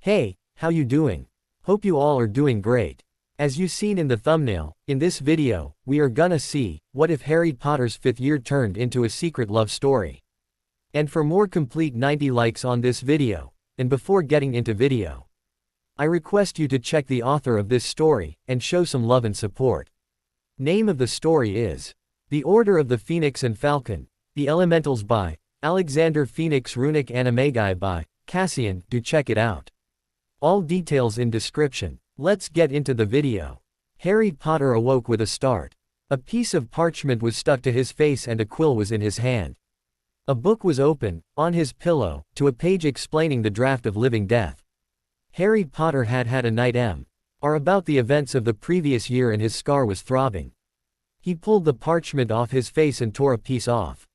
Hey, how you doing? Hope you all are doing great. As you seen in the thumbnail, in this video, we are gonna see, what if Harry Potter's 5th year turned into a secret love story. And for more complete 90 likes on this video, and before getting into video, I request you to check the author of this story, and show some love and support. Name of the story is The Order of the Phoenix and Falcon, The Elementals by Alexander Phoenix Runic Animagi by Cassian. Do check it out. All details in description. Let's get into the video. Harry Potter awoke with a start. A piece of parchment was stuck to his face and a quill was in his hand. A book was open, on his pillow, to a page explaining the draft of Living Death. Harry Potter had had a nightmare about the events of the previous year and his scar was throbbing. He pulled the parchment off his face and tore a piece off.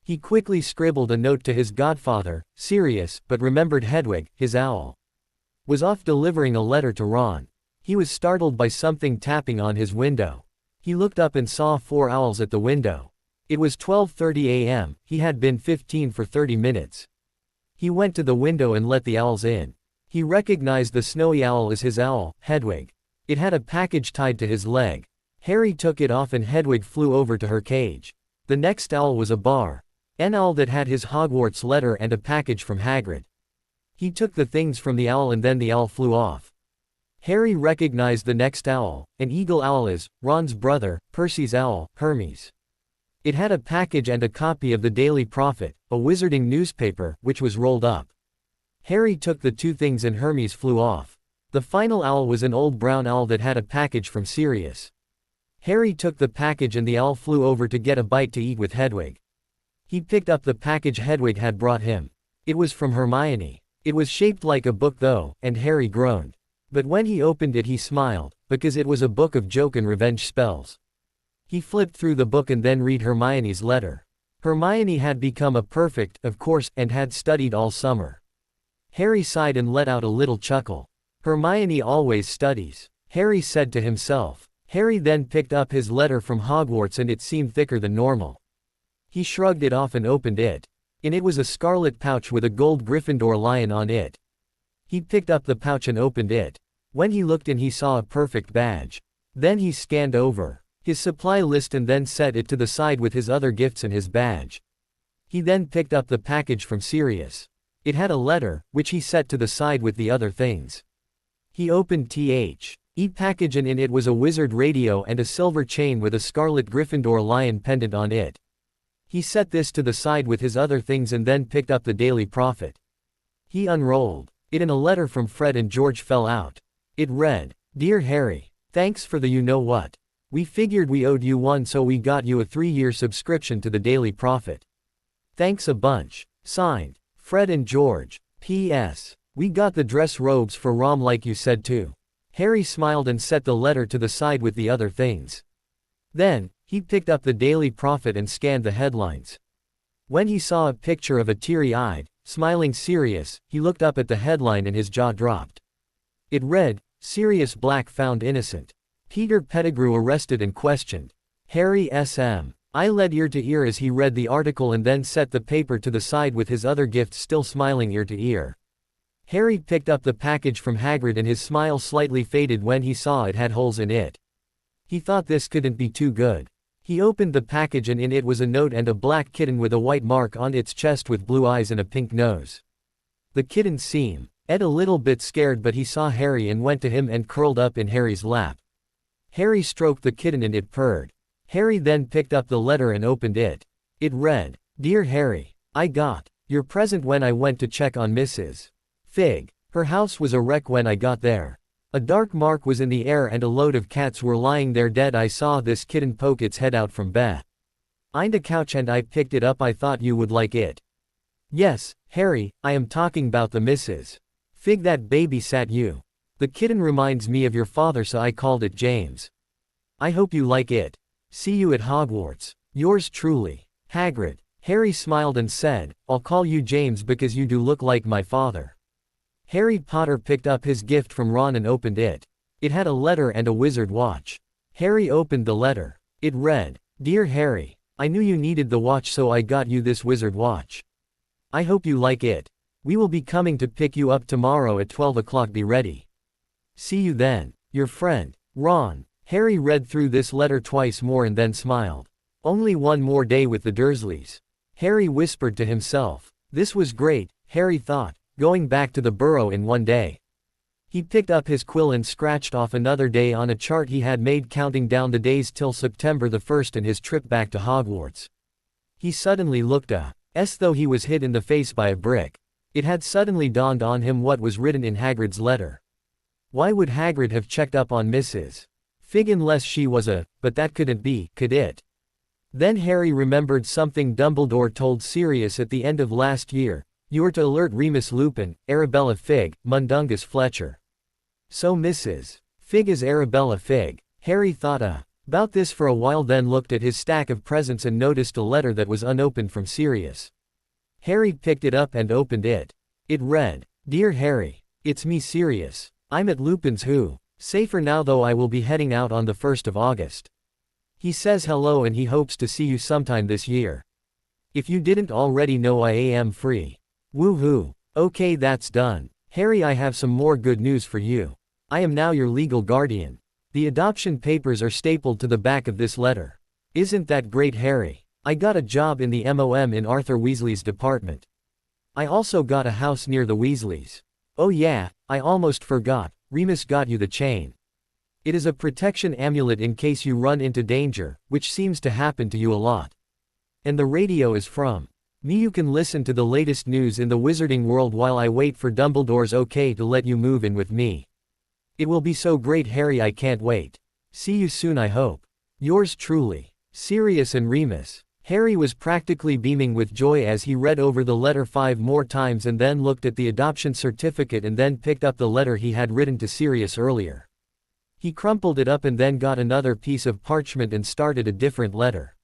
He quickly scribbled a note to his godfather, Sirius, but remembered Hedwig, his owl, was off delivering a letter to Ron. He was startled by something tapping on his window. He looked up and saw 4 owls at the window. It was 12:30 a.m., he had been 15 for 30 minutes. He went to the window and let the owls in. He recognized the snowy owl as his owl, Hedwig. It had a package tied to his leg. Harry took it off and Hedwig flew over to her cage. The next owl was an owl that had his Hogwarts letter and a package from Hagrid. He took the things from the owl and then the owl flew off. Harry recognized the next owl, an eagle owl as Ron's brother, Percy's owl, Hermes. It had a package and a copy of the Daily Prophet, a wizarding newspaper, which was rolled up. Harry took the 2 things and Hermes flew off. The final owl was an old brown owl that had a package from Sirius. Harry took the package and the owl flew over to get a bite to eat with Hedwig. He picked up the package Hedwig had brought him. It was from Hermione. It was shaped like a book though, and Harry groaned. But when he opened it he smiled, because it was a book of joke and revenge spells. He flipped through the book and then read Hermione's letter. Hermione had become a perfect, of course, and had studied all summer. Harry sighed and let out a little chuckle. Hermione always studies, Harry said to himself. Harry then picked up his letter from Hogwarts and it seemed thicker than normal. He shrugged it off and opened it. In it was a scarlet pouch with a gold Gryffindor lion on it. He picked up the pouch and opened it. When he looked in he saw a perfect badge. Then he scanned over his supply list and then set it to the side with his other gifts and his badge. He then picked up the package from Sirius. It had a letter, which he set to the side with the other things. He opened the package and in it was a wizard radio and a silver chain with a scarlet Gryffindor lion pendant on it. He set this to the side with his other things and then picked up the Daily Prophet. He unrolled it and a letter from Fred and George fell out. It read, "Dear Harry, thanks for the you-know-what. We figured we owed you one so we got you a 3-year subscription to the Daily Prophet. Thanks a bunch. Signed, Fred and George. P.S. We got the dress robes for Rom like you said too." Harry smiled and set the letter to the side with the other things. Then, he picked up the Daily Prophet and scanned the headlines. When he saw a picture of a teary-eyed, smiling Sirius, he looked up at the headline and his jaw dropped. It read, "Sirius Black found innocent. Peter Pettigrew arrested and questioned." Harry S.M. I led ear to ear as he read the article and then set the paper to the side with his other gifts still smiling ear to ear. Harry picked up the package from Hagrid and his smile slightly faded when he saw it had holes in it. He thought this couldn't be too good. He opened the package and in it was a note and a black kitten with a white mark on its chest with blue eyes and a pink nose. The kitten seemed a little bit scared but he saw Harry and went to him and curled up in Harry's lap. Harry stroked the kitten and it purred. Harry then picked up the letter and opened it. It read, "Dear Harry, I got your present when I went to check on Mrs. Fig. Her house was a wreck when I got there. A dark mark was in the air and a load of cats were lying there dead. I saw this kitten poke its head out from behind a couch and I picked it up. I thought you would like it." Yes, Harry, I am talking about the Mrs. Fig that babysat you. The kitten reminds me of your father so I called it James. I hope you like it. See you at Hogwarts. Yours truly, Hagrid. Harry smiled and said, "I'll call you James because you do look like my father." Harry Potter picked up his gift from Ron and opened it. It had a letter and a wizard watch. Harry opened the letter. It read, "Dear Harry, I knew you needed the watch so I got you this wizard watch. I hope you like it. We will be coming to pick you up tomorrow at 12 o'clock. Be ready. See you then. Your friend, Ron. Harry read through this letter twice more and then smiled. Only one more day with the Dursleys. Harry whispered to himself. This was great, Harry thought, going back to the burrow in one day. He picked up his quill and scratched off another day on a chart he had made, counting down the days till September the 1st and his trip back to Hogwarts. He suddenly looked as though he was hit in the face by a brick. It had suddenly dawned on him what was written in Hagrid's letter. Why would Hagrid have checked up on Mrs. Fig unless she was but that couldn't be, could it? Then Harry remembered something Dumbledore told Sirius at the end of last year. You were to alert Remus Lupin, Arabella Fig, Mundungus Fletcher. So Mrs. Fig is Arabella Fig. Harry thought about this for a while, then looked at his stack of presents and noticed a letter that was unopened from Sirius. Harry picked it up and opened it. It read, Dear Harry, it's me Sirius. I'm at Lupin's Who. Safer now, though I will be heading out on the 1st of August. He says hello and he hopes to see you sometime this year. If you didn't already know, I am free. Woohoo. Okay, that's done. Harry, I have some more good news for you. I am now your legal guardian. The adoption papers are stapled to the back of this letter. Isn't that great, Harry? I got a job in the MOM in Arthur Weasley's department. I also got a house near the Weasleys. Oh yeah, I almost forgot, Remus got you the chain. It is a protection amulet in case you run into danger, which seems to happen to you a lot. And the radio is from me. You can listen to the latest news in the wizarding world while I wait for Dumbledore's okay to let you move in with me. It will be so great, Harry, I can't wait. See you soon, I hope. Yours truly, Sirius and Remus. Harry was practically beaming with joy as he read over the letter 5 more times and then looked at the adoption certificate and then picked up the letter he had written to Sirius earlier. He crumpled it up and then got another piece of parchment and started a different letter.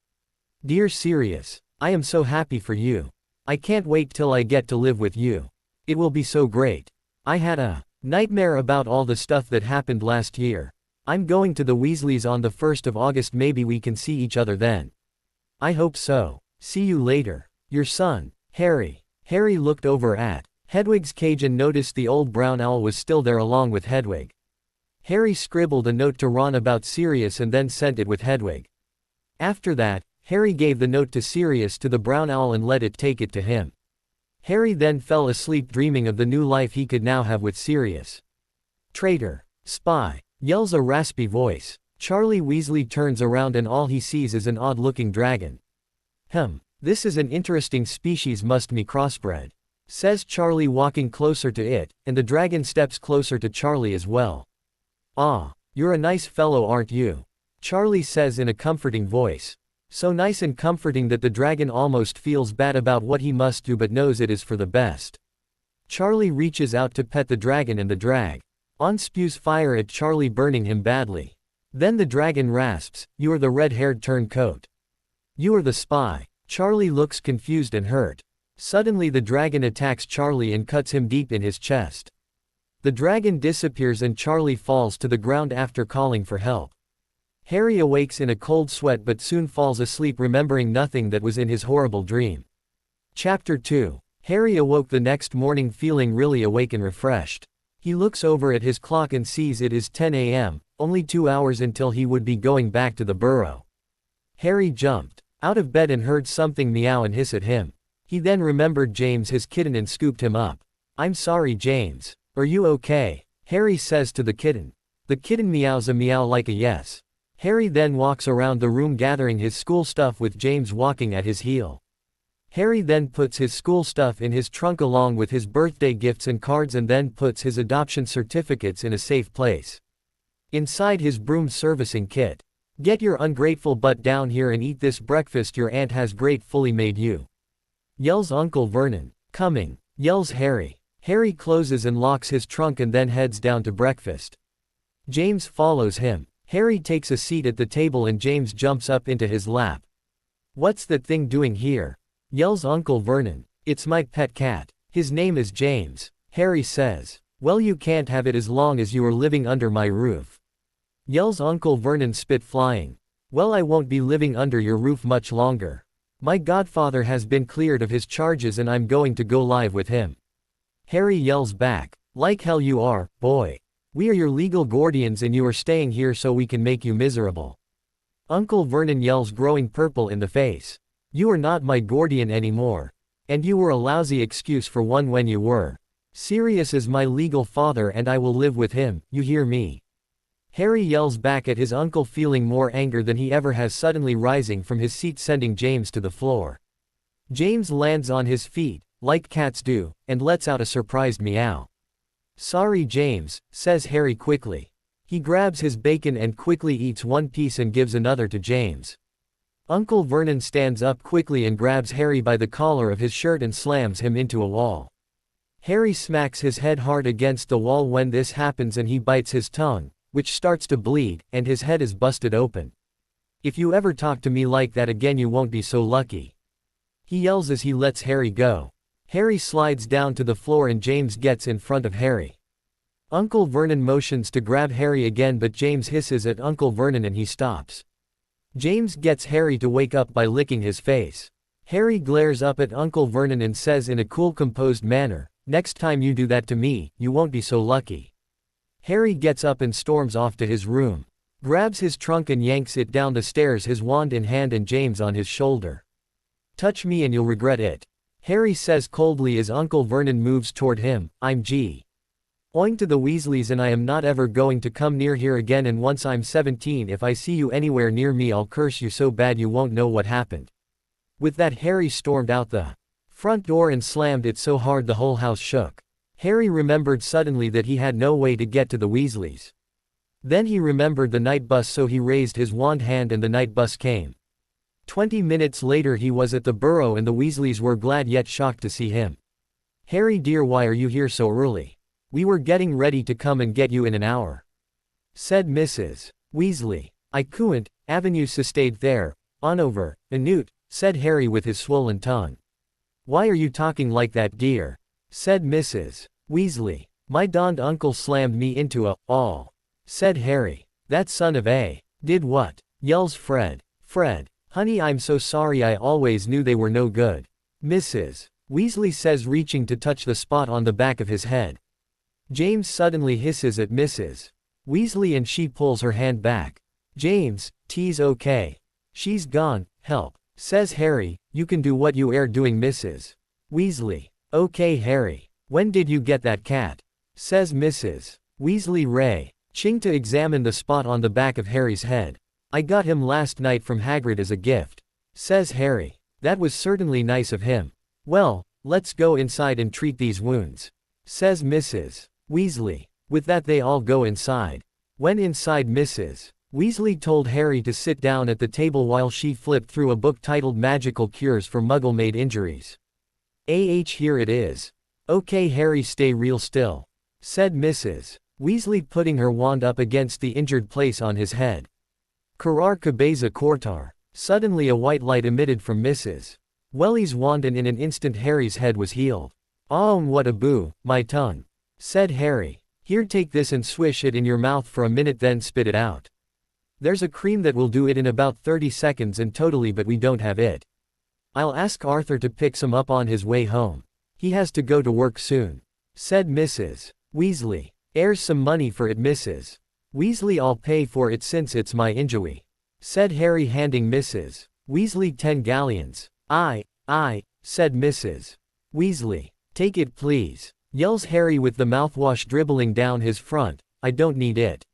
Dear Sirius, I am so happy for you. I can't wait till I get to live with you. It will be so great. I had a nightmare about all the stuff that happened last year. I'm going to the Weasleys on the 1st of August. Maybe we can see each other then. I hope so. See you later. Your son, Harry. Harry looked over at Hedwig's cage and noticed the old brown owl was still there along with Hedwig. Harry scribbled a note to Ron about Sirius and then sent it with Hedwig. After that, Harry gave the note to Sirius to the brown owl and let it take it to him. Harry then fell asleep dreaming of the new life he could now have with Sirius. Traitor! Spy! Yells a raspy voice. Charlie Weasley turns around and all he sees is an odd-looking dragon. This is an interesting species, must be crossbred, says Charlie, walking closer to it, and the dragon steps closer to Charlie as well. Ah, you're a nice fellow, aren't you? Charlie says in a comforting voice. So nice and comforting that the dragon almost feels bad about what he must do but knows it is for the best. Charlie reaches out to pet the dragon and the dragon spews fire at Charlie, burning him badly. Then the dragon rasps, You are the red-haired turncoat. You are the spy. Charlie looks confused and hurt. Suddenly the dragon attacks Charlie and cuts him deep in his chest. The dragon disappears and Charlie falls to the ground after calling for help. Harry awakes in a cold sweat but soon falls asleep, remembering nothing that was in his horrible dream. Chapter 2. Harry awoke the next morning feeling really awake and refreshed. He looks over at his clock and sees it is 10 a.m., only 2 hours until he would be going back to the burrow. Harry jumped out of bed and heard something meow and hiss at him. He then remembered James, his kitten, and scooped him up. I'm sorry, James. Are you okay? Harry says to the kitten. The kitten meows a meow like a yes. Harry then walks around the room gathering his school stuff with James walking at his heel. Harry then puts his school stuff in his trunk along with his birthday gifts and cards and then puts his adoption certificates in a safe place. Inside his broom servicing kit. Get your ungrateful butt down here and eat this breakfast your aunt has gratefully made you. Yells Uncle Vernon. Coming, yells Harry. Harry closes and locks his trunk and then heads down to breakfast. James follows him. Harry takes a seat at the table and James jumps up into his lap. What's that thing doing here? Yells Uncle Vernon. It's my pet cat. His name is James. Harry says. Well, you can't have it as long as you are living under my roof. Yells Uncle Vernon, spit flying. Well, I won't be living under your roof much longer. My godfather has been cleared of his charges and I'm going to go live with him. Harry yells back. Like hell you are, boy. We are your legal guardians and you are staying here so we can make you miserable. Uncle Vernon yells, growing purple in the face. You are not my guardian anymore. And you were a lousy excuse for one when you were. Sirius is my legal father and I will live with him, you hear me? Harry yells back at his uncle, feeling more anger than he ever has, suddenly rising from his seat, sending James to the floor. James lands on his feet, like cats do, and lets out a surprised meow. Sorry James, says Harry quickly. He grabs his bacon and quickly eats one piece and gives another to James. Uncle Vernon stands up quickly and grabs Harry by the collar of his shirt and slams him into a wall. Harry smacks his head hard against the wall when this happens and he bites his tongue, which starts to bleed, and his head is busted open. If you ever talk to me like that again you won't be so lucky. He yells as he lets Harry go. Harry slides down to the floor and James gets in front of Harry. Uncle Vernon motions to grab Harry again but James hisses at Uncle Vernon and he stops. James gets Harry to wake up by licking his face. Harry glares up at Uncle Vernon and says in a cool, composed manner, "Next time you do that to me, you won't be so lucky." Harry gets up and storms off to his room. Grabs his trunk and yanks it down the stairs, his wand in hand and James on his shoulder. "Touch me and you'll regret it," Harry says coldly as Uncle Vernon moves toward him. "I'm going to the Weasleys and I am not ever going to come near here again, and once I'm 17 if I see you anywhere near me I'll curse you so bad you won't know what happened." With that Harry stormed out the front door and slammed it so hard the whole house shook. Harry remembered suddenly that he had no way to get to the Weasleys. Then he remembered the night bus, so he raised his wand hand and the night bus came. 20 minutes later he was at the Burrow and the Weasleys were glad yet shocked to see him. "Harry dear, why are you here so early? We were getting ready to come and get you in an hour," said Mrs. Weasley. "I couldn't, Avenue stayed there, on over, Newt," said Harry with his swollen tongue. "Why are you talking like that dear?" said Mrs. Weasley. "My donned uncle slammed me into a all," said Harry. "That son of a did what?" yells Fred. "Fred, honey, I'm so sorry, I always knew they were no good," Mrs. Weasley says, reaching to touch the spot on the back of his head. James suddenly hisses at Mrs. Weasley and she pulls her hand back. "James, T's okay. She's gone, help," says Harry. "You can do what you are doing, Mrs. Weasley." "Okay Harry. When did you get that cat?" says Mrs. Weasley ching to examine the spot on the back of Harry's head. "I got him last night from Hagrid as a gift," says Harry. "That was certainly nice of him." "Well, let's go inside and treat these wounds," says Mrs. Weasley. With that they all go inside. When inside, Mrs. Weasley told Harry to sit down at the table while she flipped through a book titled Magical Cures for Muggle-Made Injuries. Here it is." "Okay Harry, stay real still," said Mrs. Weasley, putting her wand up against the injured place on his head. "Karar Kabeza Kortar." Suddenly a white light emitted from Mrs. Welly's wand and in an instant Harry's head was healed. What a boo, my tongue," said Harry. "Here, take this and swish it in your mouth for a minute, then spit it out. There's a cream that will do it in about 30 seconds and totally, but we don't have it. I'll ask Arthur to pick some up on his way home. He has to go to work soon," said Mrs. Weasley. "Here's some money for it, Mrs. Weasley. I'll pay for it since it's my injury," said Harry, handing Mrs. Weasley 10 galleons. I, said Mrs. Weasley. "Take it please," yells Harry with the mouthwash dribbling down his front. "I don't need it."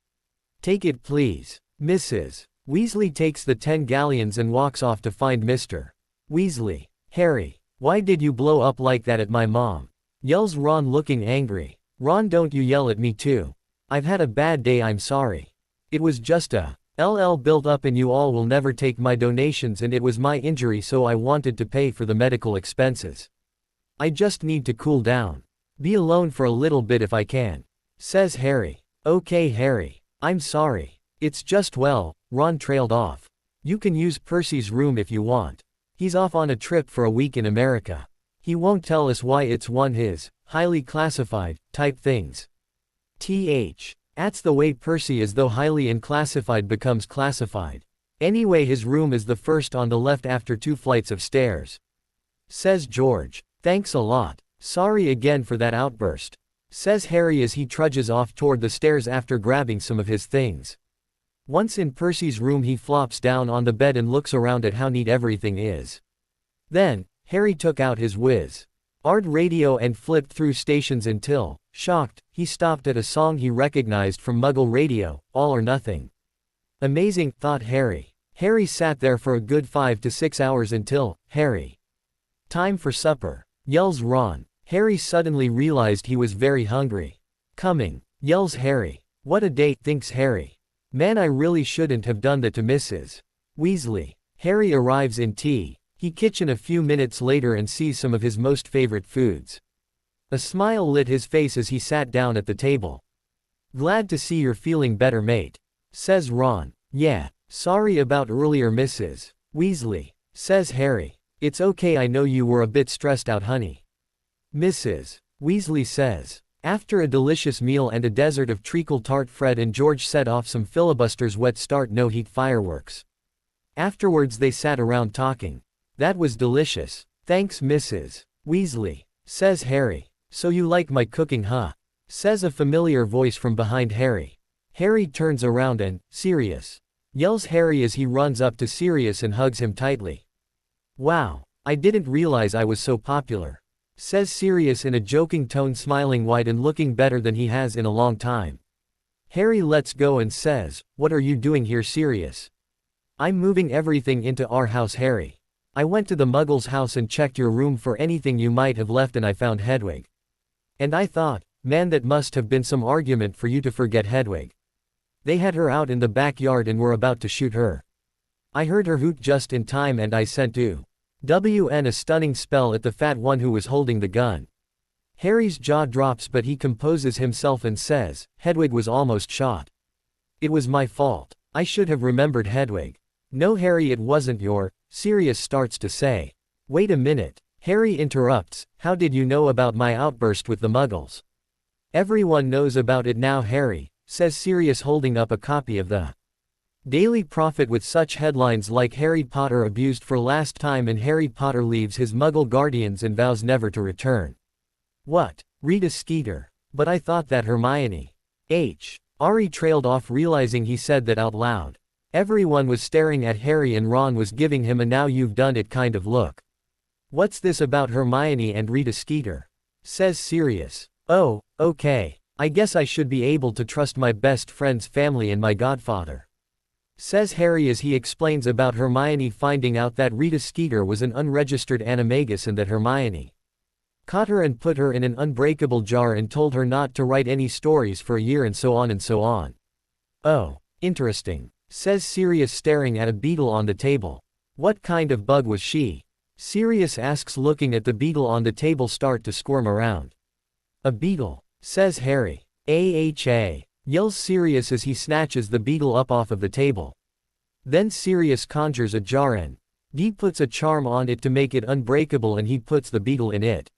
"Take it please." Mrs. Weasley takes the 10 galleons and walks off to find Mr. Weasley. "Harry, why did you blow up like that at my mom?" yells Ron, looking angry. "Ron, don't you yell at me too. I've had a bad day, I'm sorry. It was just a build up and you all will never take my donations and it was my injury, so I wanted to pay for the medical expenses. I just need to cool down. Be alone for a little bit if I can," says Harry. "Okay Harry. I'm sorry. It's just, well," Ron trailed off. "You can use Percy's room if you want. He's off on a trip for a week in America. He won't tell us why, it's one his highly classified type things. That's the way Percy is, though highly unclassified becomes classified. Anyway, his room is the first on the left after 2 flights of stairs," says George. "Thanks a lot," Sorry again for that outburst, says Harry as he trudges off toward the stairs after grabbing some of his things. Once in Percy's room he flops down on the bed and looks around at how neat everything is. Then, Harry took out his Wiz-Ard radio and flipped through stations until, shocked, he stopped at a song he recognized from Muggle Radio, All or Nothing. Amazing, thought Harry. Harry sat there for a good 5 to 6 hours until, Harry. Time for supper, yells Ron. Harry suddenly realized he was very hungry. Coming, yells Harry. What a date, thinks Harry. Man, I really shouldn't have done that to Mrs. Weasley. Harry arrives in He kitchen a few minutes later and sees some of his most favorite foods. A smile lit his face as he sat down at the table. Glad to see you're feeling better, mate, says Ron. Yeah, sorry about earlier, Mrs. Weasley, says Harry. It's okay, I know you were a bit stressed out, honey. Mrs. Weasley says. After a delicious meal and a desert of treacle tart, Fred and George set off some filibusters wet start no heat fireworks. Afterwards they sat around talking. That was delicious. Thanks, Mrs. Weasley, says Harry. So you like my cooking, huh? Says a familiar voice from behind Harry. Harry turns around and, Sirius, yells Harry as he runs up to Sirius and hugs him tightly. Wow, I didn't realize I was so popular, says Sirius in a joking tone, smiling wide and looking better than he has in a long time. Harry lets go and says, What are you doing here, Sirius? I'm moving everything into our house, Harry. I went to the Muggle's house and checked your room for anything you might have left and I found Hedwig. And I thought, man, that must have been some argument for you to forget Hedwig. They had her out in the backyard and were about to shoot her. I heard her hoot just in time and I sent WN a stunning spell at the fat one who was holding the gun. Harry's jaw drops but he composes himself and says, Hedwig was almost shot. It was my fault. I should have remembered Hedwig. No, Harry, it wasn't your, Sirius starts to say. Wait a minute. Harry interrupts, how did you know about my outburst with the Muggles? Everyone knows about it now, Harry, says Sirius holding up a copy of the Daily Prophet with such headlines like Harry Potter abused for last time and Harry Potter leaves his Muggle guardians and vows never to return. What? Rita Skeeter. But I thought that Hermione. Ari trailed off, realizing he said that out loud. Everyone was staring at Harry and Ron was giving him a now you've done it kind of look. What's this about Hermione and Rita Skeeter? Says Sirius. Oh, okay. I guess I should be able to trust my best friend's family and my godfather. Says Harry as he explains about Hermione finding out that Rita Skeeter was an unregistered animagus and that Hermione caught her and put her in an unbreakable jar and told her not to write any stories for a year and so on and so on. Oh, interesting, says Sirius staring at a beetle on the table. What kind of bug was she? Sirius asks, looking at the beetle on the table start to squirm around. A beetle, says Harry. AHA, yells Sirius as he snatches the beetle up off of the table. Then Sirius conjures a jar and he puts a charm on it to make it unbreakable and he puts the beetle in it.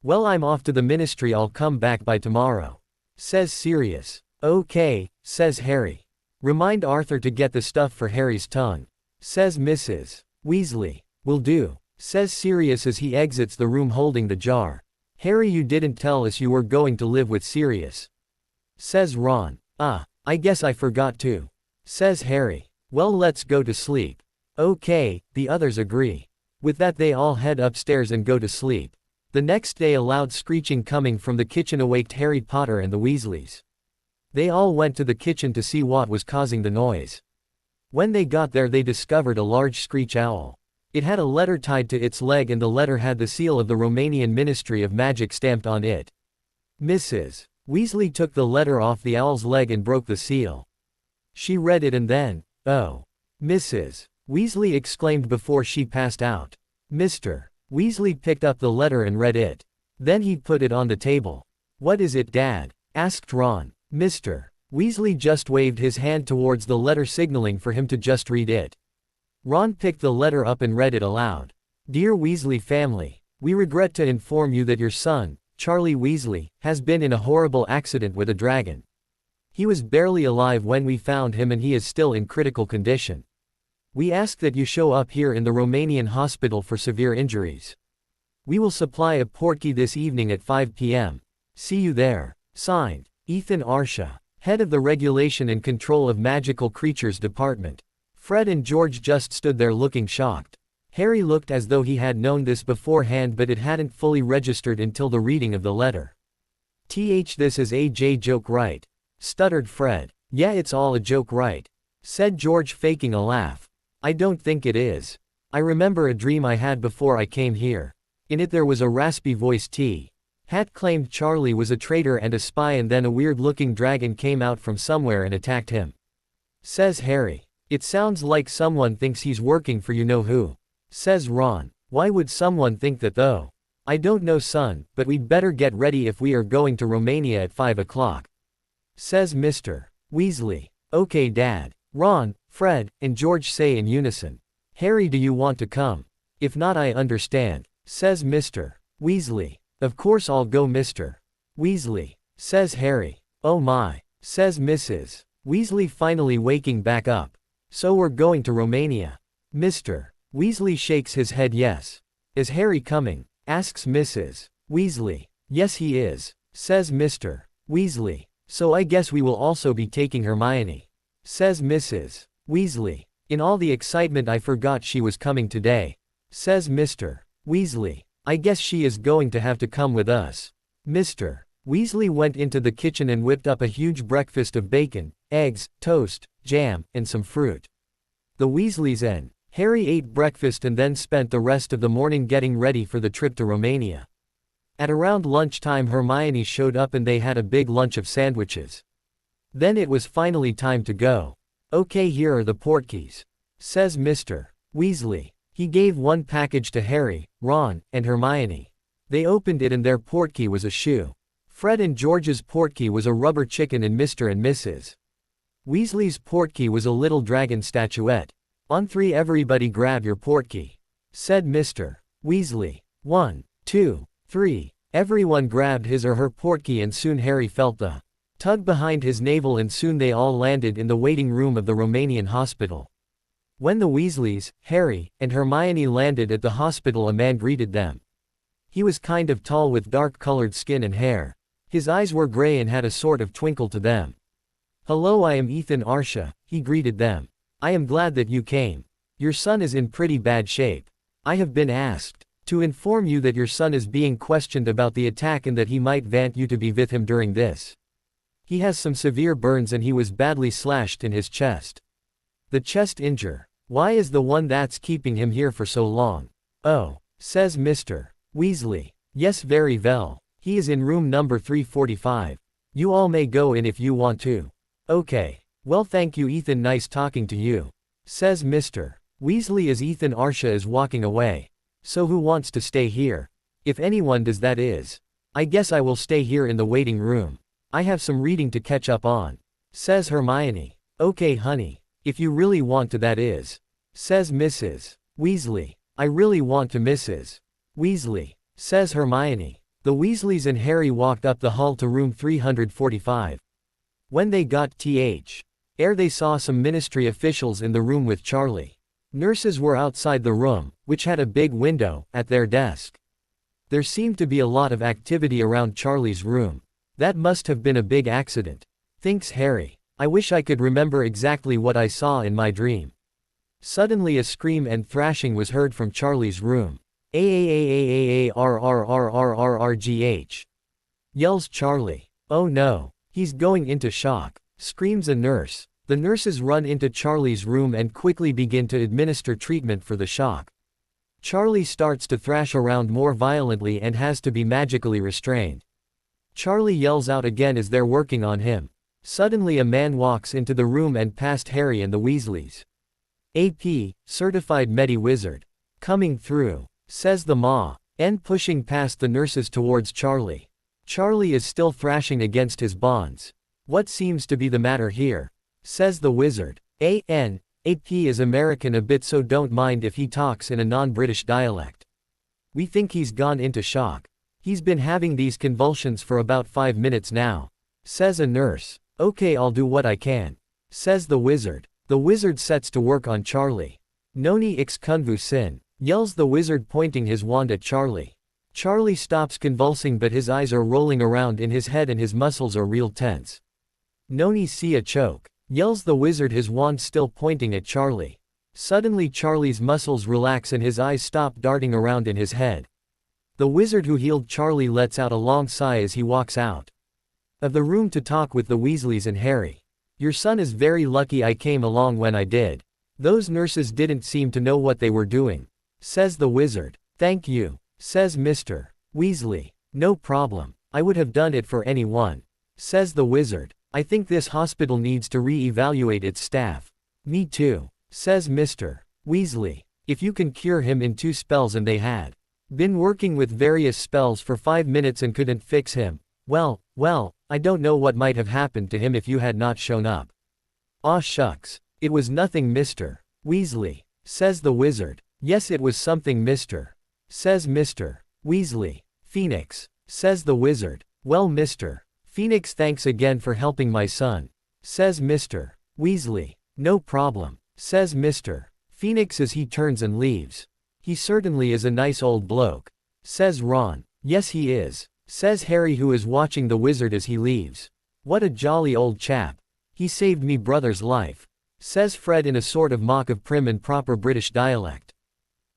Well, I'm off to the ministry, I'll come back by tomorrow, says Sirius. Okay, says Harry. Remind Arthur to get the stuff for Harry's tongue, says Mrs. Weasley. Will do, says Sirius as he exits the room holding the jar. Harry, you didn't tell us you were going to live with Sirius, says Ron. I guess I forgot to, says Harry. Well, let's go to sleep. Okay, the others agree. With that they all head upstairs and go to sleep. The next day a loud screeching coming from the kitchen awaked Harry Potter and the Weasleys. They all went to the kitchen to see what was causing the noise. When they got there they discovered a large screech owl. It had a letter tied to its leg and the letter had the seal of the Romanian Ministry of Magic stamped on it. Mrs. Weasley took the letter off the owl's leg and broke the seal. She read it and then, oh, Mrs. Weasley exclaimed before she passed out. Mr. Weasley picked up the letter and read it. Then he put it on the table. What is it, Dad? Asked Ron. Mr. Weasley just waved his hand towards the letter, signaling for him to just read it. Ron picked the letter up and read it aloud. Dear Weasley family, we regret to inform you that your son, Charlie Weasley, has been in a horrible accident with a dragon. He was barely alive when we found him and he is still in critical condition. We ask that you show up here in the Romanian hospital for severe injuries. We will supply a portkey this evening at 5 p.m. See you there. Signed, Ethan Arsha, head of the Regulation and Control of Magical Creatures Department. Fred and George just stood there looking shocked. Harry looked as though he had known this beforehand, but it hadn't fully registered until the reading of the letter. This is a joke, right? Stuttered Fred. Yeah, it's all a joke, right? Said George, faking a laugh. I don't think it is. I remember a dream I had before I came here. In it there was a raspy voice. Hat claimed Charlie was a traitor and a spy, and then a weird-looking dragon came out from somewhere and attacked him. Says Harry. It sounds like someone thinks he's working for you-know-who. Says Ron. Why would someone think that though? I don't know, son, but we'd better get ready if we are going to Romania at 5 o'clock. Says Mr. Weasley. Okay, Dad. Ron, Fred, and George say in unison. Harry, do you want to come? If not, I understand. Says Mr. Weasley. Of course I'll go, Mr. Weasley. Says Harry. Oh my. Says Mrs. Weasley, finally waking back up. So we're going to Romania. Mr. Weasley shakes his head yes. Is Harry coming? Asks Mrs. Weasley. Yes, he is. Says Mr. Weasley. So I guess we will also be taking Hermione. Says Mrs. Weasley. In all the excitement I forgot she was coming today. Says Mr. Weasley. I guess she is going to have to come with us. Mr. Weasley went into the kitchen and whipped up a huge breakfast of bacon, eggs, toast, jam, and some fruit. The Weasleys and Harry ate breakfast and then spent the rest of the morning getting ready for the trip to Romania. At around lunchtime, Hermione showed up and they had a big lunch of sandwiches. Then it was finally time to go. Okay, here are the portkeys. Says Mr. Weasley. He gave one package to Harry, Ron, and Hermione. They opened it and their portkey was a shoe. Fred and George's portkey was a rubber chicken, and Mr. and Mrs. Weasley's portkey was a little dragon statuette. On 3, everybody grab your portkey. Said Mr. Weasley. 1, 2, 3. Everyone grabbed his or her portkey, and soon Harry felt the tug behind his navel, and soon they all landed in the waiting room of the Romanian hospital. When the Weasleys, Harry, and Hermione landed at the hospital, a man greeted them. He was kind of tall with dark-colored skin and hair. His eyes were gray and had a sort of twinkle to them. Hello, I am Ethan Arsha, he greeted them. I am glad that you came. Your son is in pretty bad shape. I have been asked to inform you that your son is being questioned about the attack and that he might want you to be with him during this. He has some severe burns and he was badly slashed in his chest. The chest injury. Why is the one that's keeping him here for so long? Oh, says Mr. Weasley. Yes, very well. He is in room number 345. You all may go in if you want to. Okay. Well, thank you, Ethan, nice talking to you. Says Mr. Weasley as Ethan Arsha is walking away. So who wants to stay here? If anyone does, that is. I guess I will stay here in the waiting room. I have some reading to catch up on. Says Hermione. Okay, honey. If you really want to, that is. Says Mrs. Weasley. I really want to, Mrs. Weasley. Says Hermione. The Weasleys and Harry walked up the hall to room 345. When they got they saw some ministry officials in the room with Charlie. Nurses were outside the room, which had a big window, at their desk. There seemed to be a lot of activity around Charlie's room. That must have been a big accident. Thinks Harry. I wish I could remember exactly what I saw in my dream. Suddenly a scream and thrashing was heard from Charlie's room. "Aaaaaarrrrrrgh!" yells Charlie. Oh no. He's going into shock. Screams a nurse. The nurses run into Charlie's room and quickly begin to administer treatment for the shock. Charlie starts to thrash around more violently and has to be magically restrained. Charlie yells out again as they're working on him. Suddenly a man walks into the room and past Harry and the Weasleys. AP, certified Medi-Wizard. Coming through, says the Ma, and pushing past the nurses towards Charlie. Charlie is still thrashing against his bonds. What seems to be the matter here? Says the wizard. AP is American a bit, so don't mind if he talks in a non-British dialect. We think he's gone into shock. He's been having these convulsions for about 5 minutes now. Says a nurse. Okay, I'll do what I can. Says the wizard. The wizard sets to work on Charlie. Noni ix kunvu sin, yells the wizard, pointing his wand at Charlie. Charlie stops convulsing, but his eyes are rolling around in his head and his muscles are real tense. "Noni see a choke," yells the wizard, his wand still pointing at Charlie. Suddenly Charlie's muscles relax and his eyes stop darting around in his head. The wizard who healed Charlie lets out a long sigh as he walks out of the room to talk with the Weasleys and Harry. "Your son is very lucky I came along when I did. Those nurses didn't seem to know what they were doing," says the wizard. "Thank you," says Mr. Weasley. "No problem. I would have done it for anyone," says the wizard. "I think this hospital needs to re-evaluate its staff." "Me too," says Mr. Weasley. "If you can cure him in 2 spells and they had been working with various spells for 5 minutes and couldn't fix him, well, I don't know what might have happened to him if you had not shown up." "Aw shucks. It was nothing, Mr. Weasley," says the wizard. "Yes, it was something, says Mr. Weasley. "Phoenix," says the wizard. "Well, Mr. Phoenix, thanks again for helping my son," says Mr. Weasley. "No problem," says Mr. Phoenix as he turns and leaves. "He certainly is a nice old bloke," says Ron. "Yes, he is," says Harry, who is watching the wizard as he leaves. "What a jolly old chap. He saved me brother's life," says Fred in a sort of mock of prim and proper British dialect.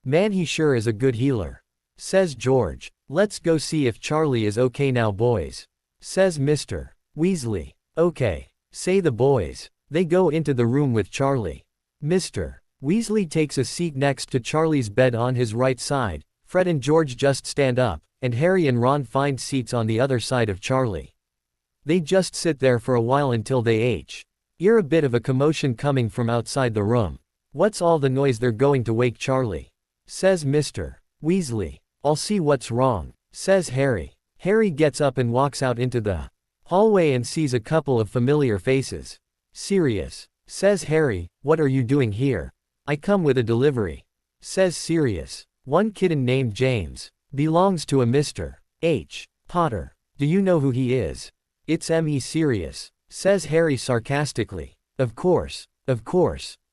"Man, he sure is a good healer," says George. "Let's go see if Charlie is okay now, boys," says Mr. Weasley. "Okay," say the boys. They go into the room with Charlie. Mr. Weasley takes a seat next to Charlie's bed on his right side. Fred and George just stand up, and Harry and Ron find seats on the other side of Charlie. They just sit there for a while until they hear a bit of a commotion coming from outside the room. "What's all the noise? They're going to wake Charlie," says Mr. Weasley. "I'll see what's wrong," says Harry. Harry gets up and walks out into the hallway and sees a couple of familiar faces. "Sirius," says Harry, "what are you doing here?" "I come with a delivery," says Sirius. "One kitten named James. Belongs to a Mr. H. Potter. Do you know who he is?" "It's M.E. Sirius," says Harry sarcastically. Of course.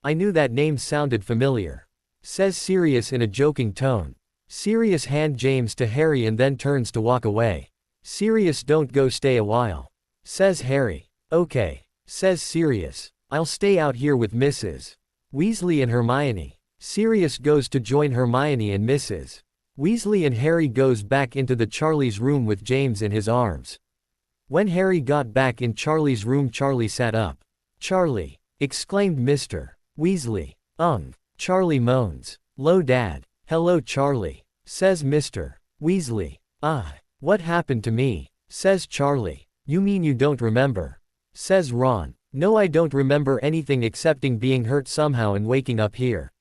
I knew that name sounded familiar," says Sirius in a joking tone. Sirius hands James to Harry and then turns to walk away. "Sirius, don't go, stay a while," says Harry. "Okay," says Sirius. "I'll stay out here with Mrs. Weasley and Hermione." Sirius goes to join Hermione and Mrs. Weasley, and Harry goes back into the Charlie's room with James in his arms. When Harry got back in Charlie's room, Charlie sat up. "Charlie!" exclaimed Mr. Weasley. Charlie moans. "'Lo, Dad." "Hello, Charlie," says Mr. Weasley. What happened to me?" says Charlie. "You mean you don't remember?" says Ron. "No, I don't remember anything excepting being hurt somehow and waking up here,"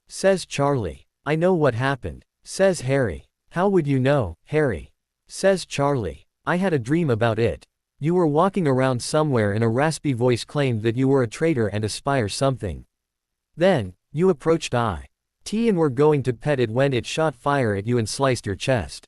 says Charlie. "I know what happened," says Harry. "How would you know, Harry?" says Charlie. "I had a dream about it. You were walking around somewhere and a raspy voice claimed that you were a traitor and a spy or something. Then, you approached it and were going to pet it when it shot fire at you and sliced your chest,"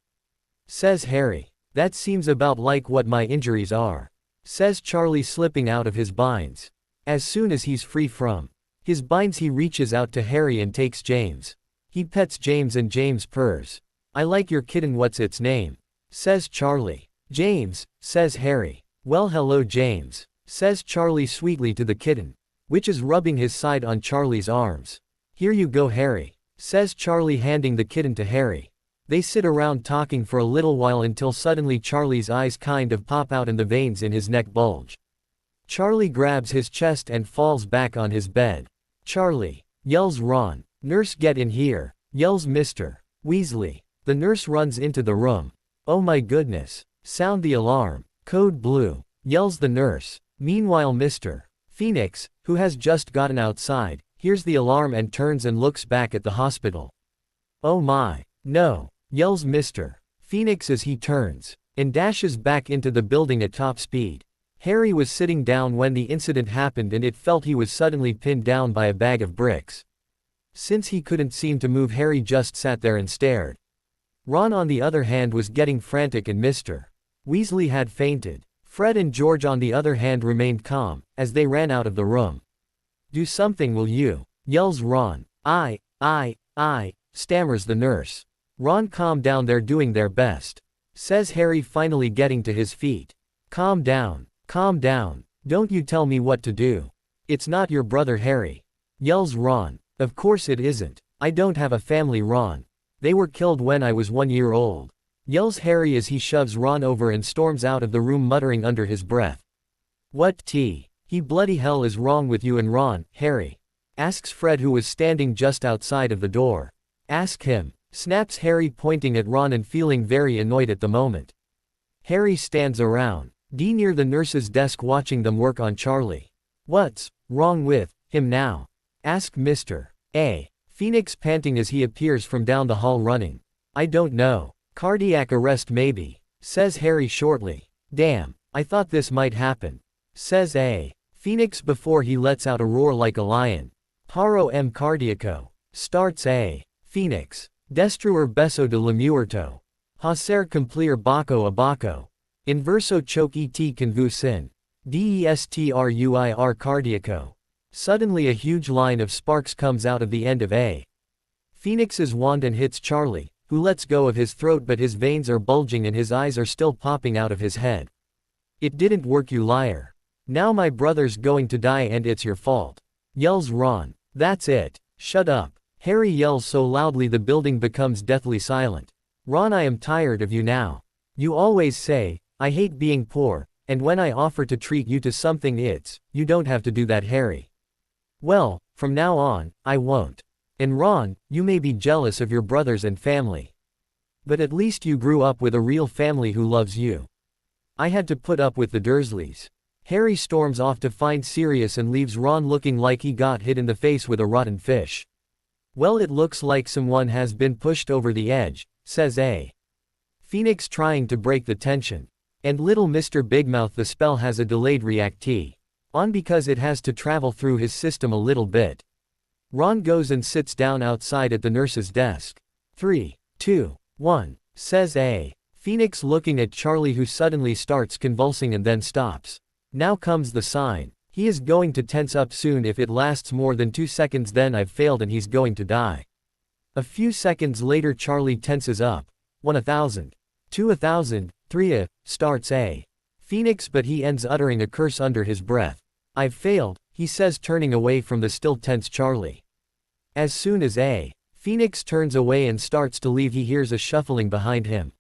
says Harry. "That seems about like what my injuries are," says Charlie, slipping out of his binds. As soon as he's free from his binds, he reaches out to Harry and takes James. He pets James and James purrs. "I like your kitten, what's its name?" says Charlie. "James," says Harry. "Well, hello, James," says Charlie sweetly to the kitten, which is rubbing his side on Charlie's arms. "Here you go, Harry," says Charlie, handing the kitten to Harry. They sit around talking for a little while until suddenly Charlie's eyes kind of pop out and the veins in his neck bulge. Charlie grabs his chest and falls back on his bed. "Charlie!" yells Ron. "Nurse, get in here!" yells Mr. Weasley. The nurse runs into the room. "Oh my goodness! Sound the alarm! Code blue!" yells the nurse. Meanwhile, Mr. Phoenix, who has just gotten outside, hears the alarm and turns and looks back at the hospital. "Oh my, no," yells Mr. Phoenix as he turns and dashes back into the building at top speed. Harry was sitting down when the incident happened and it felt he was suddenly pinned down by a bag of bricks. Since he couldn't seem to move, Harry just sat there and stared. Ron, on the other hand, was getting frantic and Mr. Weasley had fainted. Fred and George, on the other hand, remained calm as they ran out of the room. "Do something, will you?" yells Ron. I, stammers the nurse. Ron, calm down, they're doing their best, says Harry, finally getting to his feet. Calm down. Calm down. Don't you tell me what to do. It's not your brother Harry, yells Ron. Of course it isn't. I don't have a family, Ron. They were killed when I was 1 year old, yells Harry as he shoves Ron over and storms out of the room, muttering under his breath. What he bloody hell is wrong with you and Ron, Harry? Asks Fred, who was standing just outside of the door. Ask him, snaps Harry, pointing at Ron and feeling very annoyed at the moment. Harry stands around near the nurse's desk, watching them work on Charlie. What's wrong with him now? Asked Mr. A. Phoenix, panting as he appears from down the hall running. I don't know. Cardiac arrest maybe, says Harry shortly. Damn, I thought this might happen, says A. Phoenix before he lets out a roar like a lion. Paro M. Cardiaco, starts A. Phoenix. Destruir beso de la muerto. Hacer cumplir baco a baco. Inverso choke et convusin. Destruir cardiaco. Suddenly a huge line of sparks comes out of the end of A. Phoenix's wand and hits Charlie, who lets go of his throat, but his veins are bulging and his eyes are still popping out of his head. It didn't work, you liar. Now my brother's going to die and it's your fault, yells Ron. That's it. Shut up. Harry yells so loudly the building becomes deathly silent. Ron, I am tired of you now. You always say, I hate being poor, and when I offer to treat you to something you don't have to do that, Harry. Well, from now on, I won't. And Ron, you may be jealous of your brothers and family, but at least you grew up with a real family who loves you. I had to put up with the Dursleys. Harry storms off to find Sirius and leaves Ron looking like he got hit in the face with a rotten fish. Well, it looks like someone has been pushed over the edge, says A. Phoenix, trying to break the tension. And little Mr. Bigmouth, the spell has a delayed react on because it has to travel through his system a little bit. Ron goes and sits down outside at the nurse's desk. 3, 2, 1, says A. Phoenix, looking at Charlie, who suddenly starts convulsing and then stops. Now comes the sign. He is going to tense up soon. If it lasts more than 2 seconds, then I've failed and he's going to die. A few seconds later, Charlie tenses up. 1,000. 2,000. 3, starts A. Phoenix, but he ends uttering a curse under his breath. I've failed, he says, turning away from the still tense Charlie. As soon as A. Phoenix turns away and starts to leave, he hears a shuffling behind him.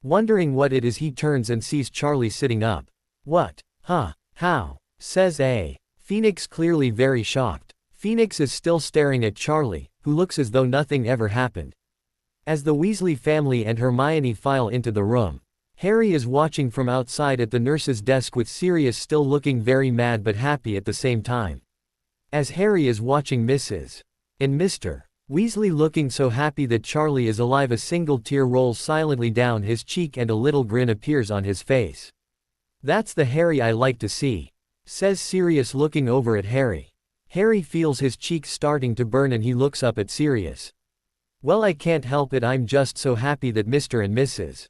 Wondering what it is, he turns and sees Charlie sitting up. What? Huh? How? Says A. Phoenix, clearly very shocked. Phoenix is still staring at Charlie, who looks as though nothing ever happened. As the Weasley family and Hermione file into the room, Harry is watching from outside at the nurse's desk, with Sirius still looking very mad but happy at the same time. As Harry is watching Mrs. and Mr. Weasley looking so happy that Charlie is alive, a single tear rolls silently down his cheek and a little grin appears on his face. That's the Harry I like to see, says Sirius, looking over at Harry. Harry feels his cheeks starting to burn and he looks up at Sirius. Well, I can't help it, I'm just so happy that Mr. and Mrs.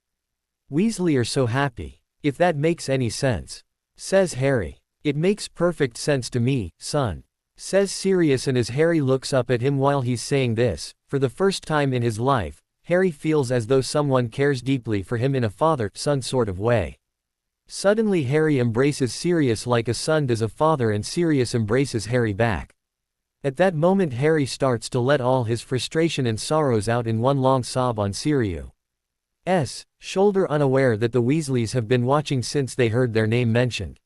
Weasley are so happy. If that makes any sense, says Harry. It makes perfect sense to me, son, says Sirius, and as Harry looks up at him while he's saying this, for the first time in his life, Harry feels as though someone cares deeply for him in a father-son sort of way. Suddenly Harry embraces Sirius like a son does a father, and Sirius embraces Harry back. At that moment Harry starts to let all his frustration and sorrows out in one long sob on Sirius's shoulder, unaware that the Weasleys have been watching since they heard their name mentioned.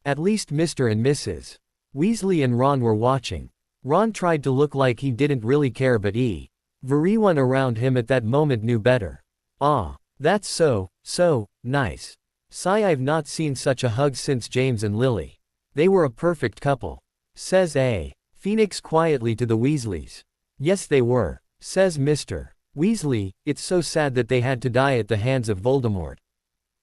At least Mr. and Mrs. Weasley and Ron were watching. Ron tried to look like he didn't really care, but everyone around him at that moment knew better. Ah, that's so nice. Sigh, I've not seen such a hug since James and Lily. They were a perfect couple, says A. Phoenix quietly to the Weasleys. Yes, they were, says Mr. Weasley. It's so sad that they had to die at the hands of Voldemort.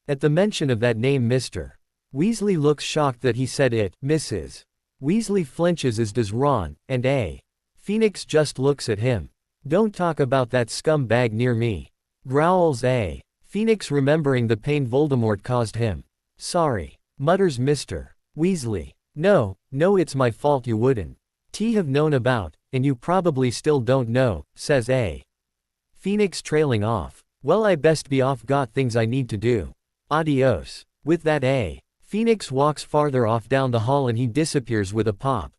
At the mention of that name, Mr. Weasley looks shocked that he said it. Mrs. Weasley flinches, as does Ron, and A. Phoenix just looks at him. Don't talk about that scumbag near me, growls A. Phoenix, remembering the pain Voldemort caused him. Sorry, mutters Mr. Weasley. No, it's my fault, you wouldn't have known about, and you probably still don't know, says A. Phoenix trailing off. Well, I best be off, got things I need to do. Adios. With that, Phoenix walks farther off down the hall and he disappears with a pop.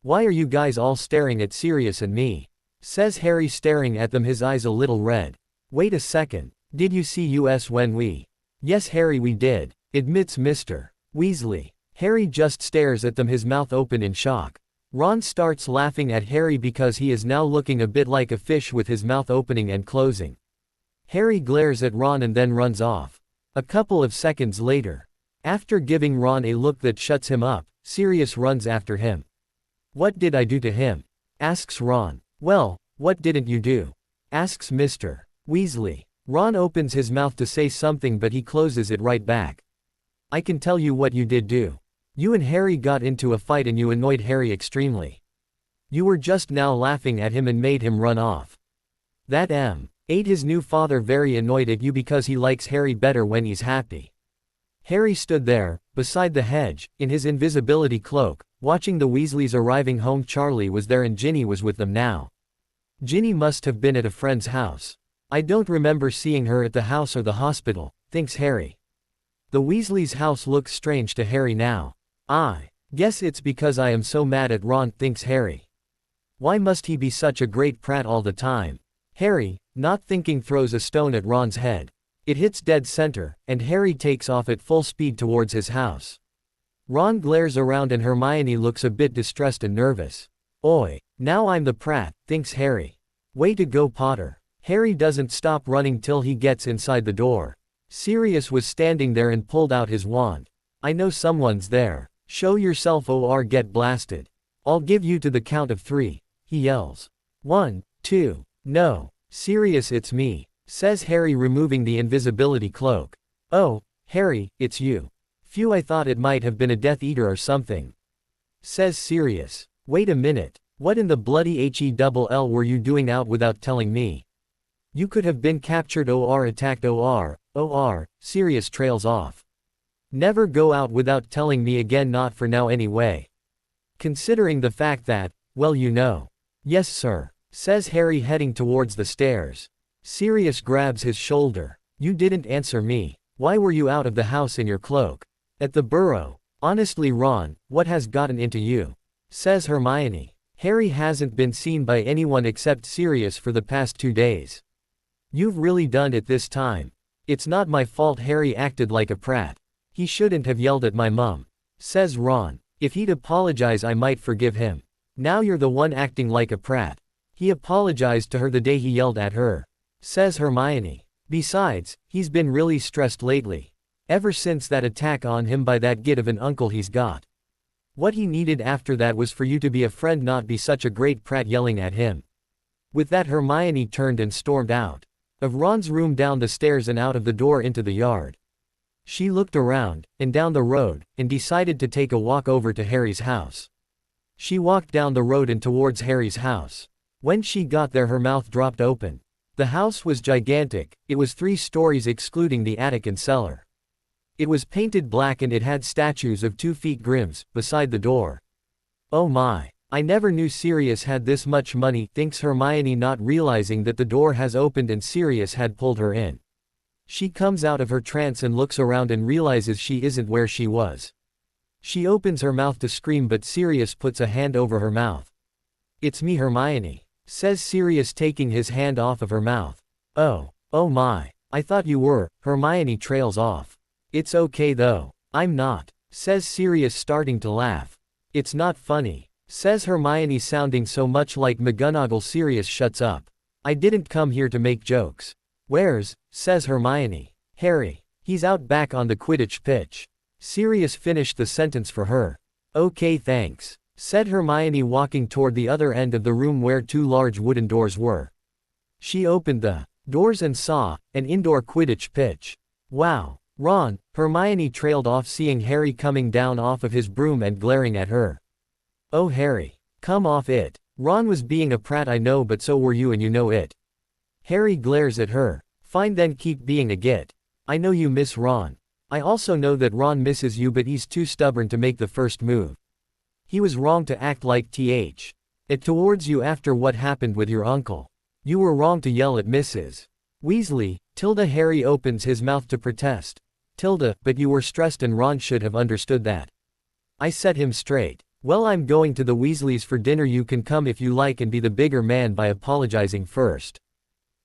Why are you guys all staring at Sirius and me? Says Harry, staring at them, his eyes a little red. Wait a second. Did you see us when we... Yes, Harry, we did, admits Mr. Weasley. Harry just stares at them, his mouth open in shock. Ron starts laughing at Harry because he is now looking a bit like a fish with his mouth opening and closing. Harry glares at Ron and then runs off. A couple of seconds later, after giving Ron a look that shuts him up, Sirius runs after him. What did I do to him? Asks Ron. Well, what didn't you do? Asks Mr. Weasley. Ron opens his mouth to say something but he closes it right back. I can tell you what you did do. You and Harry got into a fight and you annoyed Harry extremely. You were just now laughing at him and made him run off. That made his new father very annoyed at you because he likes Harry better when he's happy. Harry stood there, beside the hedge, in his invisibility cloak, watching the Weasleys arriving home. Charlie was there and Ginny was with them now. Ginny must have been at a friend's house. I don't remember seeing her at the house or the hospital, thinks Harry. The Weasleys' house looks strange to Harry now. I guess it's because I am so mad at Ron, thinks Harry. Why must he be such a great prat all the time? Harry, not thinking, throws a stone at Ron's head. It hits dead center, and Harry takes off at full speed towards his house. Ron glares around and Hermione looks a bit distressed and nervous. Oi, now I'm the prat, thinks Harry. Way to go, Potter. Harry doesn't stop running till he gets inside the door. Sirius was standing there and pulled out his wand. I know someone's there. Show yourself or get blasted. I'll give you to the count of 3, he yells. 1, 2, no. Sirius, it's me, says Harry, removing the invisibility cloak. Oh, Harry, it's you. Phew, I thought it might have been a Death Eater or something. Says Sirius. Wait a minute, what in the bloody hell were you doing out without telling me? You could have been captured or attacked or, Sirius trails off. Never go out without telling me again, not for now anyway. Considering the fact that, well, you know. Yes, sir, says Harry, heading towards the stairs. Sirius grabs his shoulder. You didn't answer me. Why were you out of the house in your cloak? At the Burrow. Honestly, Ron, what has gotten into you? Says Hermione. Harry hasn't been seen by anyone except Sirius for the past 2 days. You've really done it this time. It's not my fault Harry acted like a prat. He shouldn't have yelled at my mum. Says Ron. If he'd apologize I might forgive him. Now you're the one acting like a prat. He apologized to her the day he yelled at her. Says Hermione. Besides, he's been really stressed lately. Ever since that attack on him by that git of an uncle he's got. What he needed after that was for you to be a friend, not be such a great prat yelling at him. With that, Hermione turned and stormed out of Ron's room, down the stairs and out of the door into the yard. She looked around, and down the road, and decided to take a walk over to Harry's house. She walked down the road and towards Harry's house. When she got there her mouth dropped open. The house was gigantic. It was 3 stories excluding the attic and cellar. It was painted black and it had statues of 2 feet Grimms beside the door. Oh my. I never knew Sirius had this much money, thinks Hermione, not realizing that the door has opened and Sirius had pulled her in. She comes out of her trance and looks around and realizes she isn't where she was. She opens her mouth to scream but Sirius puts a hand over her mouth. It's me, Hermione, says Sirius, taking his hand off of her mouth. Oh my. I thought you were. Hermione trails off. It's okay though. I'm not, says Sirius, starting to laugh. It's not funny, says Hermione, sounding so much like McGonagall. Sirius shuts up. I didn't come here to make jokes. Where's, says Hermione, Harry? He's out back on the Quidditch pitch. Sirius finished the sentence for her. Okay, thanks, said Hermione, walking toward the other end of the room where 2 large wooden doors were. She opened the doors and saw an indoor Quidditch pitch. Wow. Ron, Hermione trailed off, seeing Harry coming down off of his broom and glaring at her. Oh Harry, come off it. Ron was being a prat, I know, but so were you and you know it. Harry glares at her. Fine then, keep being a git. I know you miss Ron. I also know that Ron misses you, but he's too stubborn to make the first move. He was wrong to act like it towards you after what happened with your uncle. You were wrong to yell at Mrs. Weasley. Tilda. Harry opens his mouth to protest. Tilda, but you were stressed and Ron should have understood that. I set him straight. Well, I'm going to the Weasleys for dinner. You can come if you like and be the bigger man by apologizing first.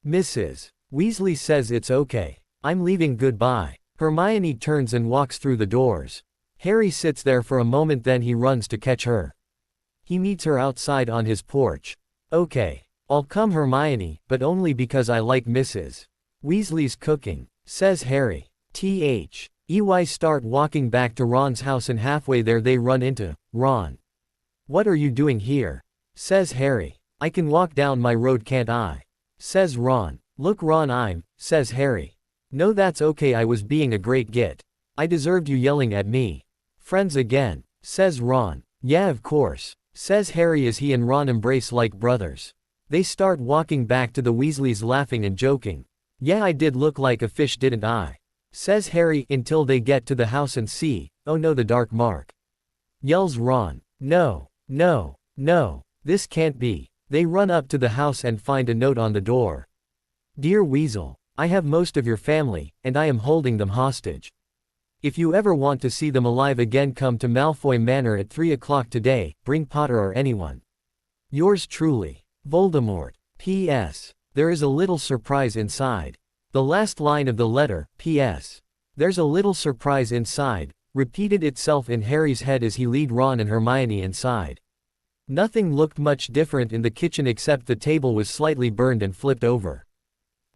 Mrs. Weasley says it's okay. I'm leaving, goodbye. Hermione turns and walks through the doors. Harry sits there for a moment, then he runs to catch her. He meets her outside on his porch. Okay. I'll come, Hermione, but only because I like Mrs. Weasley's cooking, says Harry. Ey start walking back to Ron's house and halfway there they run into Ron. What are you doing here? Says Harry. I can walk down my road, can't I? Says Ron. Look, Ron, says Harry. No, that's okay, I was being a great git. I deserved you yelling at me. Friends again, says Ron. Yeah, of course, says Harry as he and Ron embrace like brothers. They start walking back to the Weasleys laughing and joking. Yeah, I did look like a fish, didn't I? Says Harry, until they get to the house and see, oh no, the dark mark. Yells Ron. No, no, no, this can't be. They run up to the house and find a note on the door. Dear Weasel, I have most of your family, and I am holding them hostage. If you ever want to see them alive again, come to Malfoy Manor at 3 o'clock today, bring Potter or anyone. Yours truly, Voldemort. P.S. There is a little surprise inside. The last line of the letter, P.S. There's a little surprise inside, repeated itself in Harry's head as he led Ron and Hermione inside. Nothing looked much different in the kitchen except the table was slightly burned and flipped over.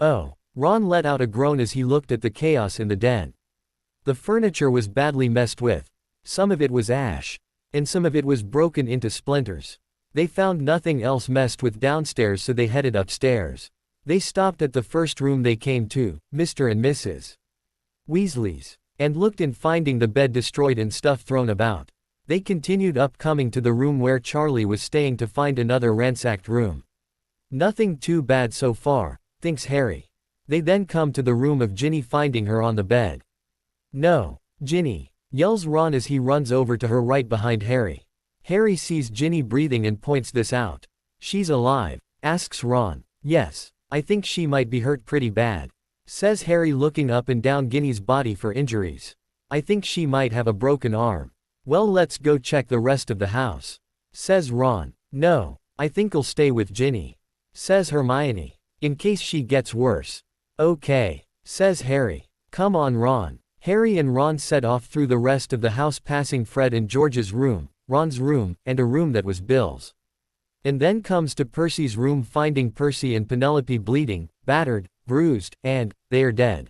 Oh, Ron let out a groan as he looked at the chaos in the den. The furniture was badly messed with. Some of it was ash. And some of it was broken into splinters. They found nothing else messed with downstairs, so they headed upstairs. They stopped at the first room they came to, Mr. and Mrs. Weasley's, and looked in, finding the bed destroyed and stuff thrown about. They continued up, coming to the room where Charlie was staying to find another ransacked room. Nothing too bad so far, thinks Harry. They then come to the room of Ginny, finding her on the bed. No, Ginny, yells Ron as he runs over to her right behind Harry. Harry sees Ginny breathing and points this out. She's alive, asks Ron. Yes, I think she might be hurt pretty bad, says Harry, looking up and down Ginny's body for injuries. I think she might have a broken arm. Well, let's go check the rest of the house, says Ron. No, I think I'll stay with Ginny, says Hermione, in case she gets worse. Okay, says Harry. Come on, Ron. Harry and Ron set off through the rest of the house, passing Fred and George's room, Ron's room, and a room that was Bill's. And then comes to Percy's room, finding Percy and Penelope bleeding, battered, bruised, and they're dead.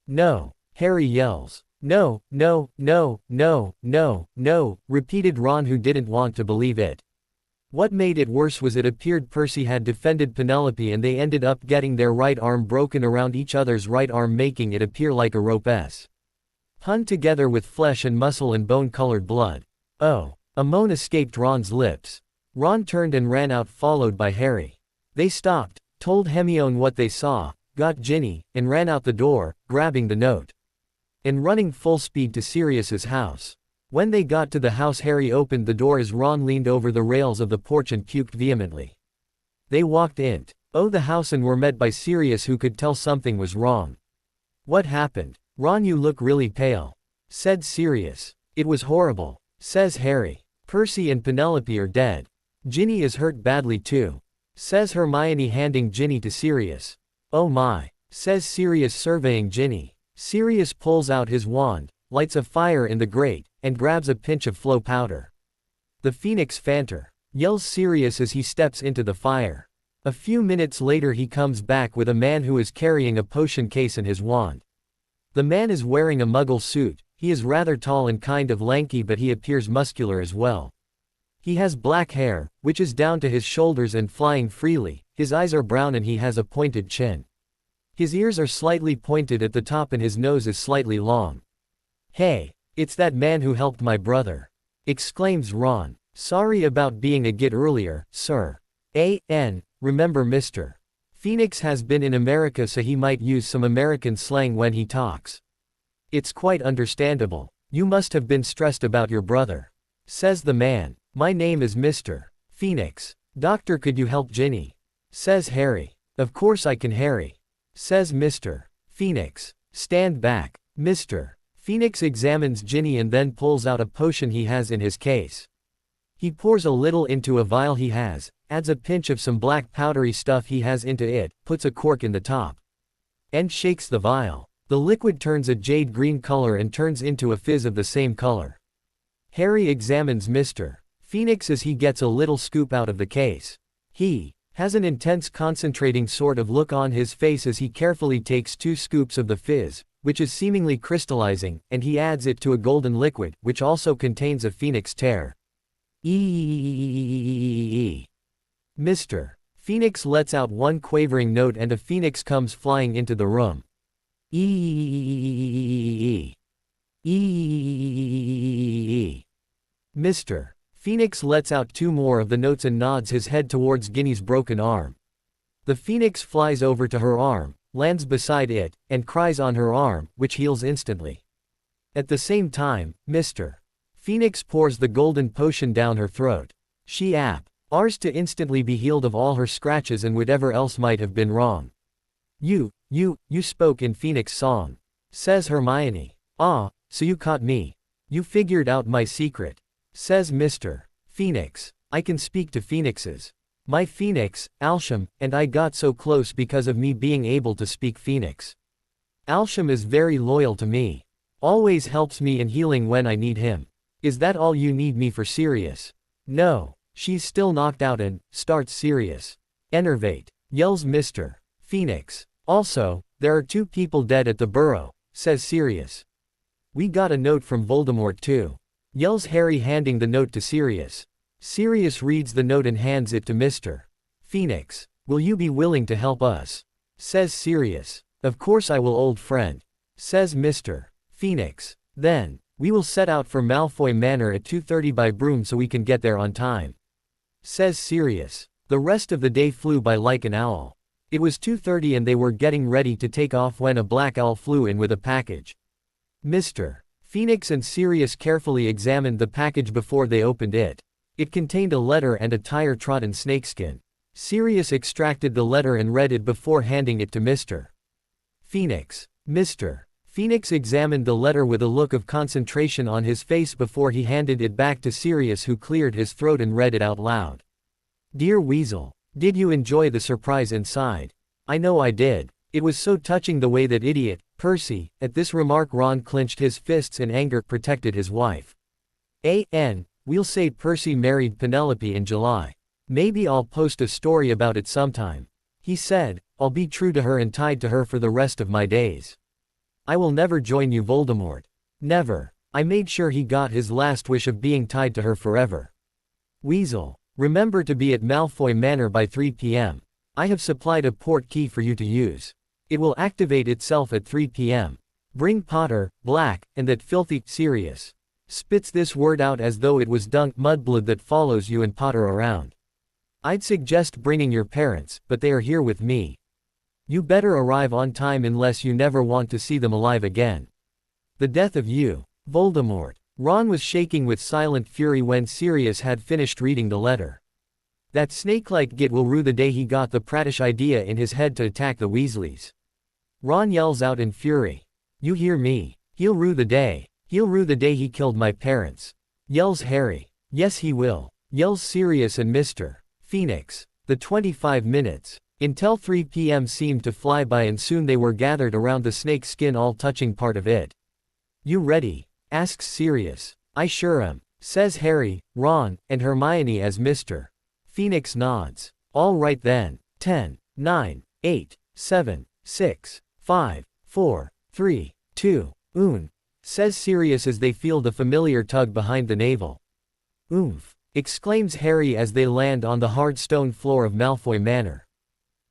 No, Harry yells. No, no, no, no, no, no, repeated Ron, who didn't want to believe it. What made it worse was it appeared Percy had defended Penelope and they ended up getting their right arm broken around each other's right arm, making it appear like a rope-s. Hung together with flesh and muscle and bone-colored blood. Oh, a moan escaped Ron's lips. Ron turned and ran out, followed by Harry. They stopped, told Hermione what they saw, got Ginny, and ran out the door, grabbing the note. And running full speed to Sirius's house. When they got to the house, Harry opened the door as Ron leaned over the rails of the porch and puked vehemently. They walked into the house and were met by Sirius, who could tell something was wrong. What happened? Ron, you look really pale, said Sirius. It was horrible, says Harry. Percy and Penelope are dead. Ginny is hurt badly too, says Hermione, handing Ginny to Sirius. Oh my, says Sirius, surveying Ginny. Sirius pulls out his wand, lights a fire in the grate, and grabs a pinch of flow powder. The Phoenix Phantom, yells Sirius as he steps into the fire. A few minutes later he comes back with a man who is carrying a potion case and his wand. The man is wearing a Muggle suit. He is rather tall and kind of lanky, but he appears muscular as well. He has black hair, which is down to his shoulders and flying freely, his eyes are brown and he has a pointed chin. His ears are slightly pointed at the top and his nose is slightly long. Hey, it's that man who helped my brother, exclaims Ron. Sorry about being a git earlier, sir. Remember Mr. Phoenix has been in America, so he might use some American slang when he talks. It's quite understandable. You must have been stressed about your brother, says the man. My name is Mr. Phoenix. Doctor, could you help Ginny? Says Harry. Of course I can, Harry. Says Mr. Phoenix. Stand back. Mr. Phoenix examines Ginny and then pulls out a potion he has in his case. He pours a little into a vial he has, adds a pinch of some black powdery stuff he has into it, puts a cork in the top, and shakes the vial. The liquid turns a jade green color and turns into a fizz of the same color. Harry examines Mr. Phoenix as he gets a little scoop out of the case. He has an intense concentrating sort of look on his face as he carefully takes 2 scoops of the fizz, which is seemingly crystallizing, and he adds it to a golden liquid, which also contains a phoenix tear. Mr. Phoenix lets out one quavering note and a phoenix comes flying into the room. Mr. Phoenix lets out 2 more of the notes and nods his head towards Ginny's broken arm. The phoenix flies over to her arm, lands beside it, and cries on her arm, which heals instantly. At the same time, Mr. Phoenix pours the golden potion down her throat. She ars to instantly be healed of all her scratches and whatever else might have been wrong. You spoke in Phoenix song. Says Hermione. Ah, so you caught me. You figured out my secret. Says Mr. Phoenix. I can speak to phoenixes. My phoenix, Alsham, and I got so close because of me being able to speak phoenix. Alsham is very loyal to me. Always helps me in healing when I need him. Is that all you need me for, Sirius? No. She's still knocked out and starts Sirius. Enervate. Yells Mr. Phoenix. Also, there are 2 people dead at the burrow, says Sirius. We got a note from Voldemort too. Yells Harry, handing the note to Sirius. Sirius reads the note and hands it to Mr. Phoenix. Will you be willing to help us? Says Sirius. Of course I will, old friend. Says Mr. Phoenix. Then, we will set out for Malfoy Manor at 2:30 by broom so we can get there on time. Says Sirius. The rest of the day flew by like an owl. It was 2:30 and they were getting ready to take off when a black owl flew in with a package. Mr. Phoenix and Sirius carefully examined the package before they opened it. It contained a letter and a tire-trodden snakeskin. Sirius extracted the letter and read it before handing it to Mr. Phoenix. Mr. Phoenix examined the letter with a look of concentration on his face before he handed it back to Sirius, who cleared his throat and read it out loud. Dear Weasel. Did you enjoy the surprise inside? I know I did. It was so touching the way that idiot, Percy. At this remark Ron clenched his fists in anger, protected his wife. We'll say Percy married Penelope in July. Maybe I'll post a story about it sometime. He said, I'll be true to her and tied to her for the rest of my days. I will never join you, Voldemort. Never. I made sure he got his last wish of being tied to her forever. Weasel. Remember to be at Malfoy Manor by 3 p.m. I have supplied a port key for you to use. It will activate itself at 3 p.m. Bring Potter, Black, and that filthy Sirius. Spits this word out as though it was Dunk Mudblood that follows you and Potter around. I'd suggest bringing your parents, but they are here with me. You better arrive on time unless you never want to see them alive again. The death of you, Voldemort. Ron was shaking with silent fury when Sirius had finished reading the letter. That snake-like git will rue the day he got the prattish idea in his head to attack the Weasleys. Ron yells out in fury. You hear me? He'll rue the day. He'll rue the day he killed my parents. Yells Harry. Yes he will. Yells Sirius and Mr. Phoenix. The 25 minutes until 3 p.m. seemed to fly by, and soon they were gathered around the snake skin, all touching part of it. You ready? Asks Sirius. I sure am, says Harry, Ron, and Hermione as Mr. Phoenix nods. All right then. 10, 9, 8, 7, 6, 5, 4, 3, 2, 1, says Sirius as they feel the familiar tug behind the navel. Oomph, exclaims Harry as they land on the hard stone floor of Malfoy Manor.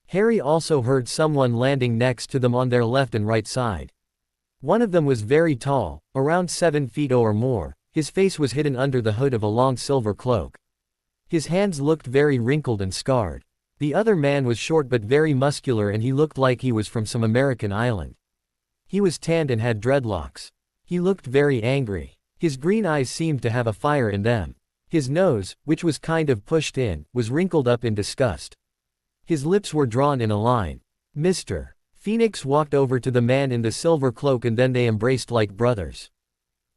Harry also heard someone landing next to them on their left and right side. One of them was very tall, around 7 feet or more. His face was hidden under the hood of a long silver cloak. His hands looked very wrinkled and scarred. The other man was short but very muscular, and he looked like he was from some American island. He was tanned and had dreadlocks. He looked very angry. His green eyes seemed to have a fire in them. His nose, which was kind of pushed in, was wrinkled up in disgust. His lips were drawn in a line. Mr. Phoenix walked over to the man in the silver cloak and then they embraced like brothers.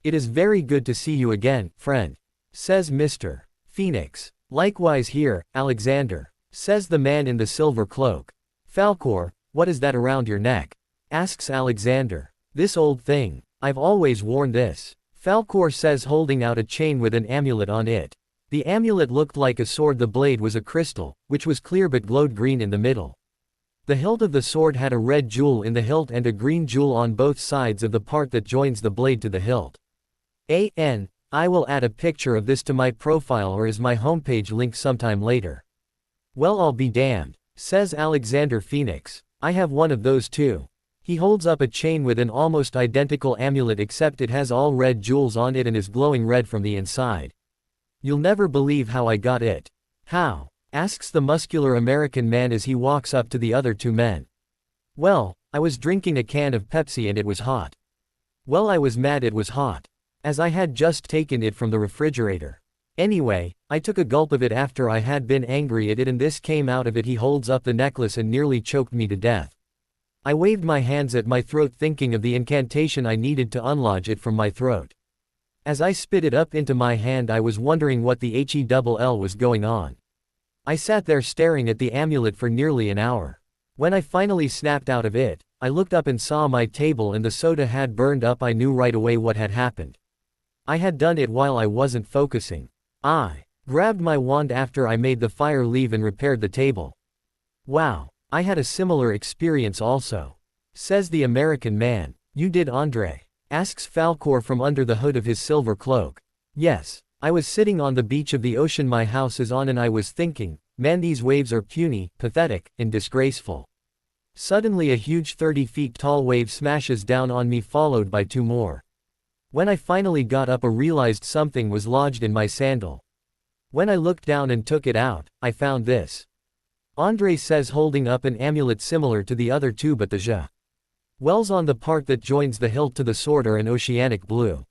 It is very good to see you again, friend, says Mr. Phoenix. Likewise here, Alexander, says the man in the silver cloak. Falkor, what is that around your neck? Asks Alexander. This old thing. I've always worn this. Falkor says, holding out a chain with an amulet on it. The amulet looked like a sword. The blade was a crystal, which was clear but glowed green in the middle. The hilt of the sword had a red jewel in the hilt and a green jewel on both sides of the part that joins the blade to the hilt. I will add a picture of this to my profile or is my homepage link sometime later. Well, I'll be damned, says Alexander Phoenix. I have one of those too. He holds up a chain with an almost identical amulet except it has all red jewels on it and is glowing red from the inside. You'll never believe how I got it. How? Asks the muscular American man as he walks up to the other two men. Well, I was drinking a can of Pepsi and it was hot. Well, I was mad it was hot, as I had just taken it from the refrigerator. Anyway, I took a gulp of it after I had been angry at it and this came out of it. He holds up the necklace and nearly choked me to death. I waved my hands at my throat thinking of the incantation I needed to unlodge it from my throat. As I spit it up into my hand I was wondering what the hell was going on. I sat there staring at the amulet for nearly an hour. When I finally snapped out of it, I looked up and saw my table and the soda had burned up. I knew right away what had happened. I had done it while I wasn't focusing. I grabbed my wand after I made the fire leave and repaired the table. Wow, I had a similar experience also, says the American man. You did, Andre? Asks Falkor from under the hood of his silver cloak. Yes. I was sitting on the beach of the ocean my house is on and I was thinking, man, these waves are puny, pathetic, and disgraceful. Suddenly a huge 30 feet tall wave smashes down on me followed by two more. When I finally got up I realized something was lodged in my sandal. When I looked down and took it out, I found this. Andre says, holding up an amulet similar to the other two but the wells on the part that joins the hilt to the sword are an oceanic blue.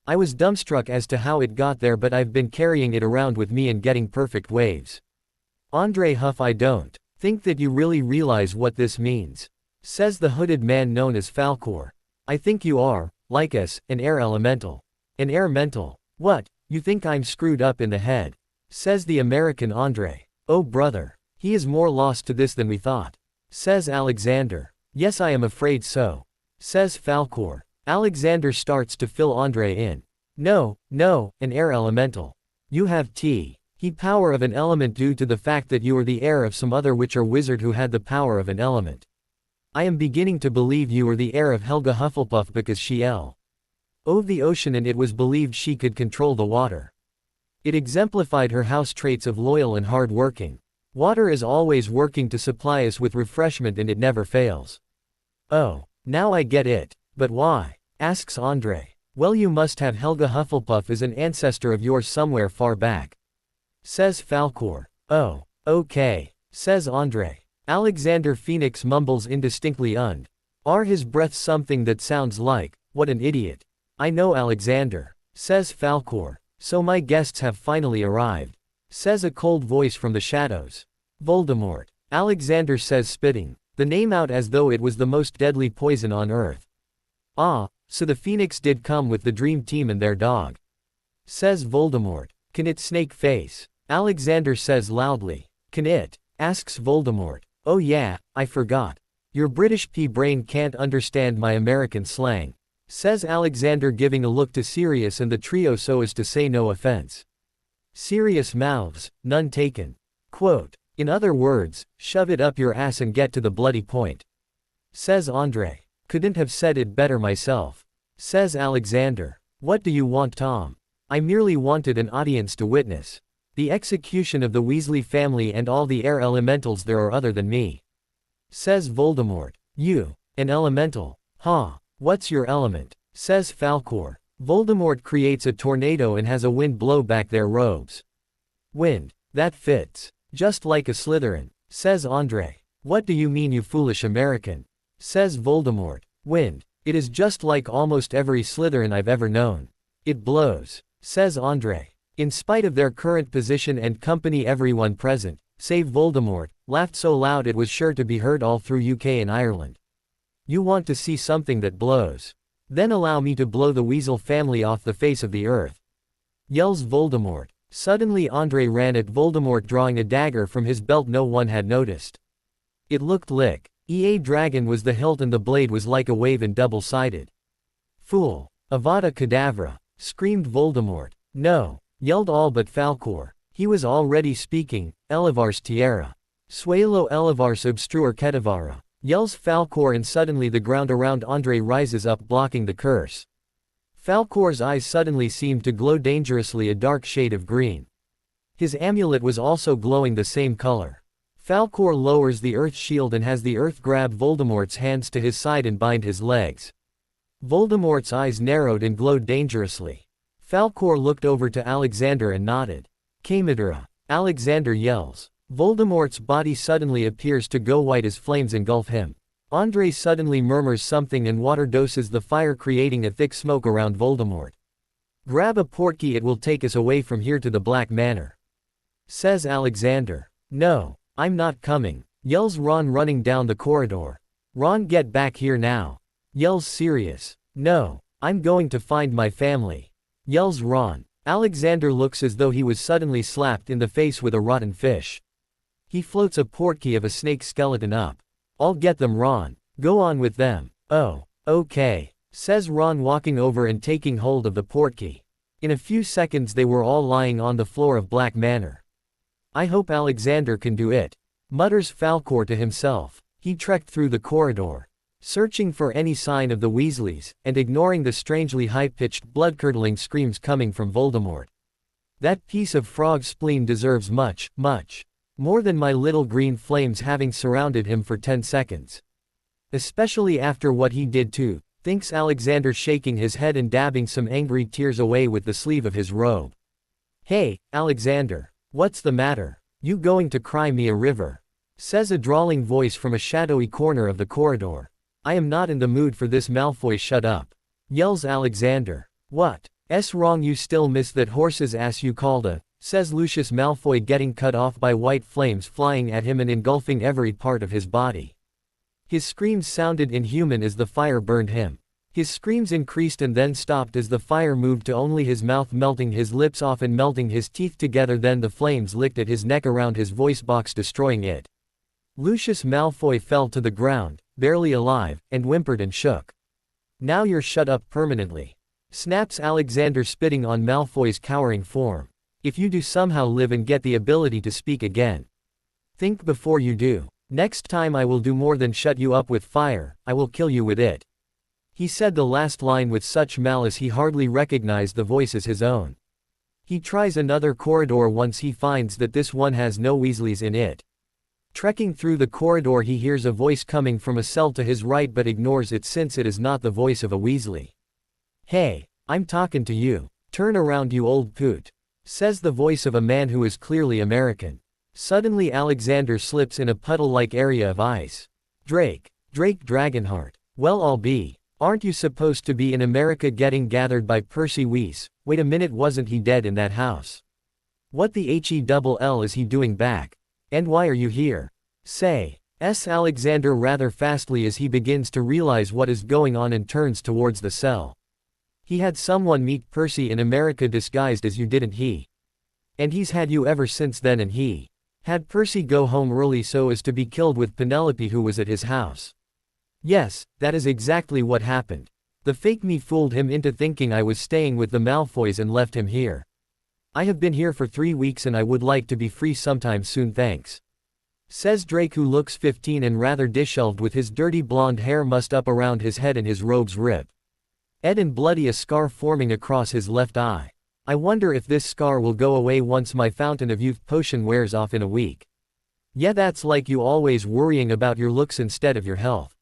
I was dumbstruck as to how it got there but I've been carrying it around with me and getting perfect waves. Andre huff. I don't think that you really realize what this means, says the hooded man known as Falkor. I think you are, like us, an air elemental. An air mental. What, you think I'm screwed up in the head? Says the American Andre. Oh brother, he is more lost to this than we thought, says Alexander. Yes, I am afraid so, says Falkor. Alexander starts to fill Andre in. No, an air elemental. You have he power of an element due to the fact that you are the heir of some other witch or wizard who had the power of an element. I am beginning to believe you are the heir of Helga Hufflepuff because she of the ocean and it was believed she could control the water. It exemplified her house traits of loyal and hard working. Water is always working to supply us with refreshment and it never fails. Oh, now I get it. But why? Asks Andre. Well, you must have Helga Hufflepuff as an ancestor of yours somewhere far back, says Falkor. Oh, okay, says Andre. Alexander Phoenix mumbles indistinctly his breath something that sounds like, what an idiot. I know, Alexander, says Falkor. So my guests have finally arrived, says a cold voice from the shadows. Voldemort. Alexander says, spitting the name out as though it was the most deadly poison on earth. Ah, so the Phoenix did come with the dream team and their dog, says Voldemort. Can it, Snake Face? Alexander says loudly. Can it? Asks Voldemort. Oh yeah, I forgot. Your British brain can't understand my American slang, says Alexander giving a look to Sirius and the trio so as to say no offense. Sirius mouths, none taken. Quote, in other words, shove it up your ass and get to the bloody point, says Andre. Couldn't have said it better myself, says Alexander. What do you want, Tom? I merely wanted an audience to witness the execution of the Weasley family and all the air elementals there are other than me, says Voldemort. You, an elemental? Huh, what's your element? Says Falkor. Voldemort creates a tornado and has a wind blow back their robes. Wind, that fits. Just like a Slytherin, says Andre. What do you mean, you foolish American? Says Voldemort. Wind. It is just like almost every Slytherin I've ever known. It blows, says Andre. In spite of their current position and company, everyone present, save Voldemort, laughed so loud it was sure to be heard all through UK and Ireland. You want to see something that blows? Then allow me to blow the Weasel family off the face of the earth. Yells Voldemort. Suddenly Andre ran at Voldemort, drawing a dagger from his belt no one had noticed. It looked like EA Dragon was the hilt and the blade was like a wave and double-sided. Fool! Avada Kedavra! Screamed Voldemort. No! Yelled all but Falcor. He was already speaking. Elevars Tierra. Suelo Elevars Obstruer Kedavara. Yells Falcor, and suddenly the ground around Andre rises up, blocking the curse. Falcor's eyes suddenly seemed to glow dangerously, a dark shade of green. His amulet was also glowing the same color. Falcor lowers the earth shield and has the earth grab Voldemort's hands to his side and bind his legs. Voldemort's eyes narrowed and glowed dangerously. Falcor looked over to Alexander and nodded. Kamidara. Alexander yells. Voldemort's body suddenly appears to go white as flames engulf him. Andre suddenly murmurs something and water doses the fire, creating a thick smoke around Voldemort. Grab a portkey, it will take us away from here to the Black Manor. Says Alexander. No, I'm not coming, yells Ron, running down the corridor. Ron, get back here now, yells Sirius. No, I'm going to find my family, yells Ron. Alexander looks as though he was suddenly slapped in the face with a rotten fish. He floats a portkey of a snake skeleton up. I'll get them, Ron. Go on with them. Oh, okay, says Ron, walking over and taking hold of the portkey. In a few seconds they were all lying on the floor of Black Manor. I hope Alexander can do it, mutters Falcor to himself. He trekked through the corridor, searching for any sign of the Weasleys, and ignoring the strangely high-pitched, blood-curdling screams coming from Voldemort. That piece of frog spleen deserves much, much more than my little green flames having surrounded him for 10 seconds. Especially after what he did too, thinks Alexander, shaking his head and dabbing some angry tears away with the sleeve of his robe. Hey, Alexander, what's the matter? You going to cry me a river? Says a drawling voice from a shadowy corner of the corridor. I am not in the mood for this, Malfoy. Shut up, yells Alexander. What's wrong? You still miss that horse's ass you called a, says Lucius Malfoy, getting cut off by white flames flying at him and engulfing every part of his body. His screams sounded inhuman as the fire burned him. His screams increased and then stopped as the fire moved to only his mouth, melting his lips off and melting his teeth together. Then the flames licked at his neck around his voice box, destroying it. Lucius Malfoy fell to the ground, barely alive, and whimpered and shook. Now you're shut up permanently, snaps Alexander, spitting on Malfoy's cowering form. If you do somehow live and get the ability to speak again, think before you do. Next time I will do more than shut you up with fire, I will kill you with it. He said the last line with such malice he hardly recognized the voice as his own. He tries another corridor once he finds that this one has no Weasleys in it. Trekking through the corridor he hears a voice coming from a cell to his right but ignores it since it is not the voice of a Weasley. Hey, I'm talking to you. Turn around, you old poot, says the voice of a man who is clearly American. Suddenly Alexander slips in a puddle-like area of ice. Drake Dragonheart. Well, I'll be. Aren't you supposed to be in America getting gathered by Percy Weiss? Wait a minute, wasn't he dead in that house? What the hell is he doing back? And why are you here? Says Alexander rather fastly as he begins to realize what is going on and turns towards the cell. He had someone meet Percy in America disguised as you, didn't he? And he's had you ever since then, and he had Percy go home early so as to be killed with Penelope, who was at his house. Yes, that is exactly what happened. The fake me fooled him into thinking I was staying with the Malfoys and left him here. I have been here for 3 weeks and I would like to be free sometime soon, thanks. Says Drake, who looks 15 and rather disheveled with his dirty blonde hair mussed up around his head and his robes ripped and bloody, a scar forming across his left eye. I wonder if this scar will go away once my Fountain of Youth potion wears off in a week. Yeah, that's like you always worrying about your looks instead of your health.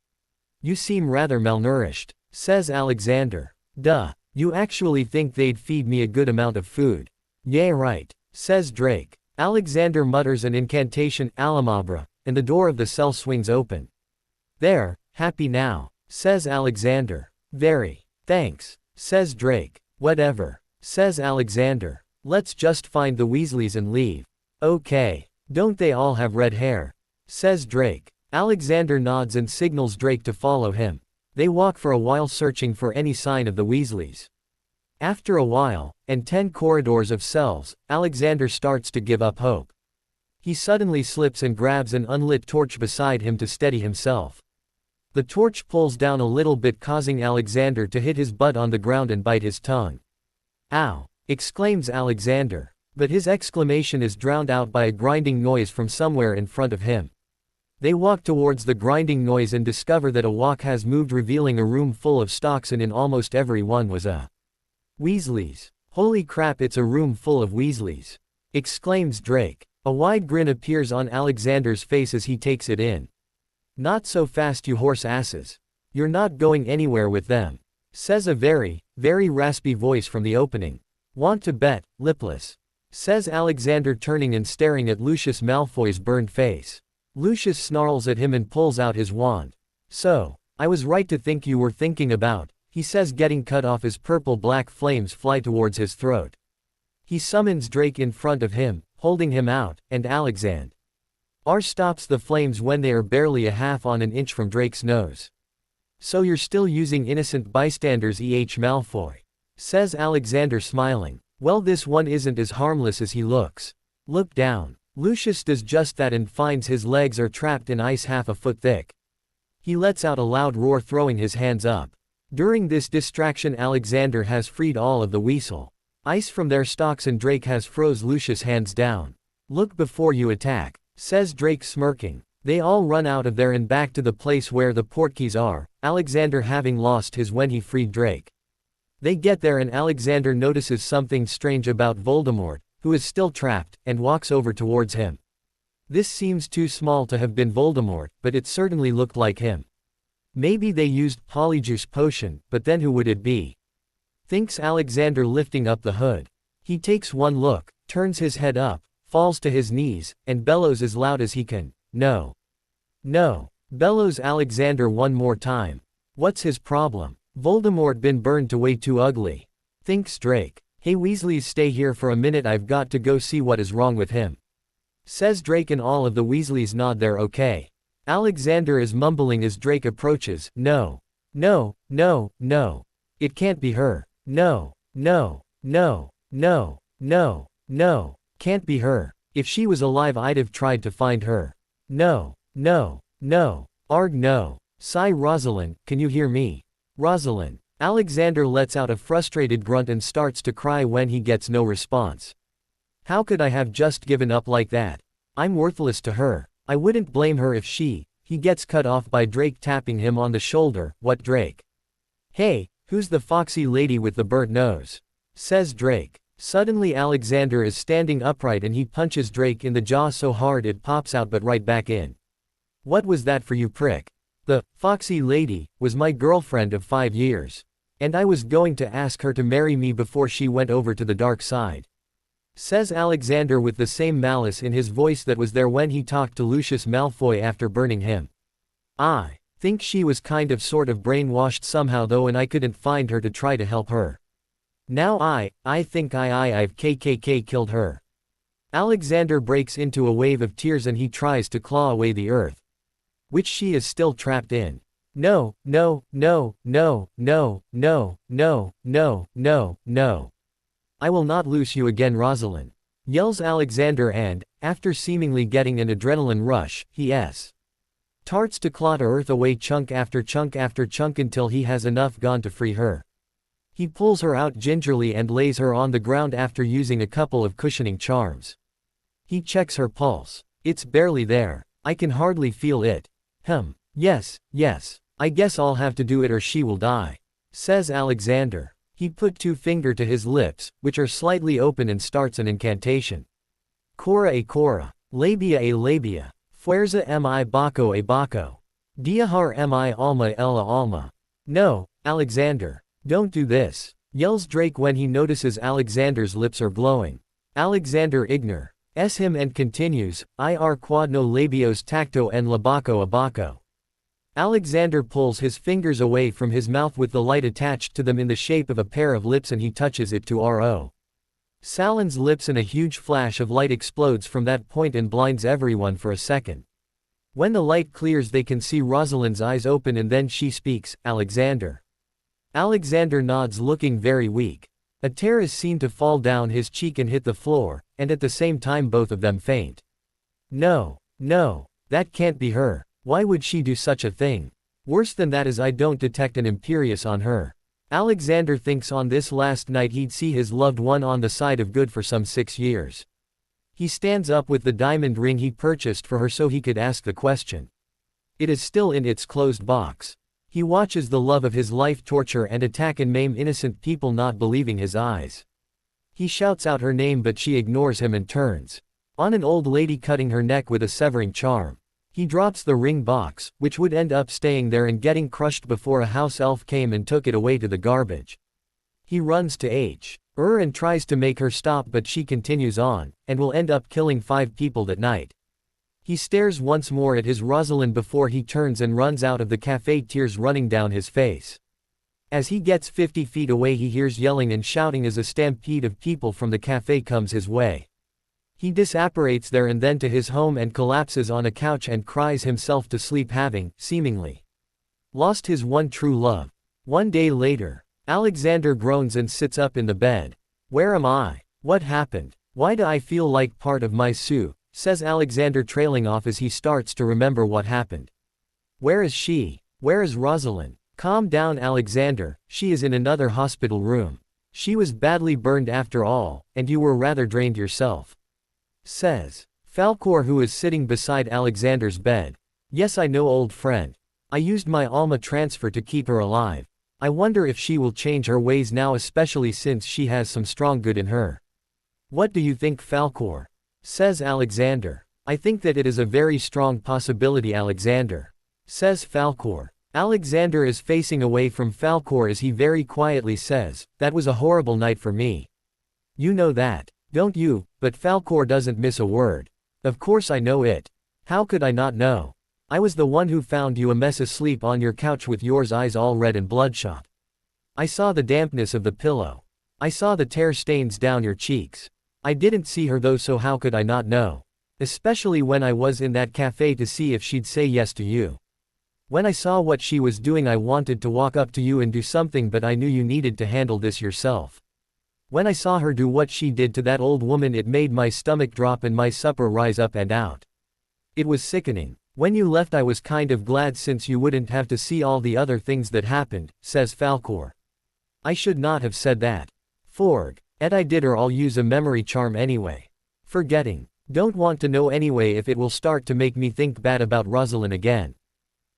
You seem rather malnourished, says Alexander. Duh, you actually think they'd feed me a good amount of food? Yeah, right, says Drake. Alexander mutters an incantation, Alamabra, and the door of the cell swings open. There, happy now, says Alexander. Very. Thanks, says Drake. Whatever, says Alexander. Let's just find the Weasleys and leave. Okay. Don't they all have red hair? says Drake. Alexander nods and signals Drake to follow him. They walk for a while searching for any sign of the Weasleys. After a while, and 10 corridors of cells, Alexander starts to give up hope. He suddenly slips and grabs an unlit torch beside him to steady himself. The torch pulls down a little bit, causing Alexander to hit his butt on the ground and bite his tongue. "Ow!" exclaims Alexander. But his exclamation is drowned out by a grinding noise from somewhere in front of him. They walk towards the grinding noise and discover that a walk has moved, revealing a room full of stocks, and in almost every one was a Weasleys. "Holy crap, it's a room full of Weasleys!" exclaims Drake. A wide grin appears on Alexander's face as he takes it in. "Not so fast, you horse asses. You're not going anywhere with them," says a very, very raspy voice from the opening. "Want to bet, lipless," says Alexander, turning and staring at Lucius Malfoy's burned face. Lucius snarls at him and pulls out his wand. "So, I was right to think you were thinking about," he says, getting cut off as purple-black flames fly towards his throat. He summons Drake in front of him, holding him out, and Alexander stops the flames when they are barely a half on an inch from Drake's nose. "So you're still using innocent bystanders, Malfoy," says Alexander, smiling. "Well, this one isn't as harmless as he looks. Look down." Lucius does just that and finds his legs are trapped in ice half a foot thick. He lets out a loud roar, throwing his hands up. During this distraction, Alexander has freed all of the Weasel ice from their stocks, and Drake has froze Lucius' hands down. "Look before you attack," says Drake, smirking. They all run out of there and back to the place where the portkeys are, Alexander having lost his when he freed Drake. They get there and Alexander notices something strange about Voldemort, who is still trapped, and walks over towards him. This seems too small to have been Voldemort, but it certainly looked like him. Maybe they used Polyjuice potion, but then who would it be? Thinks Alexander, lifting up the hood. He takes one look, turns his head up, falls to his knees, and bellows as loud as he can, "No! No!" bellows Alexander one more time. What's his problem? Voldemort been burned to way too ugly. Thinks Drake. "Hey Weasleys, stay here for a minute, I've got to go see what is wrong with him," says Drake, and all of the Weasleys nod their okay. Alexander is mumbling as Drake approaches. "No. No, no, no. It can't be her. No, no, no, no, no, no. Can't be her. If she was alive I'd have tried to find her. No, no, no. Arg no. Sigh Rosalind, can you hear me? Rosalind." Alexander lets out a frustrated grunt and starts to cry when he gets no response. "How could I have just given up like that? I'm worthless to her. I wouldn't blame her if she..." He gets cut off by Drake tapping him on the shoulder. "What, Drake? Hey, who's the foxy lady with the burnt nose?" says Drake. Suddenly Alexander is standing upright and he punches Drake in the jaw so hard it pops out but right back in. "What was that for, you prick? The foxy lady was my girlfriend of 5 years. And I was going to ask her to marry me before she went over to the dark side," says Alexander with the same malice in his voice that was there when he talked to Lucius Malfoy after burning him. "I think she was kind of sort of brainwashed somehow though, and I couldn't find her to try to help her. Now I think I've KKK killed her." Alexander breaks into a wave of tears and he tries to claw away the earth, which she is still trapped in. "No, no, no, no, no, no, no, no, no, no. I will not loose you again, Rosalind," yells Alexander, and, after seemingly getting an adrenaline rush, he starts to claw earth away chunk after chunk after chunk until he has enough gone to free her. He pulls her out gingerly and lays her on the ground after using a couple of cushioning charms. He checks her pulse. It's barely there. "I can hardly feel it." Yes, I guess I'll have to do it or she will die," says Alexander. He put 2 fingers to his lips, which are slightly open, and starts an incantation. "Cora a Cora. Labia a Labia. Fuerza mi Baco a Baco. Diahar mi Alma ella Alma." "No, Alexander. Don't do this," yells Drake when he notices Alexander's lips are glowing. Alexander ignores him and continues, "Ir quad no labios tacto en labaco abaco." Alexander pulls his fingers away from his mouth with the light attached to them in the shape of a pair of lips and he touches it to R.O. Salon's lips and a huge flash of light explodes from that point and blinds everyone for a second. When the light clears they can see Rosalind's eyes open and then she speaks, "Alexander." Alexander nods, looking very weak. A tear is seen to fall down his cheek and hit the floor, and at the same time both of them faint. No, no, that can't be her. Why would she do such a thing? Worse than that is I don't detect an Imperius on her. Alexander thinks on this last night he'd see his loved one on the side of good for some 6 years. He stands up with the diamond ring he purchased for her so he could ask the question. It is still in its closed box. He watches the love of his life torture and attack and maim innocent people, not believing his eyes. He shouts out her name but she ignores him and turns on an old lady cutting her neck with a severing charm. He drops the ring box, which would end up staying there and getting crushed before a house elf came and took it away to the garbage. He runs to her and tries to make her stop but she continues on, and will end up killing 5 people that night. He stares once more at his Rosalind before he turns and runs out of the cafe, tears running down his face. As he gets 50 feet away he hears yelling and shouting as a stampede of people from the cafe comes his way. He disapparates there and then to his home and collapses on a couch and cries himself to sleep, having, seemingly, lost his one true love. One day later, Alexander groans and sits up in the bed. "Where am I? What happened? Why do I feel like part of my Sue?" says Alexander, trailing off as he starts to remember what happened. "Where is she? Where is Rosalind?" "Calm down, Alexander, she is in another hospital room. She was badly burned after all, and you were rather drained yourself," says Falkor, who is sitting beside Alexander's bed. "Yes, I know, old friend. I used my Alma transfer to keep her alive. I wonder if she will change her ways now, especially since she has some strong good in her." "What do you think, Falkor?" says Alexander. "I think that it is a very strong possibility, Alexander," says Falkor. Alexander is facing away from Falkor as he very quietly says, "That was a horrible night for me. You know that, don't you?" But Falkor doesn't miss a word. "Of course I know it. How could I not know? I was the one who found you a mess asleep on your couch with your eyes all red and bloodshot. I saw the dampness of the pillow. I saw the tear stains down your cheeks. I didn't see her though, so how could I not know? Especially when I was in that cafe to see if she'd say yes to you. When I saw what she was doing I wanted to walk up to you and do something, but I knew you needed to handle this yourself. When I saw her do what she did to that old woman it made my stomach drop and my supper rise up and out. It was sickening. When you left I was kind of glad since you wouldn't have to see all the other things that happened," says Falkor. "I should not have said that. Forg. And I did, or I'll use a memory charm anyway. Forgetting. Don't want to know anyway if it will start to make me think bad about Rosalind again,"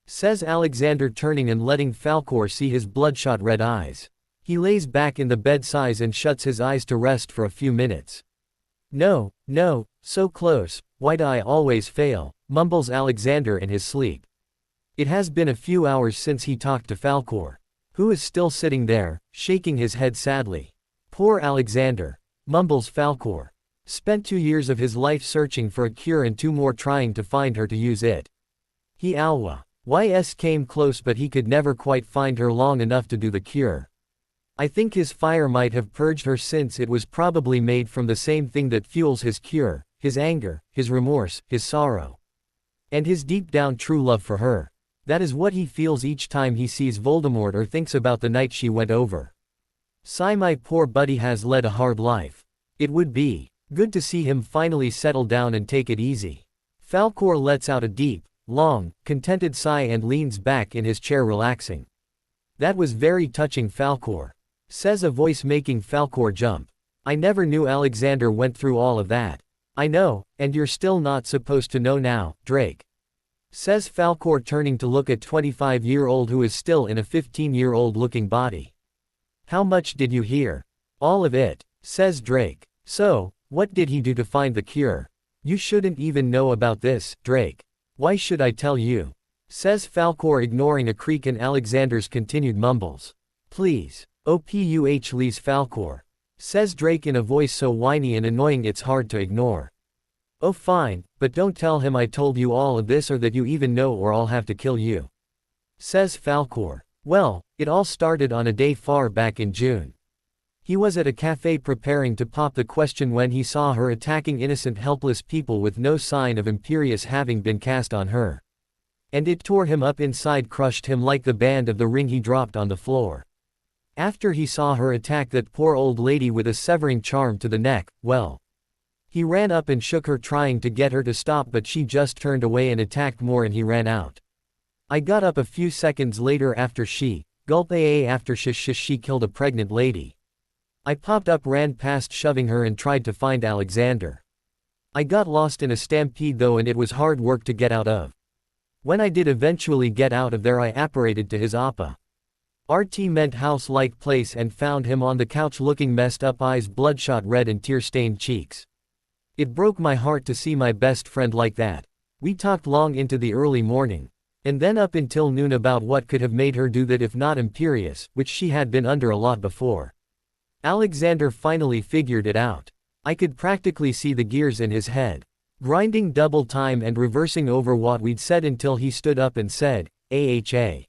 says Alexander, turning and letting Falkor see his bloodshot red eyes. He lays back in the bed, sighs and shuts his eyes to rest for a few minutes. No, so close, why do I always fail?" mumbles Alexander in his sleep. It has been a few hours since he talked to Falkor, who is still sitting there, shaking his head sadly. "Poor Alexander," mumbles Falkor. "Spent 2 years of his life searching for a cure and 2 more trying to find her to use it. He Alwa YS came close but he could never quite find her long enough to do the cure. I think his fire might have purged her since it was probably made from the same thing that fuels his cure, his anger, his remorse, his sorrow. And his deep down true love for her. That is what he feels each time he sees Voldemort or thinks about the night she went over. Sigh, my poor buddy has led a hard life. It would be good to see him finally settle down and take it easy." Falkor lets out a deep, long, contented sigh and leans back in his chair, relaxing. "That was very touching, Falkor," says a voice, making Falkor jump. "I never knew Alexander went through all of that." "I know, and you're still not supposed to know now, Drake," says Falkor, turning to look at 25-year-old who is still in a 15-year-old looking body. "How much did you hear?" "All of it," says Drake. "So, what did he do to find the cure?" "You shouldn't even know about this, Drake." "Why should I tell you?" says Falkor, ignoring a creak in Alexander's continued mumbles. "Please, OPUH Falkor," says Drake in a voice so whiny and annoying it's hard to ignore. "Oh fine, but don't tell him I told you all of this or that you even know or I'll have to kill you," says Falkor. "Well, it all started on a day far back in June. He was at a cafe preparing to pop the question when he saw her attacking innocent helpless people with no sign of Imperius having been cast on her. And it tore him up inside, crushed him like the band of the ring he dropped on the floor. After he saw her attack that poor old lady with a severing charm to the neck, well. He ran up and shook her, trying to get her to stop, but she just turned away and attacked more, and he ran out. I got up a few seconds later after she she killed a pregnant lady. I popped up, ran past shoving her, and tried to find Alexander. I got lost in a stampede though, and it was hard work to get out of. When I did eventually get out of there, I apparated to his apartment house-like place and found him on the couch looking messed up, eyes bloodshot red and tear-stained cheeks. It broke my heart to see my best friend like that. We talked long into the early morning. And then up until noon about what could have made her do that if not Imperius, which she had been under a lot before. Alexander finally figured it out. I could practically see the gears in his head, grinding double time and reversing over what we'd said, until he stood up and said, "AHA.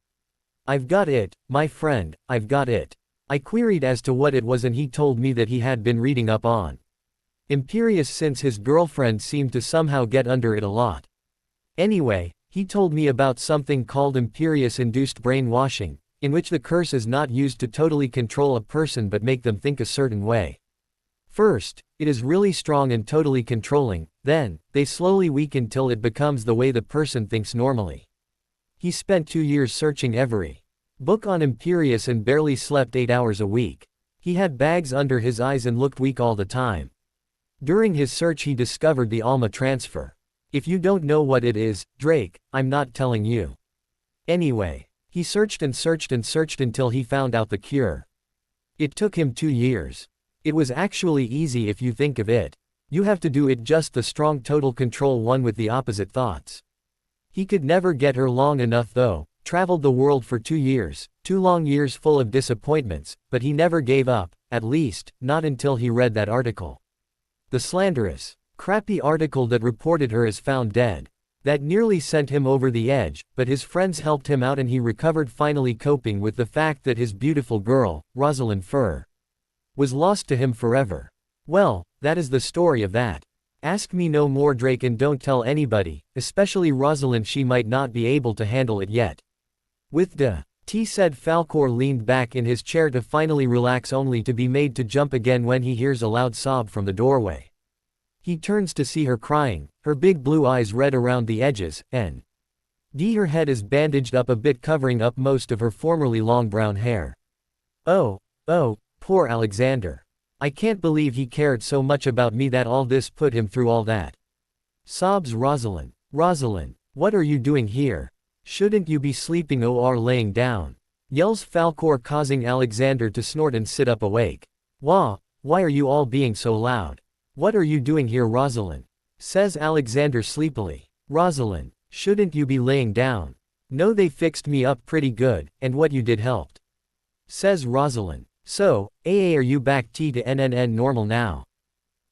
I've got it, my friend, I've got it." I queried as to what it was, and he told me that he had been reading up on Imperius since his girlfriend seemed to somehow get under it a lot. Anyway, he told me about something called Imperius-induced brainwashing, in which the curse is not used to totally control a person but make them think a certain way. First, it is really strong and totally controlling, then, they slowly weaken till it becomes the way the person thinks normally. He spent 2 years searching every book on Imperius and barely slept 8 hours a week. He had bags under his eyes and looked weak all the time. During his search he discovered the Alma transfer. If you don't know what it is, Drake, I'm not telling you. Anyway, he searched and searched and searched until he found out the cure. It took him 2 years. It was actually easy if you think of it. You have to do it just the strong total control one with the opposite thoughts. He could never get her long enough though, traveled the world for 2 years, 2 long years full of disappointments, but he never gave up, at least, not until he read that article. The slanderous, crappy article that reported her as found dead. That nearly sent him over the edge, but his friends helped him out and he recovered, finally coping with the fact that his beautiful girl, Rosalind Furr, was lost to him forever. Well, that is the story of that. Ask me no more, Drake, and don't tell anybody, especially Rosalind, she might not be able to handle it yet. With tea said. Falkor leaned back in his chair to finally relax, only to be made to jump again when he hears a loud sob from the doorway. He turns to see her crying, her big blue eyes red around the edges, and her head is bandaged up a bit, covering up most of her formerly long brown hair. Oh, poor Alexander. I can't believe he cared so much about me that all this put him through all that. Sobs Rosalind. Rosalind, what are you doing here? Shouldn't you be sleeping or laying down? Yells Falkor, causing Alexander to snort and sit up awake. Why are you all being so loud? What are you doing here, Rosalind? Says Alexander sleepily. Rosalind, shouldn't you be laying down? No, they fixed me up pretty good, and what you did helped. Says Rosalind. So, are you back to NNN normal now?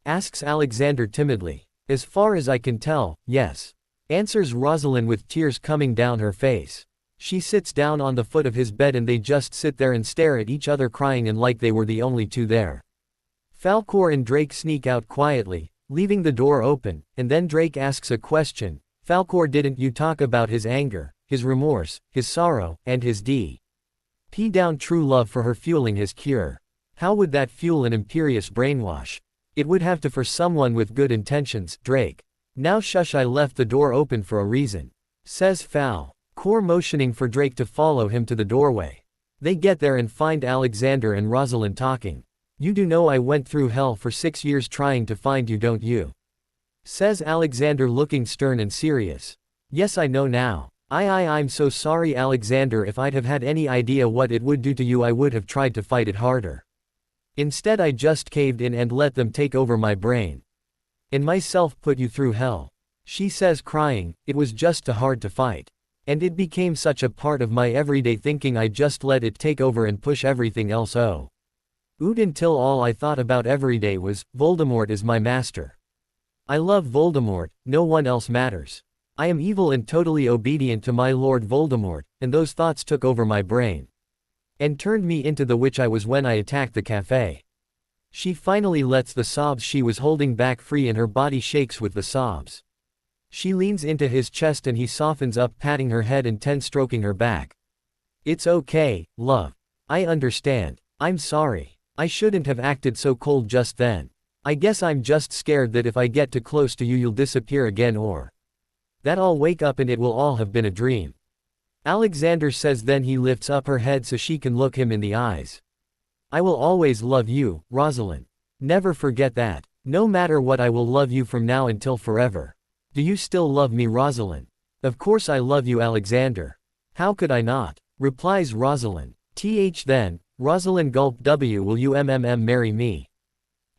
Asks Alexander timidly. As far as I can tell, yes. Answers Rosalind with tears coming down her face. She sits down on the foot of his bed and they just sit there and stare at each other, crying and like they were the only two there. Falkor and Drake sneak out quietly, leaving the door open, and then Drake asks a question. Falkor, didn't you talk about his anger, his remorse, his sorrow, and his deep down true love for her fueling his cure? How would that fuel an Imperius brainwash? It would have to for someone with good intentions, Drake. Now shush, I left the door open for a reason. Says Falkor, motioning for Drake to follow him to the doorway. They get there and find Alexander and Rosalind talking. You do know I went through hell for 6 years trying to find you, don't you? Says Alexander, looking stern and serious. Yes, I know now. I'm so sorry, Alexander. If I'd have had any idea what it would do to you, I would have tried to fight it harder. Instead I just caved in and let them take over my brain. And myself put you through hell. She says, crying. It was just too hard to fight. And it became such a part of my everyday thinking, I just let it take over and push everything else until all I thought about every day was, Voldemort is my master. I love Voldemort, no one else matters. I am evil and totally obedient to my Lord Voldemort, and those thoughts took over my brain. And turned me into the witch I was when I attacked the cafe. She finally lets the sobs she was holding back free and her body shakes with the sobs. She leans into his chest and he softens up, patting her head and stroking her back. It's okay, love. I understand. I'm sorry. I shouldn't have acted so cold just then. I guess I'm just scared that if I get too close to you you'll disappear again or that I'll wake up and it will all have been a dream. Alexander says, then he lifts up her head so she can look him in the eyes. I will always love you, Rosalind. Never forget that. No matter what, I will love you from now until forever. Do you still love me, Rosalind? Of course I love you, Alexander. How could I not? Replies Rosalind. Then, Rosalind gulped. Will you marry me?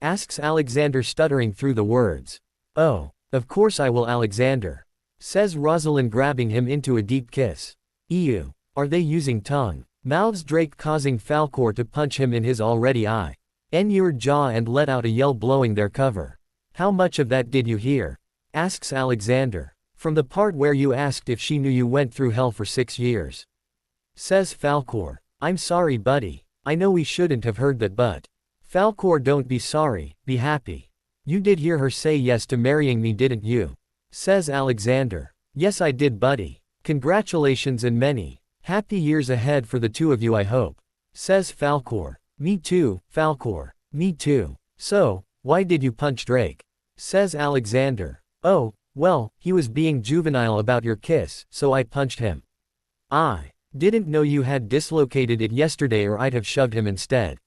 Asks Alexander, stuttering through the words. Oh, of course I will, Alexander. Says Rosalind, grabbing him into a deep kiss. Ew. Are they using tongue? Mouths Drake, causing Falkor to punch him in his already eye. Your jaw and let out a yell, blowing their cover. How much of that did you hear? Asks Alexander. From the part where you asked if she knew you went through hell for 6 years. Says Falkor. I'm sorry, buddy. I know we shouldn't have heard that, but. Falkor, don't be sorry, be happy. You did hear her say yes to marrying me, didn't you? Says Alexander. Yes, I did, buddy. Congratulations and many happy years ahead for the two of you, I hope. Says Falkor. Me too, Falkor. Me too. So, why did you punch Drake? Says Alexander. Oh, well, he was being juvenile about your kiss, so I punched him. I didn't know you had dislocated it yesterday or I'd have shoved him instead.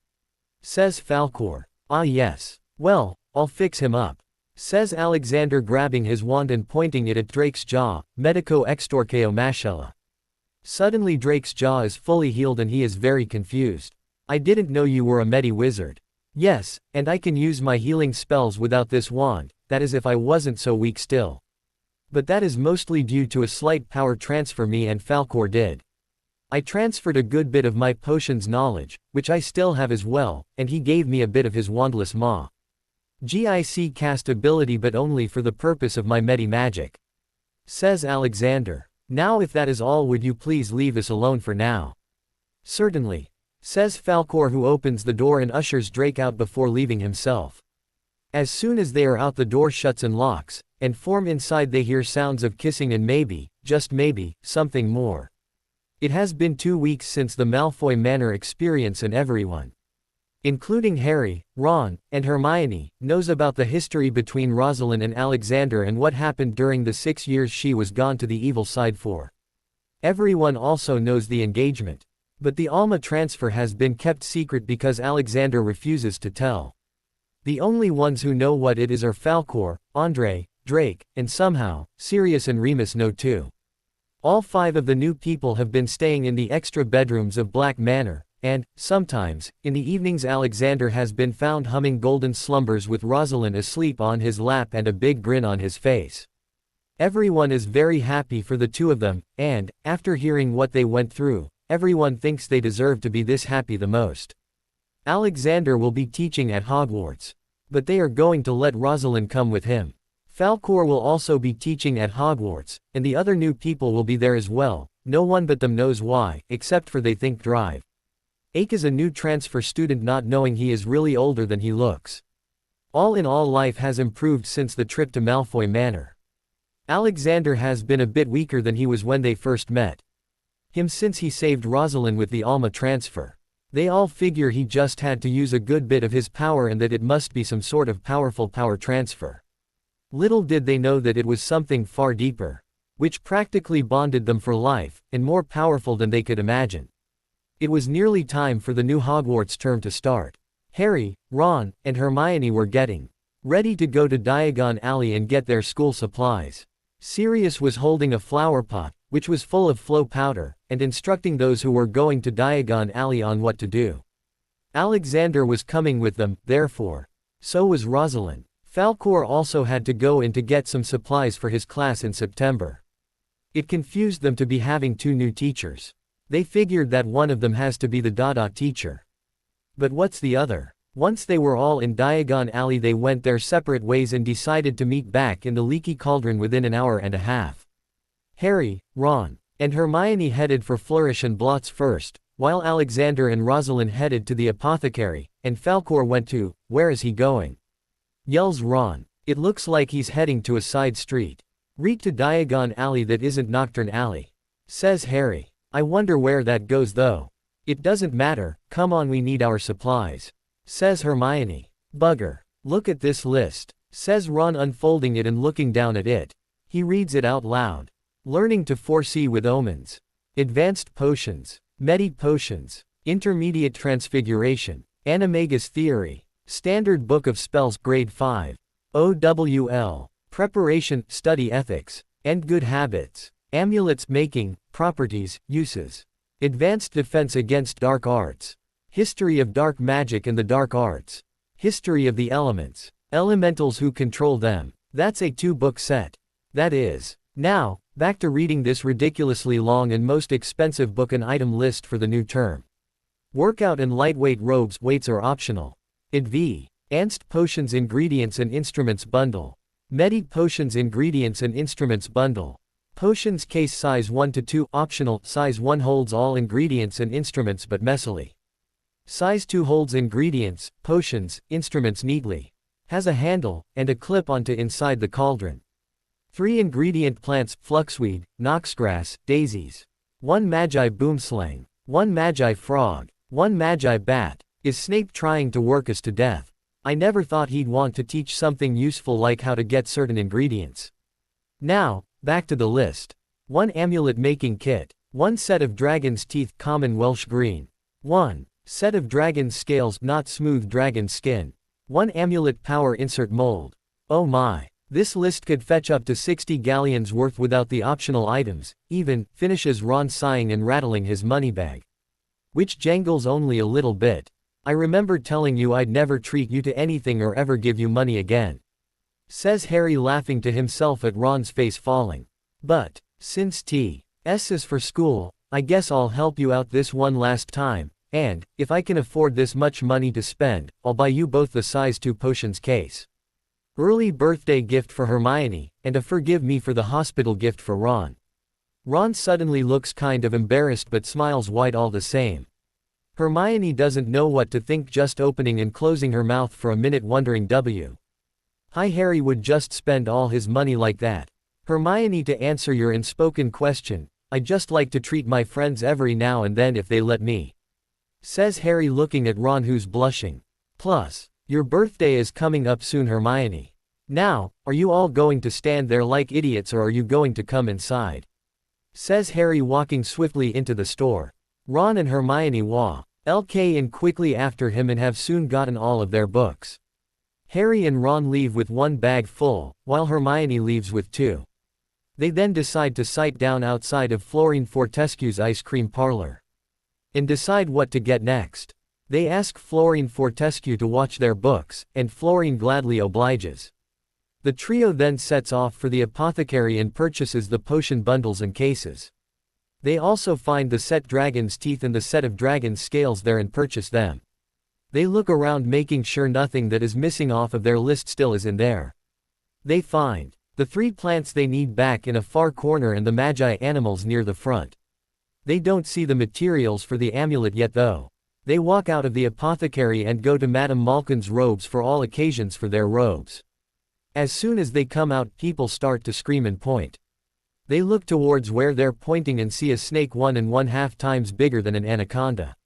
Says Falkor. Ah yes. Well, I'll fix him up. Says Alexander, grabbing his wand and pointing it at Drake's jaw. Medico extorqueo mashella. Suddenly Drake's jaw is fully healed and he is very confused. I didn't know you were a medi wizard. Yes, and I can use my healing spells without this wand, that is if I wasn't so weak still. But that is mostly due to a slight power transfer me and Falkor did. I transferred a good bit of my potions knowledge, which I still have as well, and he gave me a bit of his wandless magic cast ability, but only for the purpose of my medi magic. Says Alexander. Now if that is all, would you please leave us alone for now? Certainly. Says Falkor, who opens the door and ushers Drake out before leaving himself. As soon as they are out, the door shuts and locks, and from inside they hear sounds of kissing and maybe, just maybe, something more. It has been 2 weeks since the Malfoy Manor experience and everyone, including Harry, Ron, and Hermione, knows about the history between Rosalind and Alexander and what happened during the 6 years she was gone to the evil side for. Everyone also knows the engagement. But the Alma transfer has been kept secret because Alexander refuses to tell. The only ones who know what it is are Falkor, Andre, Drake, and somehow, Sirius and Remus know too. All 5 of the new people have been staying in the extra bedrooms of Black Manor, and, sometimes, in the evenings Alexander has been found humming golden slumbers with Rosalind asleep on his lap and a big grin on his face. Everyone is very happy for the two of them, and, after hearing what they went through, everyone thinks they deserve to be this happy the most. Alexander will be teaching at Hogwarts. But they are going to let Rosalind come with him. Falkor will also be teaching at Hogwarts, and the other new people will be there as well. No one but them knows why, except for they think Drive. Ake is a new transfer student, not knowing he is really older than he looks. All in all, life has improved since the trip to Malfoy Manor. Alexander has been a bit weaker than he was when they first met him since he saved Rosalind with the Alma transfer. They all figure he just had to use a good bit of his power and that it must be some sort of powerful power transfer. Little did they know that it was something far deeper, which practically bonded them for life, and more powerful than they could imagine. It was nearly time for the new Hogwarts term to start. Harry, Ron, and Hermione were getting ready to go to Diagon Alley and get their school supplies. Sirius was holding a flower pot, which was full of flow powder, and instructing those who were going to Diagon Alley on what to do. Alexander was coming with them, therefore. So was Rosalind. Falkor also had to go in to get some supplies for his class in September. It confused them to be having 2 new teachers. They figured that one of them has to be the Dada teacher. But what's the other? Once they were all in Diagon Alley, they went their separate ways and decided to meet back in the Leaky Cauldron within an hour and a half. Harry, Ron, and Hermione headed for Flourish and Blotts first, while Alexander and Rosalind headed to the apothecary, and Falkor went to, where is he going? Yells Ron. It looks like he's heading to a side street. Read to Diagon Alley, that isn't Nocturne Alley. Says Harry. I wonder where that goes though. It doesn't matter, come on, we need our supplies. Says Hermione. Bugger. Look at this list. Says Ron, unfolding it and looking down at it. He reads it out loud. Learning to foresee with omens. Advanced potions. Medi potions. Intermediate transfiguration. Animagus theory. Standard Book of Spells, Grade 5. OWL. Preparation, study ethics. And good habits. Amulets making, properties, uses. Advanced defense against dark arts. History of dark magic and the dark arts. History of the elements. Elementals who control them. That's a 2-book set. That is. Now, back to reading this ridiculously long and most expensive book and item list for the new term. Workout and lightweight robes, weights are optional. Advanced potions, ingredients and instruments bundle. Medi potions, ingredients and instruments bundle. Potions case size 1 to 2, optional, size 1 holds all ingredients and instruments but messily. Size 2 holds ingredients, potions, instruments neatly. Has a handle, and a clip onto inside the cauldron. 3 ingredient plants, fluxweed, knoxgrass, daisies. 1 magi boomslang. 1 magi frog. 1 magi bat. Is Snape trying to work us to death? I never thought he'd want to teach something useful like how to get certain ingredients. Now, back to the list. 1 amulet making kit. 1 set of dragon's teeth, common Welsh green. 1 set of dragon's scales, not smooth dragon skin. 1 amulet power insert mold. Oh my. This list could fetch up to 60 galleons worth without the optional items, even, finishes Ron, sighing and rattling his money bag. Which jangles only a little bit. I remember telling you I'd never treat you to anything or ever give you money again. Says Harry, laughing to himself at Ron's face falling. But, since T.S. is for school, I guess I'll help you out this one last time, and, if I can afford this much money to spend, I'll buy you both the size 2 potions case. Early birthday gift for Hermione, and a forgive me for the hospital gift for Ron. Ron suddenly looks kind of embarrassed but smiles wide all the same. Hermione doesn't know what to think, just opening and closing her mouth for a minute wondering why Harry would just spend all his money like that. Hermione, to answer your unspoken question, I just like to treat my friends every now and then if they let me. Says Harry, looking at Ron, who's blushing. Plus, your birthday is coming up soon, Hermione. Now, are you all going to stand there like idiots or are you going to come inside? Says Harry, walking swiftly into the store. Ron and Hermione walk in quickly after him and have soon gotten all of their books. Harry and Ron leave with 1 bag full, while Hermione leaves with 2. They then decide to sit down outside of Florine Fortescue's ice cream parlor and decide what to get next. They ask Florine Fortescue to watch their books, and Florine gladly obliges. The trio then sets off for the apothecary and purchases the potion bundles and cases. They also find the set dragon's teeth and the set of dragon's scales there and purchase them. They look around, making sure nothing that is missing off of their list still is in there. They find the 3 plants they need back in a far corner and the magi animals near the front. They don't see the materials for the amulet yet though. They walk out of the apothecary and go to Madame Malkin's robes for all occasions for their robes. As soon as they come out, people start to scream and point. They look towards where they're pointing and see a snake 1.5 times bigger than an anaconda.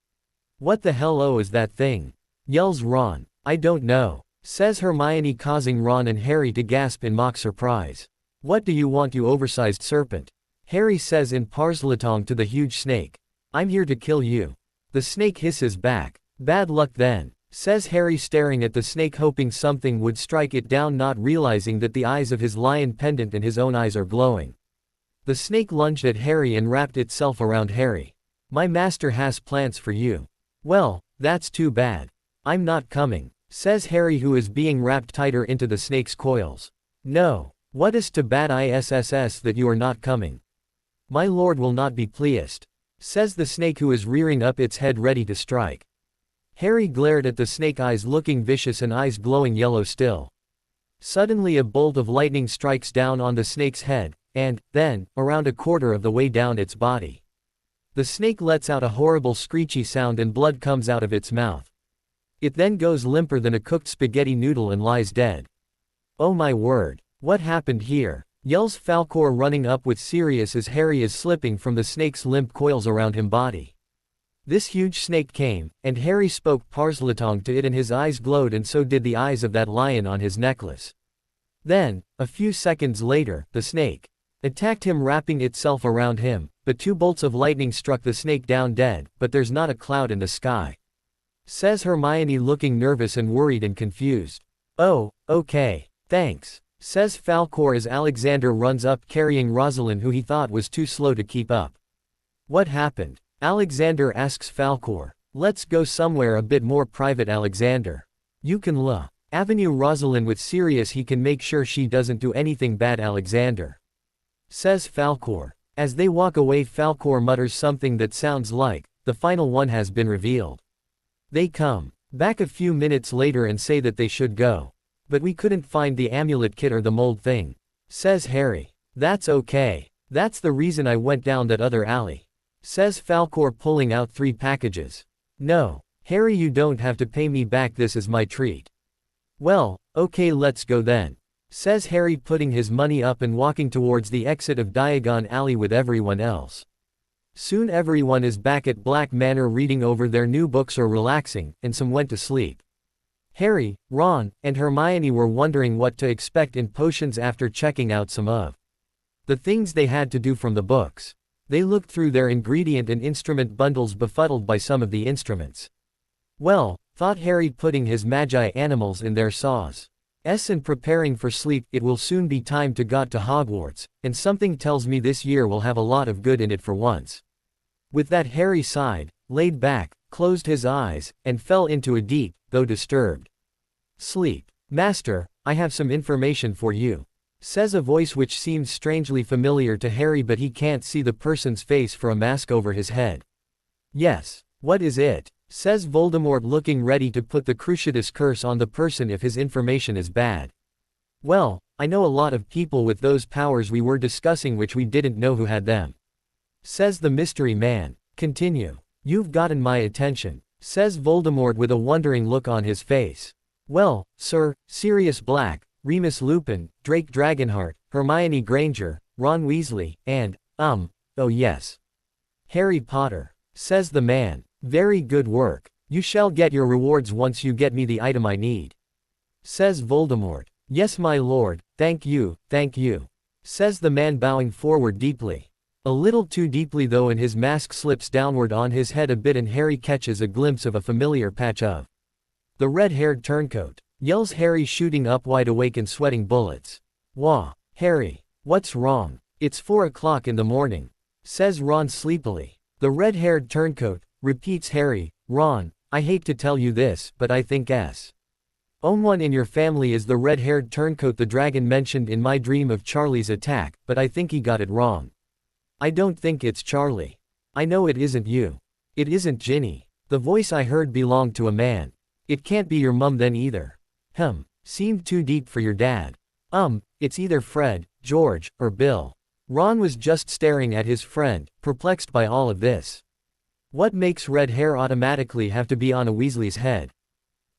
What the hell is that thing? Yells Ron. I don't know. Says Hermione, causing Ron and Harry to gasp in mock surprise. What do you want, you oversized serpent? Harry says in Parseltongue to the huge snake. I'm here to kill you. The snake hisses back. Bad luck then, says Harry, staring at the snake, hoping something would strike it down, not realizing that the eyes of his lion pendant and his own eyes are glowing. The snake lunged at Harry and wrapped itself around Harry. My master has plans for you. Well, that's too bad. I'm not coming, says Harry, who is being wrapped tighter into the snake's coils. No. What is too bad isss that you are not coming? My lord will not be pleased, says the snake, who is rearing up its head ready to strike. Harry glared at the snake, eyes looking vicious and eyes glowing yellow still. Suddenly a bolt of lightning strikes down on the snake's head, and, then, around a quarter of the way down its body. The snake lets out a horrible screechy sound and blood comes out of its mouth. It then goes limper than a cooked spaghetti noodle and lies dead. Oh my word. What happened here? Yells Falkor, running up with Sirius as Harry is slipping from the snake's limp coils around him body. This huge snake came, and Harry spoke Parsleytongue to it and his eyes glowed, and so did the eyes of that lion on his necklace. Then, a few seconds later, the snake attacked him, wrapping itself around him, but 2 bolts of lightning struck the snake down dead. But there's not a cloud in the sky, says Hermione, looking nervous and worried and confused. Oh, okay. Thanks, says Falkor as Alexander runs up carrying Rosalind, who he thought was too slow to keep up. What happened? Alexander asks Falkor. Let's go somewhere a bit more private, Alexander. You can Avenue Rosalind with Sirius, he can make sure she doesn't do anything bad, Alexander, says Falkor. As they walk away, Falkor mutters something that sounds like, the final one has been revealed. They come back a few minutes later and say that they should go. But we couldn't find the amulet kit or the mold thing, says Harry. That's okay. That's the reason I went down that other alley, says Falkor, pulling out 3 packages. No, Harry, you don't have to pay me back, this is my treat. Well, okay, let's go then, says Harry, putting his money up and walking towards the exit of Diagon Alley with everyone else. Soon everyone is back at Black Manor reading over their new books or relaxing, and some went to sleep. Harry, Ron, and Hermione were wondering what to expect in potions after checking out some of the things they had to do from the books. They looked through their ingredient and instrument bundles, befuddled by some of the instruments. Well, thought Harry, putting his magi animals in their saws and preparing for sleep. It will soon be time to go to Hogwarts, and something tells me this year will have a lot of good in it for once. With that, Harry sighed, laid back, closed his eyes, and fell into a deep, though disturbed, sleep. Master, I have some information for you, says a voice which seems strangely familiar to Harry, but he can't see the person's face for a mask over his head. Yes, what is it? Says Voldemort, looking ready to put the Cruciatus curse on the person if his information is bad. Well, I know a lot of people with those powers we were discussing which we didn't know who had them, says the mystery man. Continue. You've gotten my attention, says Voldemort with a wondering look on his face. Well, sir, Sirius Black, Remus Lupin, Drake Dragonheart, Hermione Granger, Ron Weasley, and, oh yes, Harry Potter, says the man. Very good work. You shall get your rewards once you get me the item I need, says Voldemort. Yes, my lord, thank you, says the man, bowing forward deeply. A little too deeply though, and his mask slips downward on his head a bit, and Harry catches a glimpse of a familiar patch of the red-haired turncoat. Yells Harry, shooting up wide awake and sweating bullets. Wah, Harry, what's wrong? It's 4 o'clock in the morning, says Ron sleepily. The red-haired turncoat, repeats Harry. Ron, I hate to tell you this, but I think one in your family is the red-haired turncoat the dragon mentioned in my dream of Charlie's attack, but I think he got it wrong. I don't think it's Charlie. I know it isn't you. It isn't Ginny. The voice I heard belonged to a man. It can't be your mum then either. Seemed too deep for your dad. It's either Fred, George, or Bill. Ron was just staring at his friend, perplexed by all of this. What makes red hair automatically have to be on a Weasley's head?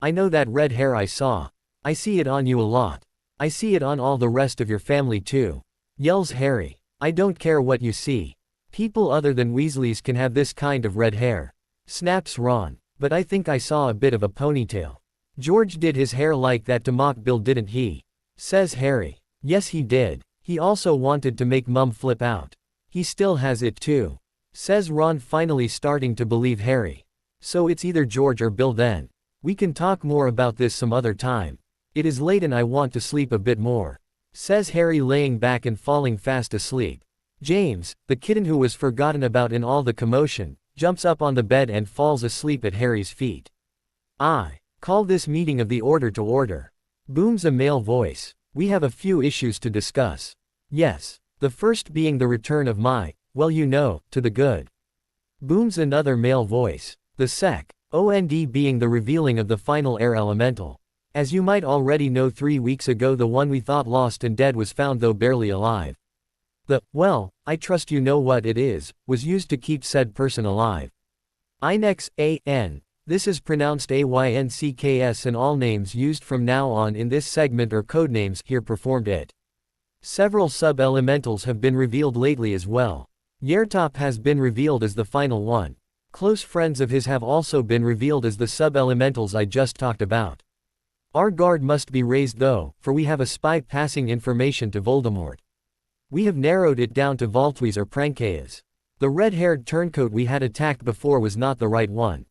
I know that red hair I saw. I see it on you a lot. I see it on all the rest of your family too, yells Harry. I don't care what you see. People other than Weasleys can have this kind of red hair, snaps Ron. But I think I saw a bit of a ponytail. George did his hair like that to mock Bill, didn't he? Says Harry. Yes, he did. He also wanted to make Mum flip out. He still has it too, says Ron, finally starting to believe Harry. So it's either George or Bill then. We can talk more about this some other time. It is late and I want to sleep a bit more, says Harry, laying back and falling fast asleep. James, the kitten who was forgotten about in all the commotion, jumps up on the bed and falls asleep at Harry's feet. I call this meeting of the Order to order, booms a male voice. We have a few issues to discuss. Yes, the first being the return of to the good, booms another male voice. The second being the revealing of the final air elemental. As you might already know, 3 weeks ago the one we thought lost and dead was found, though barely alive. The, I trust you know what it is, was used to keep said person alive. Inex A.N. This is pronounced AYNCKS, and all names used from now on in this segment are codenames here performed it. Several sub-elementals have been revealed lately as well. Yertop has been revealed as the final one. Close friends of his have also been revealed as the sub-elementals I just talked about. Our guard must be raised though, for we have a spy passing information to Voldemort. We have narrowed it down to Voltwes or Prankeyas. The red-haired turncoat we had attacked before was not the right one.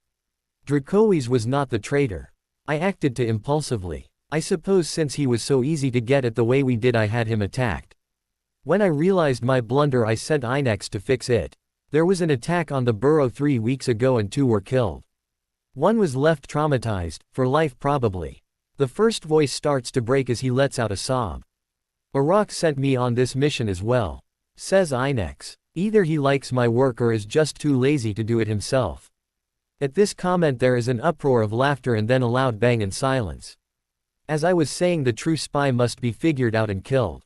Dracoes was not the traitor. I acted too impulsively. I suppose since he was so easy to get at the way we did I had him attacked. When I realized my blunder I sent Inex to fix it. There was an attack on the burrow 3 weeks ago and 2 were killed. One was left traumatized, for life probably. The first voice starts to break as he lets out a sob. Arak sent me on this mission as well. Says Inex. Either he likes my work or is just too lazy to do it himself. At this comment there is an uproar of laughter and then a loud bang and silence. As I was saying, the true spy must be figured out and killed.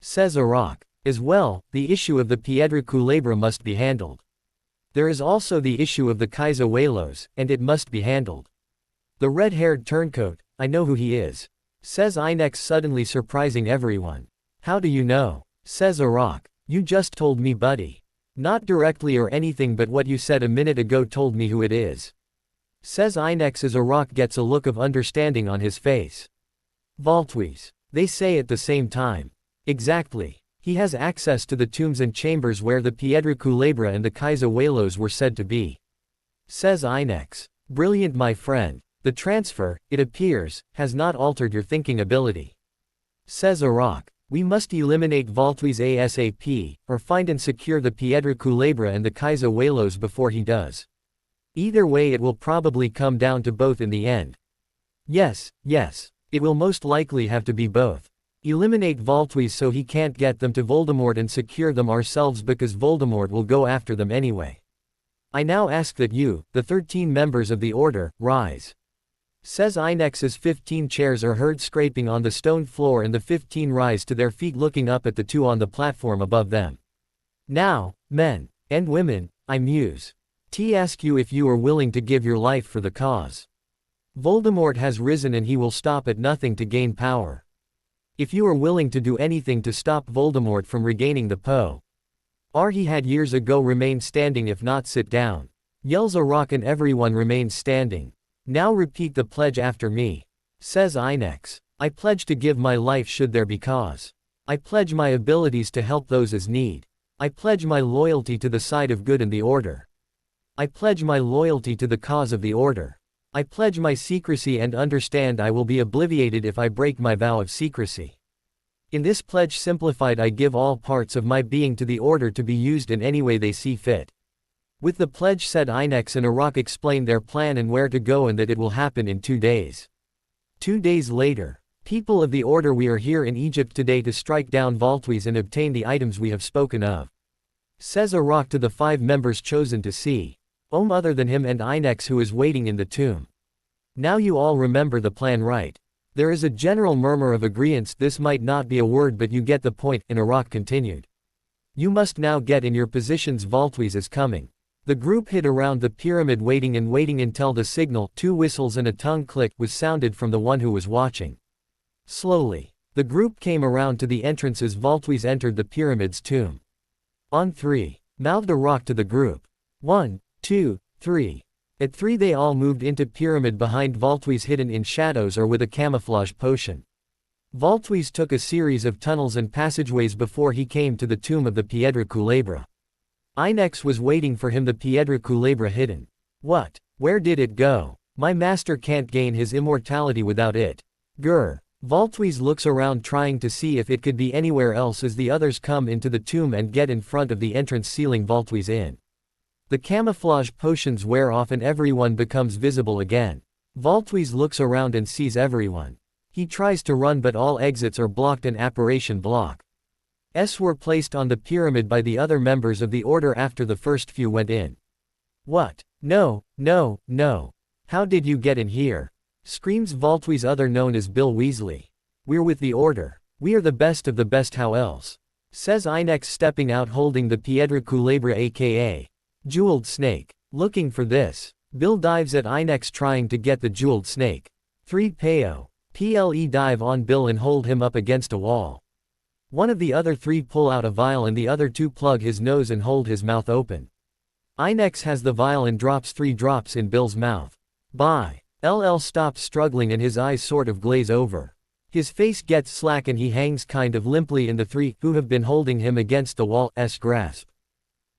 Says Arak. As well, the issue of the Piedra Culebra must be handled. There is also the issue of the Kaizuelos, and it must be handled. The red-haired turncoat, I know who he is. Says Inex, suddenly surprising everyone. How do you know? Says Arak. You just told me, buddy. Not directly or anything, but what you said a minute ago told me who it is. Says Inex as Arak gets a look of understanding on his face. Voltwes. They say at the same time. Exactly. He has access to the tombs and chambers where the Piedra Culebra and the Kaizuelos were said to be. Says Inex. Brilliant, my friend. The transfer, it appears, has not altered your thinking ability. Says Arak. We must eliminate Voltwes ASAP, or find and secure the Piedra Culebra and the Kaizuelos before he does. Either way it will probably come down to both in the end. Yes, it will most likely have to be both. Eliminate Voltwes so he can't get them to Voldemort and secure them ourselves because Voldemort will go after them anyway. I now ask that you, the 13 members of the Order, rise. Says Inex as 15 chairs are heard scraping on the stone floor and the 15 rise to their feet looking up at the 2 on the platform above them. Now, men and women, I muse. Ask you if you are willing to give your life for the cause. Voldemort has risen and he will stop at nothing to gain power. If you are willing to do anything to stop Voldemort from regaining the power he had years ago, remain standing, if not sit down. Yells Arak and everyone remains standing. Now repeat the pledge after me. Says Inex. I pledge to give my life should there be cause. I pledge my abilities to help those as need. I pledge my loyalty to the side of good and the Order. I pledge my loyalty to the cause of the Order. I pledge my secrecy and understand I will be obliviated if I break my vow of secrecy. In this pledge simplified I give all parts of my being to the Order to be used in any way they see fit. With the pledge said Inex and Arak explained their plan and where to go and that it will happen in 2 days. 2 days later. People of the Order, we are here in Egypt today to strike down Voltwes and obtain the items we have spoken of. Says Arak to the 5 members chosen to see. Other than him and Inex who is waiting in the tomb. Now you all remember the plan, right? There is a general murmur of agreeance. This might not be a word but you get the point, and Arak continued. You must now get in your positions. Voltwes is coming. The group hid around the pyramid waiting until the signal, 2 whistles and a tongue click, was sounded from the one who was watching. Slowly, the group came around to the entrance as Voltwes entered the pyramid's tomb. On 3, mouthed Arak to the group. 1, 2, 3. At 3 they all moved into pyramid behind Voltwes, hidden in shadows or with a camouflage potion. Voltwes took a series of tunnels and passageways before he came to the tomb of the Piedra Culebra. Inex was waiting for him. The Piedra Culebra hidden. What? Where did it go? My master can't gain his immortality without it. Grr. Voltwes looks around trying to see if it could be anywhere else as the others come into the tomb and get in front of the entrance, sealing Voltwes in. The camouflage potions wear off and everyone becomes visible again. Voltwes looks around and sees everyone. He tries to run but all exits are blocked and apparition block. Were placed on the pyramid by the other members of the Order after the first few went in. What? No. How did you get in here? Screams Voltwes, other known as Bill Weasley. We're with the Order. We are the best of the best, how else? Says Inex, stepping out holding the Piedra Culebra aka Jeweled Snake. Looking for this. Bill dives at Inex trying to get the Jeweled Snake. 3 PO. PLE dive on Bill and hold him up against a wall. One of the other three pull out a vial and the other two plug his nose and hold his mouth open. Inex has the vial and drops 3 drops in Bill's mouth. Bye. LL stops struggling and his eyes sort of glaze over. His face gets slack and he hangs kind of limply in the three who have been holding him against the wall's grasp.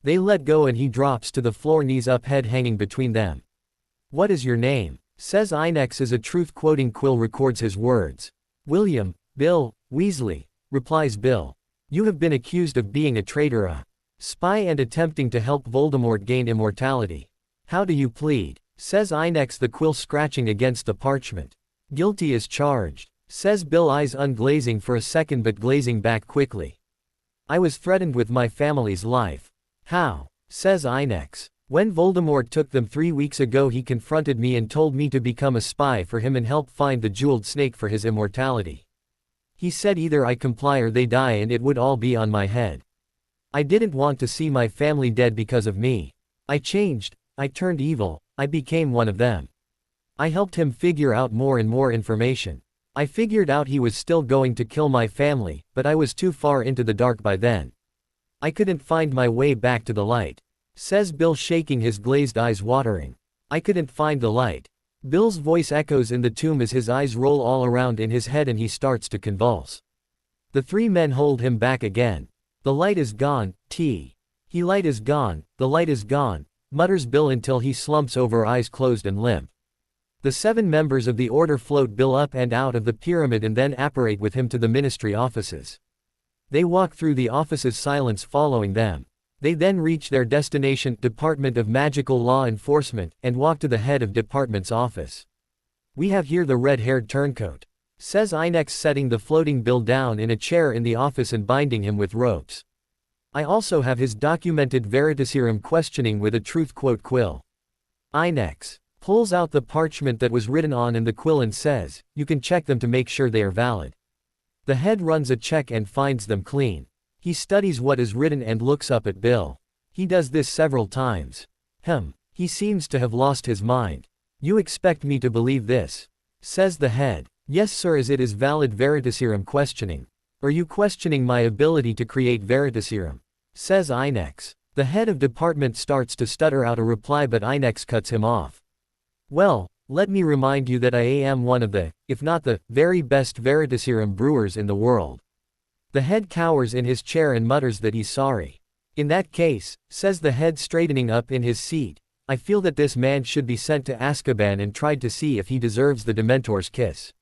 They let go and he drops to the floor, knees up, head hanging between them. What is your name? Says Inex as a truth-quoting Quill records his words. William, Bill, Weasley, replies Bill. You have been accused of being a traitor, a spy and attempting to help Voldemort gain immortality. How do you plead? Says Inex, the quill scratching against the parchment. Guilty as charged. Says Bill, eyes unglazing for a second but glazing back quickly. I was threatened with my family's life. How? Says Inex. When Voldemort took them 3 weeks ago, he confronted me and told me to become a spy for him and help find the jeweled snake for his immortality. He said either I comply or they die, and it would all be on my head. I didn't want to see my family dead because of me. I changed, I turned evil, I became one of them. I helped him figure out more and more information. I figured out he was still going to kill my family, but I was too far into the dark by then. I couldn't find my way back to the light. Says Bill, shaking his glazed eyes watering. I couldn't find the light. Bill's voice echoes in the tomb as his eyes roll all around in his head and he starts to convulse. The 3 men hold him back again. The light is gone, T. He light is gone, the light is gone, mutters Bill until he slumps over, eyes closed and limp. The 7 members of the order float Bill up and out of the pyramid and then apparate with him to the ministry offices. They walk through the offices, silence following them. They then reach their destination, Department of Magical Law Enforcement, and walk to the head of department's office. We have here the red-haired turncoat. Says Inex, setting the floating Bill down in a chair in the office and binding him with ropes. I also have his documented Veritaserum questioning with a truth quote quill. Inex pulls out the parchment that was written on and the quill and says, you can check them to make sure they are valid. The head runs a check and finds them clean. He studies what is written and looks up at Bill. He does this several times. He seems to have lost his mind. You expect me to believe this? Says the head. Yes sir, as it is valid Veritaserum questioning. Are you questioning my ability to create Veritaserum? Says Inex. The head of department starts to stutter out a reply but Inex cuts him off. Well, let me remind you that I am one of the, if not the, very best Veritaserum brewers in the world. The head cowers in his chair and mutters that he's sorry. In that case, says the head straightening up in his seat, I feel that this man should be sent to Azkaban and tried to see if he deserves the Dementor's kiss.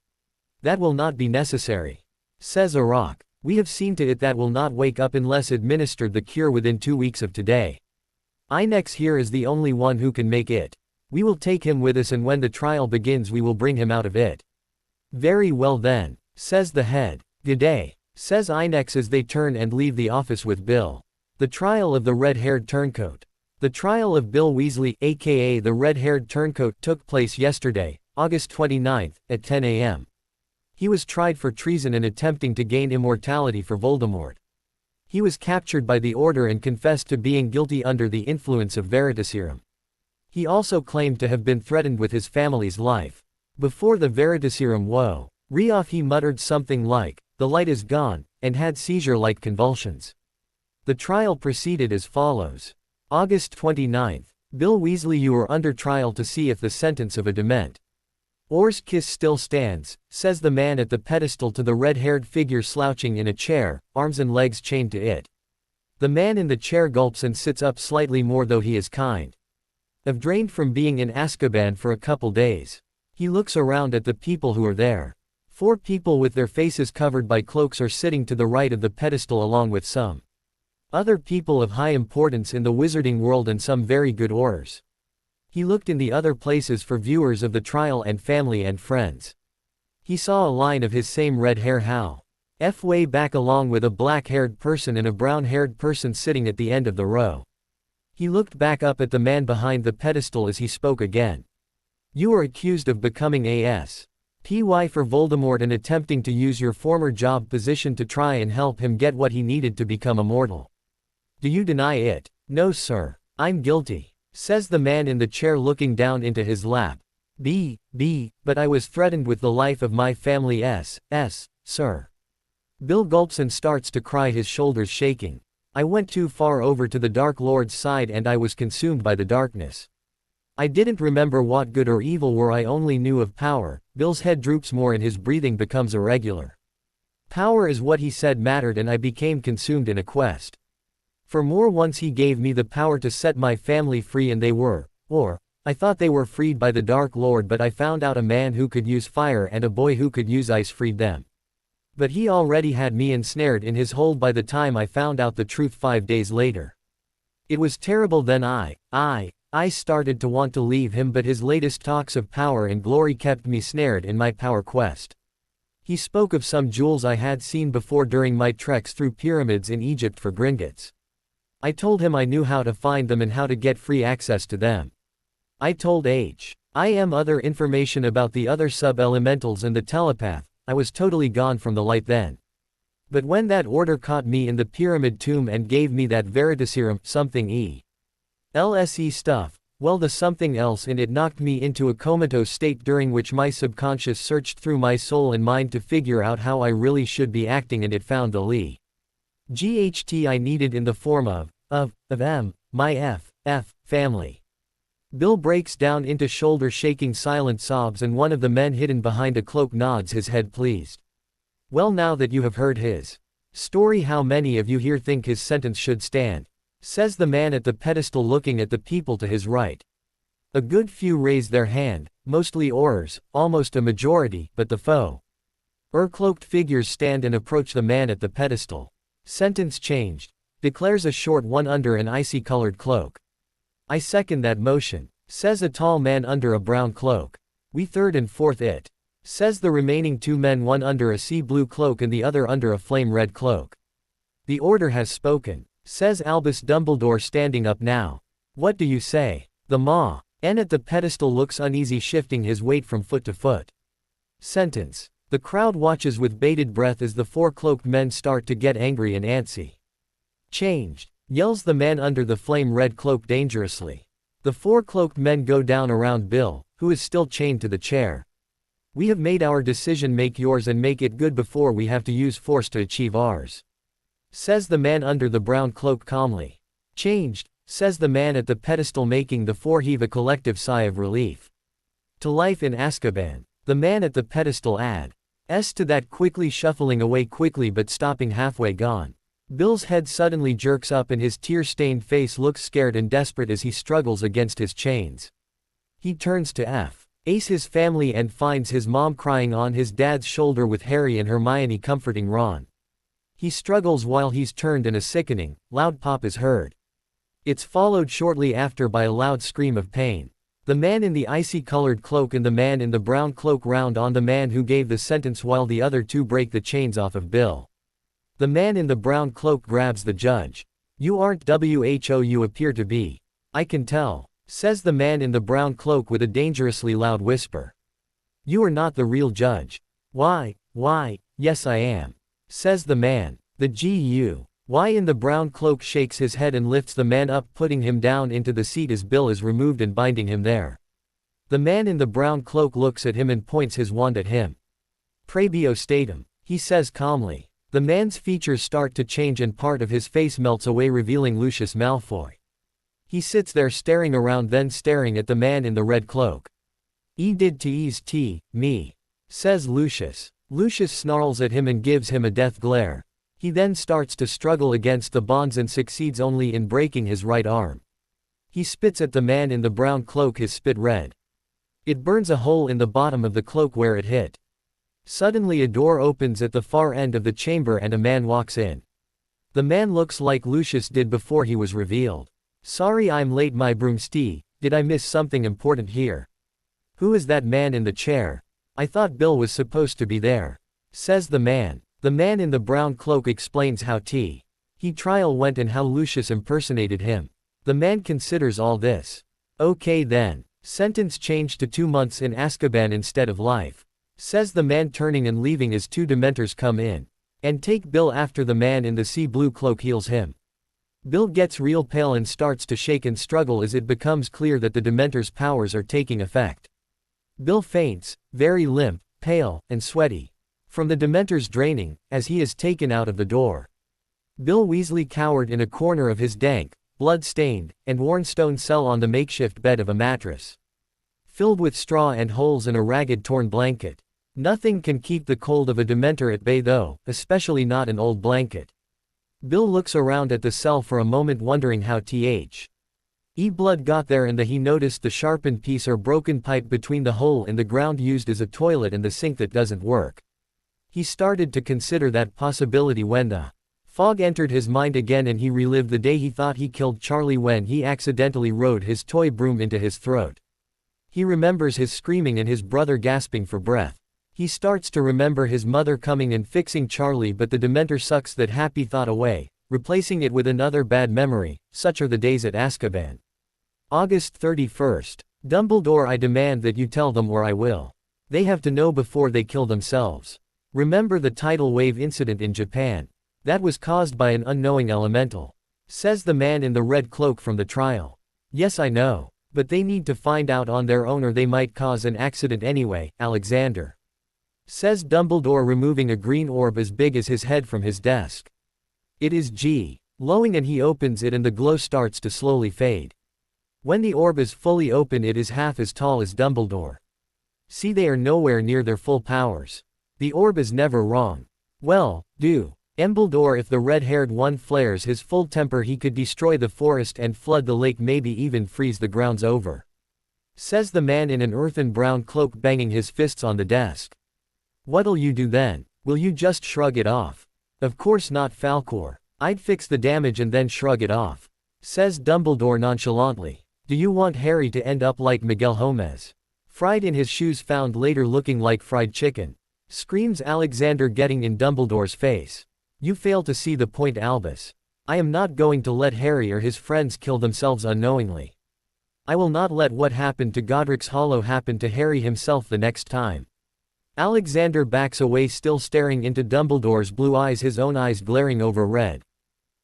That will not be necessary. Says Arak. We have seen to it that will not wake up unless administered the cure within 2 weeks of today. Inex here is the only one who can make it. We will take him with us and when the trial begins we will bring him out of it. Very well then, says the head. Good day, says Inex as they turn and leave the office with Bill. The trial of the red-haired turncoat. The trial of Bill Weasley, aka the red-haired turncoat, took place yesterday, August 29th, at 10 a.m. He was tried for treason and attempting to gain immortality for Voldemort. He was captured by the Order and confessed to being guilty under the influence of Veritaserum. He also claimed to have been threatened with his family's life. Before the Veritaserum wore off he muttered something like, the light is gone, and had seizure-like convulsions. The trial proceeded as follows. August 29th. Bill Weasley, you are under trial to see if the sentence of a dement or's kiss still stands, says the man at the pedestal to the red-haired figure slouching in a chair, arms and legs chained to it. The man in the chair gulps and sits up slightly more, though he is kind of drained from being in Azkaban for a couple days. He looks around at the people who are there. 4 people with their faces covered by cloaks are sitting to the right of the pedestal along with some other people of high importance in the wizarding world and some very good Aurors. He looked in the other places for viewers of the trial and family and friends. He saw a line of his same red hair way back along with a black-haired person and a brown-haired person sitting at the end of the row. He looked back up at the man behind the pedestal as he spoke again. You are accused of becoming a spy for Voldemort and attempting to use your former job position to try and help him get what he needed to become immortal. Do you deny it? No sir. I'm guilty, says the man in the chair looking down into his lap. But I was threatened with the life of my family sir. Bill gulps and starts to cry, his shoulders shaking. I went too far over to the Dark Lord's side and I was consumed by the darkness. I didn't remember what good or evil were, I only knew of power. Bill's head droops more and his breathing becomes irregular. Power is what he said mattered, and I became consumed in a quest for more. Once he gave me the power to set my family free, and they were, or, I thought they were freed by the Dark Lord, but I found out a man who could use fire and a boy who could use ice freed them. But he already had me ensnared in his hold by the time I found out the truth 5 days later. It was terrible. Then I started to want to leave him, but his latest talks of power and glory kept me snared in my power quest. He spoke of some jewels I had seen before during my treks through pyramids in Egypt for Gringotts. I told him I knew how to find them and how to get free access to them. I told I.M. other information about the other sub-elementals and the telepath. I was totally gone from the light then. But when that order caught me in the pyramid tomb and gave me that Veritaserum something LSE stuff, well, the something else in it knocked me into a comatose state during which my subconscious searched through my soul and mind to figure out how I really should be acting, and it found the GHT I needed in the form of my family. Bill breaks down into shoulder-shaking silent sobs, and one of the men hidden behind a cloak nods his head pleased. Well, now that you have heard his story, how many of you here think his sentence should stand? Says the man at the pedestal, looking at the people to his right. A good few raise their hand, mostly Aurors, almost a majority, but the cloaked figures stand and approach the man at the pedestal. Sentence changed, declares a short one under an icy-colored cloak. I second that motion, says a tall man under a brown cloak. We third and fourth it, says the remaining two men, one under a sea blue cloak and the other under a flame red cloak. The order has spoken, says Albus Dumbledore, standing up now. What do you say? The N at the pedestal looks uneasy, shifting his weight from foot to foot. Sentence. The crowd watches with bated breath as the four cloaked men start to get angry and antsy. Changed, yells the man under the flame red cloak dangerously. The four cloaked men go down around Bill, who is still chained to the chair. We have made our decision, make yours and make it good before we have to use force to achieve ours, says the man under the brown cloak calmly. Changed, says the man at the pedestal, making the four heave a collective sigh of relief. To life in Azkaban, the man at the pedestal adds to that, quickly shuffling away, quickly but stopping halfway gone. Bill's head suddenly jerks up and his tear-stained face looks scared and desperate as he struggles against his chains. He turns to Ace his family and finds his mom crying on his dad's shoulder with Harry and Hermione comforting Ron. He struggles while he's turned and a sickening, loud pop is heard. It's followed shortly after by a loud scream of pain. The man in the icy-colored cloak and the man in the brown cloak round on the man who gave the sentence while the other two break the chains off of Bill. The man in the brown cloak grabs the judge. You aren't WHO you appear to be. I can tell, says the man in the brown cloak with a dangerously loud whisper. You are not the real judge. Why, yes I am, says the man. The GUY in the brown cloak shakes his head and lifts the man up, putting him down into the seat as Bill is removed and binding him there. The man in the brown cloak looks at him and points his wand at him. Prebio statum, he says calmly. The man's features start to change and part of his face melts away, revealing Lucius Malfoy. He sits there staring around, then staring at the man in the red cloak. Did tease me, says Lucius. Lucius snarls at him and gives him a death glare. He then starts to struggle against the bonds and succeeds only in breaking his right arm. He spits at the man in the brown cloak, his spit red. It burns a hole in the bottom of the cloak where it hit. Suddenly a door opens at the far end of the chamber and a man walks in. The man looks like Lucius did before he was revealed. Sorry I'm late, my broomstick, did I miss something important here? Who is that man in the chair? I thought Bill was supposed to be there, says the man. The man in the brown cloak explains how he trial went and how Lucius impersonated him. The man considers all this. Okay then, sentence changed to 2 months in Azkaban instead of life, says the man, turning and leaving as two Dementors come in and take Bill after the man in the sea blue cloak heals him. Bill gets real pale and starts to shake and struggle as it becomes clear that the Dementors' powers are taking effect. Bill faints, very limp, pale, and sweaty. from the Dementors draining, as he is taken out of the door. Bill Weasley cowered in a corner of his dank, blood-stained, and worn stone cell on the makeshift bed of a mattress, filled with straw and holes and a ragged torn blanket. Nothing can keep the cold of a Dementor at bay though, especially not an old blanket. Bill looks around at the cell for a moment wondering how blood got there, and he noticed the sharpened piece or broken pipe between the hole in the ground used as a toilet and the sink that doesn't work. He started to consider that possibility when the fog entered his mind again, and he relived the day he thought he killed Charlie when he accidentally rode his toy broom into his throat. He remembers his screaming and his brother gasping for breath. He starts to remember his mother coming and fixing Charlie, but the Dementor sucks that happy thought away, replacing it with another bad memory. Such are the days at Azkaban. August 31st. Dumbledore, I demand that you tell them, or I will. They have to know before they kill themselves. Remember the tidal wave incident in Japan? That was caused by an unknowing elemental, says the man in the red cloak from the trial. Yes, I know. But they need to find out on their own, or they might cause an accident anyway, Alexander, says Dumbledore, removing a green orb as big as his head from his desk. It is glowing, and he opens it and the glow starts to slowly fade. When the orb is fully open, it is half as tall as Dumbledore. See, they are nowhere near their full powers. The orb is never wrong. Well, Dumbledore, if the red-haired one flares his full temper, he could destroy the forest and flood the lake, maybe even freeze the grounds over, says the man in an earthen brown cloak, banging his fists on the desk. What'll you do then? Will you just shrug it off? Of course not, Falcor. I'd fix the damage and then shrug it off, says Dumbledore nonchalantly. Do you want Harry to end up like Miguel Gomez, fried in his shoes, found later looking like fried chicken? Screams Alexander, getting in Dumbledore's face. You fail to see the point, Albus. I am not going to let Harry or his friends kill themselves unknowingly. I will not let what happened to Godric's Hollow happen to Harry himself the next time. Alexander backs away, still staring into Dumbledore's blue eyes, his own eyes glaring over red,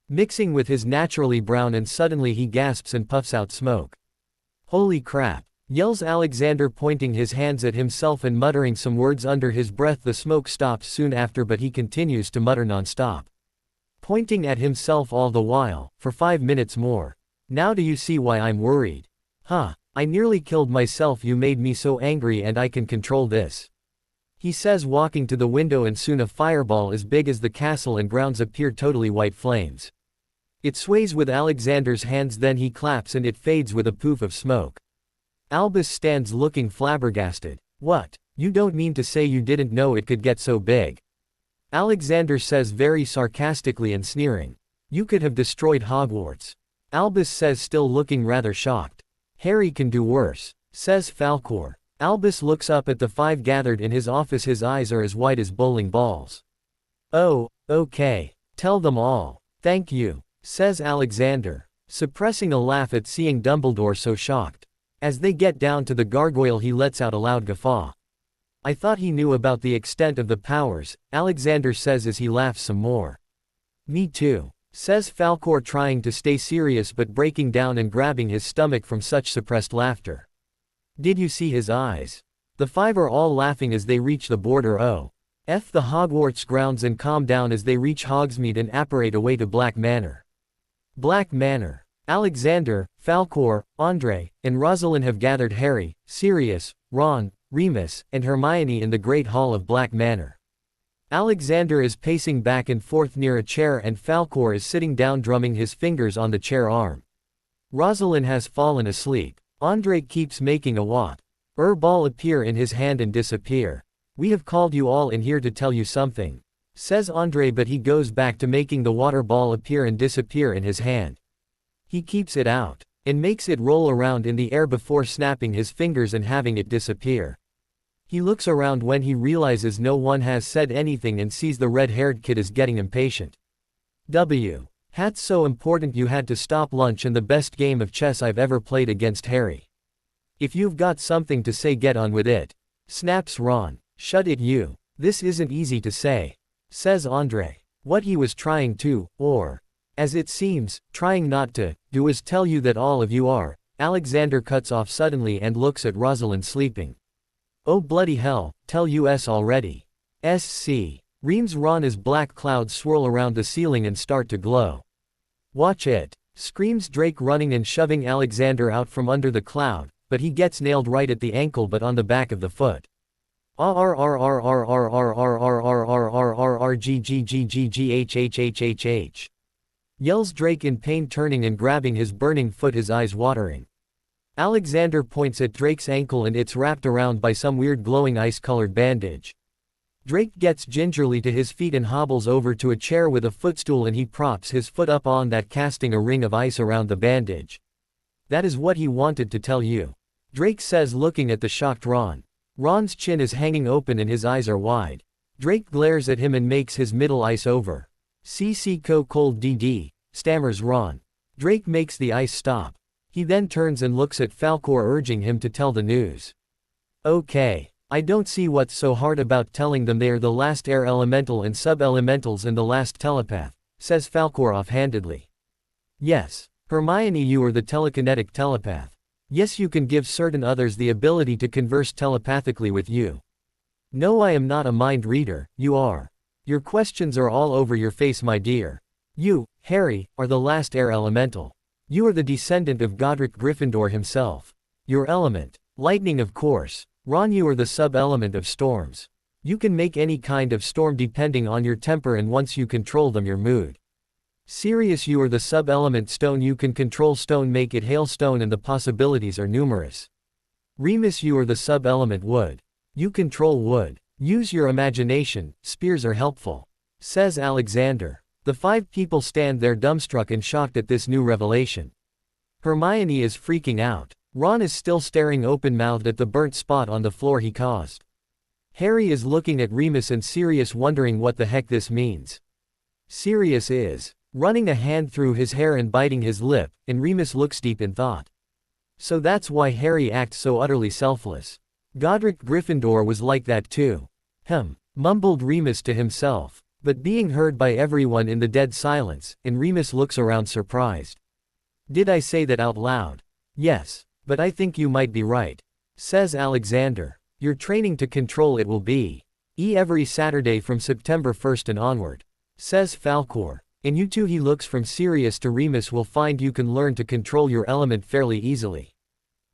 mixing with his naturally brown, and suddenly he gasps and puffs out smoke. Holy crap, yells Alexander, pointing his hands at himself and muttering some words under his breath. The smoke stops soon after, but he continues to mutter non-stop, pointing at himself all the while, for 5 minutes more. Now do you see why I'm worried? Huh, I nearly killed myself. You made me so angry, and I can control this, he says, walking to the window, and soon a fireball as big as the castle and grounds appear, totally white flames. It sways with Alexander's hands, then he claps and it fades with a poof of smoke. Albus stands looking flabbergasted. What? You don't mean to say you didn't know it could get so big? Alexander says, very sarcastically and sneering. You could have destroyed Hogwarts. Albus says, still looking rather shocked. Harry can do worse, says Falcor. Albus looks up at the 5 gathered in his office. His eyes are as white as bowling balls. Oh, okay. Tell them all. Thank you, says Alexander, suppressing a laugh at seeing Dumbledore so shocked. As they get down to the gargoyle, he lets out a loud guffaw. I thought he knew about the extent of the powers, Alexander says as he laughs some more. Me too, says Falcor, trying to stay serious but breaking down and grabbing his stomach from such suppressed laughter. Did you see his eyes? The 5 are all laughing as they reach the border of the Hogwarts grounds and calm down as they reach Hogsmeade and apparate away to Black Manor. Black Manor. Alexander, Falcor, Andre, and Rosalind have gathered Harry, Sirius, Ron, Remus, and Hermione in the Great Hall of Black Manor. Alexander is pacing back and forth near a chair, and Falcor is sitting down, drumming his fingers on the chair arm. Rosalind has fallen asleep. Andre keeps making a ball appear in his hand and disappear. We have called you all in here to tell you something, says Andre, but he goes back to making the water ball appear and disappear in his hand. He keeps it out, and makes it roll around in the air before snapping his fingers and having it disappear. He looks around when he realizes no one has said anything and sees the red-haired kid is getting impatient. Hat's so important you had to stop lunch and the best game of chess I've ever played against Harry. If you've got something to say, get on with it, snaps Ron. Shut it, you. This isn't easy to say, says Andre. What he was trying to, or, as it seems, trying not to, do is tell you that all of you are. Alexander cuts off suddenly and looks at Rosalind sleeping. Oh bloody hell, tell us already. SC. Reams Ron as black clouds swirl around the ceiling and start to glow. Watch it. Screams Drake running and shoving Alexander out from under the cloud, but he gets nailed right at the ankle but on the back of the foot. RRRRRRRRRRRRRRRGGGGGHHHHH. Yells Drake in pain, turning and grabbing his burning foot, his eyes watering. Alexander points at Drake's ankle and it's wrapped around by some weird glowing ice-colored bandage. Drake gets gingerly to his feet and hobbles over to a chair with a footstool and he props his foot up on that, casting a ring of ice around the bandage. That is what he wanted to tell you, Drake says, looking at the shocked Ron. Ron's chin is hanging open and his eyes are wide. Drake glares at him and makes his middle ice over. CC co cold DD, stammers Ron. Drake makes the ice stop. He then turns and looks at Falkor, urging him to tell the news. Okay. I don't see what's so hard about telling them they are the last air elemental and sub-elementals and the last telepath, says Falkor offhandedly. Yes, Hermione, you are the telekinetic telepath. Yes, you can give certain others the ability to converse telepathically with you. No, I am not a mind reader, you are. Your questions are all over your face, my dear. You, Harry, are the last air elemental. You are the descendant of Godric Gryffindor himself. Your element, lightning, of course. Ron, you are the sub-element of storms. You can make any kind of storm depending on your temper, and once you control them, your mood. Sirius, you are the sub-element stone. You can control stone, make it hailstone, and the possibilities are numerous. Remus, you are the sub-element wood. You control wood. Use your imagination, spears are helpful, says Alexander. The five people stand there dumbstruck and shocked at this new revelation. Hermione is freaking out. Ron is still staring open-mouthed at the burnt spot on the floor he caused. Harry is looking at Remus and Sirius, wondering what the heck this means. Sirius is running a hand through his hair and biting his lip, and Remus looks deep in thought. So that's why Harry acts so utterly selfless. Godric Gryffindor was like that too. Mumbled Remus to himself, but being heard by everyone in the dead silence, and Remus looks around surprised. Did I say that out loud? Yes. But I think you might be right, says Alexander. Your training to control it will be every Saturday from September 1st and onward, says Falkor. And you too, he looks from Sirius to Remus, will find you can learn to control your element fairly easily.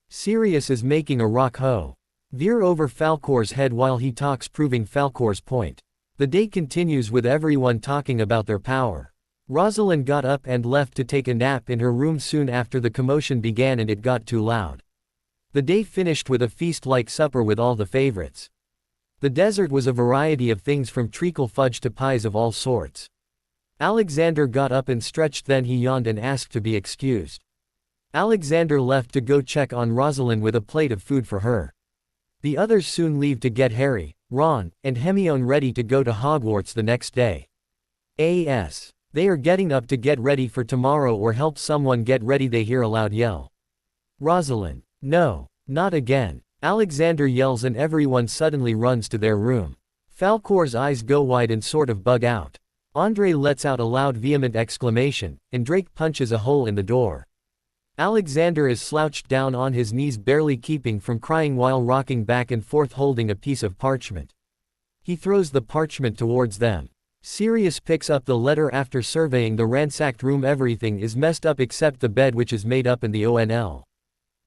Sirius is making a rock ho veer over Falkor's head while he talks, proving Falkor's point. The day continues with everyone talking about their power. Rosalind got up and left to take a nap in her room soon after the commotion began and it got too loud. The day finished with a feast-like supper with all the favorites. The dessert was a variety of things from treacle fudge to pies of all sorts. Alexander got up and stretched, then he yawned and asked to be excused. Alexander left to go check on Rosalind with a plate of food for her. The others soon leave to get Harry, Ron, and Hermione ready to go to Hogwarts the next day. They are getting up to get ready for tomorrow or help someone get ready. They hear a loud yell. Rosalind. No, not again. Alexander yells and everyone suddenly runs to their room. Falkor's eyes go wide and sort of bug out. Andre lets out a loud vehement exclamation, and Drake punches a hole in the door. Alexander is slouched down on his knees, barely keeping from crying while rocking back and forth holding a piece of parchment. He throws the parchment towards them. Sirius picks up the letter after surveying the ransacked room. Everything is messed up except the bed, which is made up in the ONL.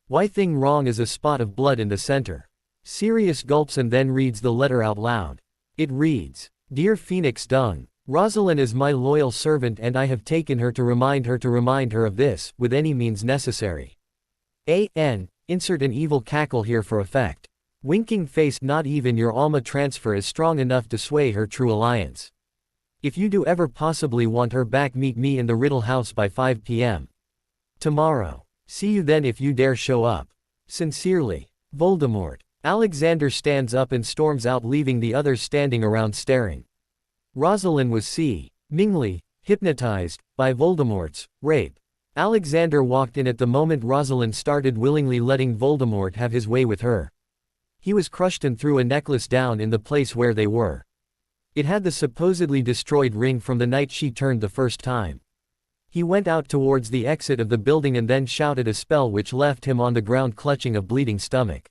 Why thing wrong is a spot of blood in the center. Sirius gulps and then reads the letter out loud. It reads, Dear Phoenix Dung, Rosalind is my loyal servant and I have taken her to remind her of this, with any means necessary. Insert an evil cackle here for effect. Winking face. Not even your Alma transfer is strong enough to sway her true alliance. If you do ever possibly want her back, meet me in the Riddle House by 5 p.m. tomorrow. See you then if you dare show up. Sincerely, Voldemort. Alexander stands up and storms out, leaving the others standing around staring. Rosalind was seemingly hypnotized by Voldemort's rape. Alexander walked in at the moment Rosalind started willingly letting Voldemort have his way with her. He was crushed and threw a necklace down in the place where they were. It had the supposedly destroyed ring from the night she turned the first time. He went out towards the exit of the building and then shouted a spell which left him on the ground clutching a bleeding stomach.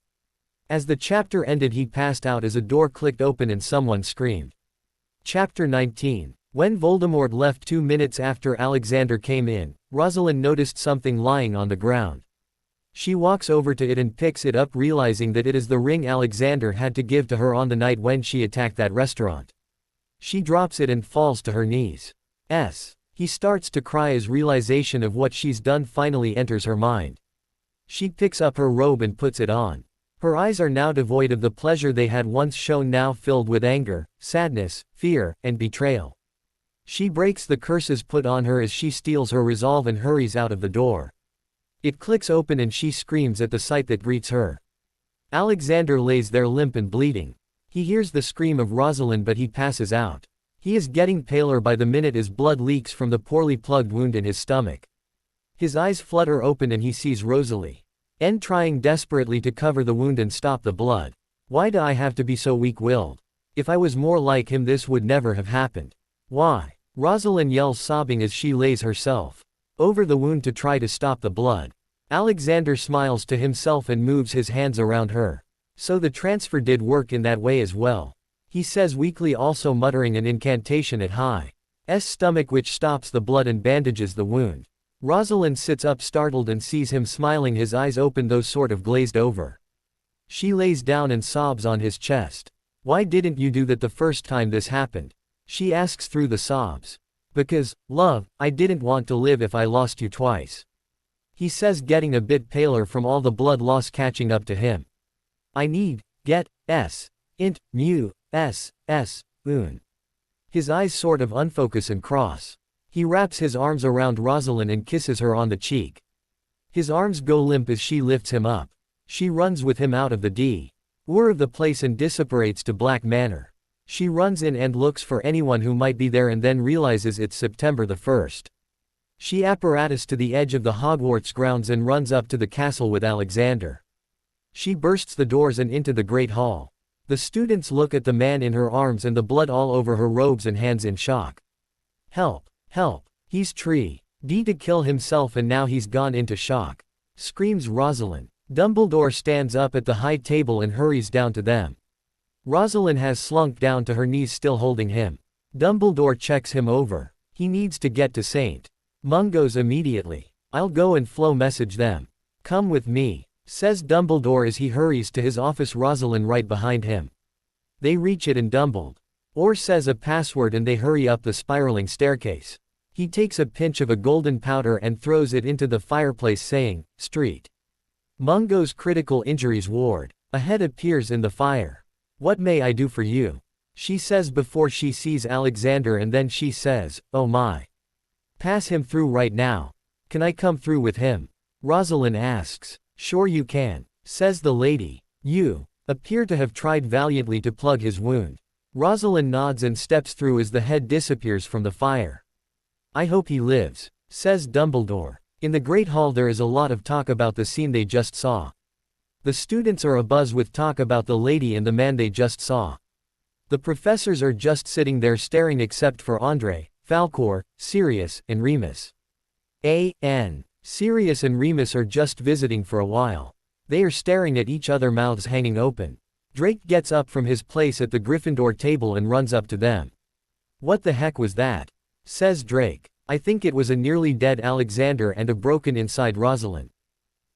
As the chapter ended he passed out as a door clicked open and someone screamed. Chapter 19. When Voldemort left 2 minutes after Alexander came in, Rosalind noticed something lying on the ground. She walks over to it and picks it up, realizing that it is the ring Alexander had to give to her on the night when she attacked that restaurant. She drops it and falls to her knees. He starts to cry as realization of what she's done finally enters her mind. She picks up her robe and puts it on. Her eyes are now devoid of the pleasure they had once shown, now filled with anger, sadness, fear, and betrayal. She breaks the curses put on her as she steals her resolve and hurries out of the door. It clicks open and she screams at the sight that greets her. Alexander lays there limp and bleeding. He hears the scream of Rosalind but he passes out. He is getting paler by the minute as blood leaks from the poorly plugged wound in his stomach. His eyes flutter open and he sees Rosalie trying desperately to cover the wound and stop the blood. Why do I have to be so weak-willed? If I was more like him this would never have happened. Why? Rosalind yells, sobbing as she lays herself over the wound to try to stop the blood. Alexander smiles to himself and moves his hands around her. So the transfer did work in that way as well. He says weakly, also muttering an incantation at High's stomach which stops the blood and bandages the wound. Rosalind sits up startled and sees him smiling, his eyes open though sort of glazed over. She lays down and sobs on his chest. Why didn't you do that the first time this happened? She asks through the sobs. Because, love, I didn't want to live if I lost you twice. He says, getting a bit paler from all the blood loss catching up to him. I need, get, int, mu, un. His eyes sort of unfocus and cross. He wraps his arms around Rosalind and kisses her on the cheek. His arms go limp as she lifts him up. She runs with him out of the door of the place and disapparates to Black Manor. She runs in and looks for anyone who might be there and then realizes it's September the 1st. She apparatus to the edge of the Hogwarts grounds and runs up to the castle with Alexander. She bursts the doors and into the Great Hall. The students look at the man in her arms and the blood all over her robes and hands in shock. Help, help, he's tried to kill himself and now he's gone into shock, screams Rosalind. Dumbledore stands up at the high table and hurries down to them. Rosalind has slunk down to her knees still holding him. Dumbledore checks him over. He needs to get to St. Mungo's immediately. I'll go and flow message them. Come with me, says Dumbledore as he hurries to his office, Rosalind right behind him. They reach it and Dumbledore says a password and they hurry up the spiraling staircase. He takes a pinch of a golden powder and throws it into the fireplace saying, St. Mungo's critical injuries ward. A head appears in the fire. What may I do for you? She says before she sees Alexander and then she says, oh my. Pass him through right now. Can I come through with him? Rosalind asks. Sure you can, says the lady. You appear to have tried valiantly to plug his wound. Rosalind nods and steps through as the head disappears from the fire. I hope he lives, says Dumbledore. In the Great Hall there is a lot of talk about the scene they just saw. The students are abuzz with talk about the lady and the man they just saw. The professors are just sitting there staring except for Andre, Falcor, Sirius, and Remus. Sirius and Remus are just visiting for a while. They are staring at each other, mouths hanging open. Drake gets up from his place at the Gryffindor table and runs up to them. What the heck was that? Says Drake. I think it was a nearly dead Alexander and a broken inside Rosalind.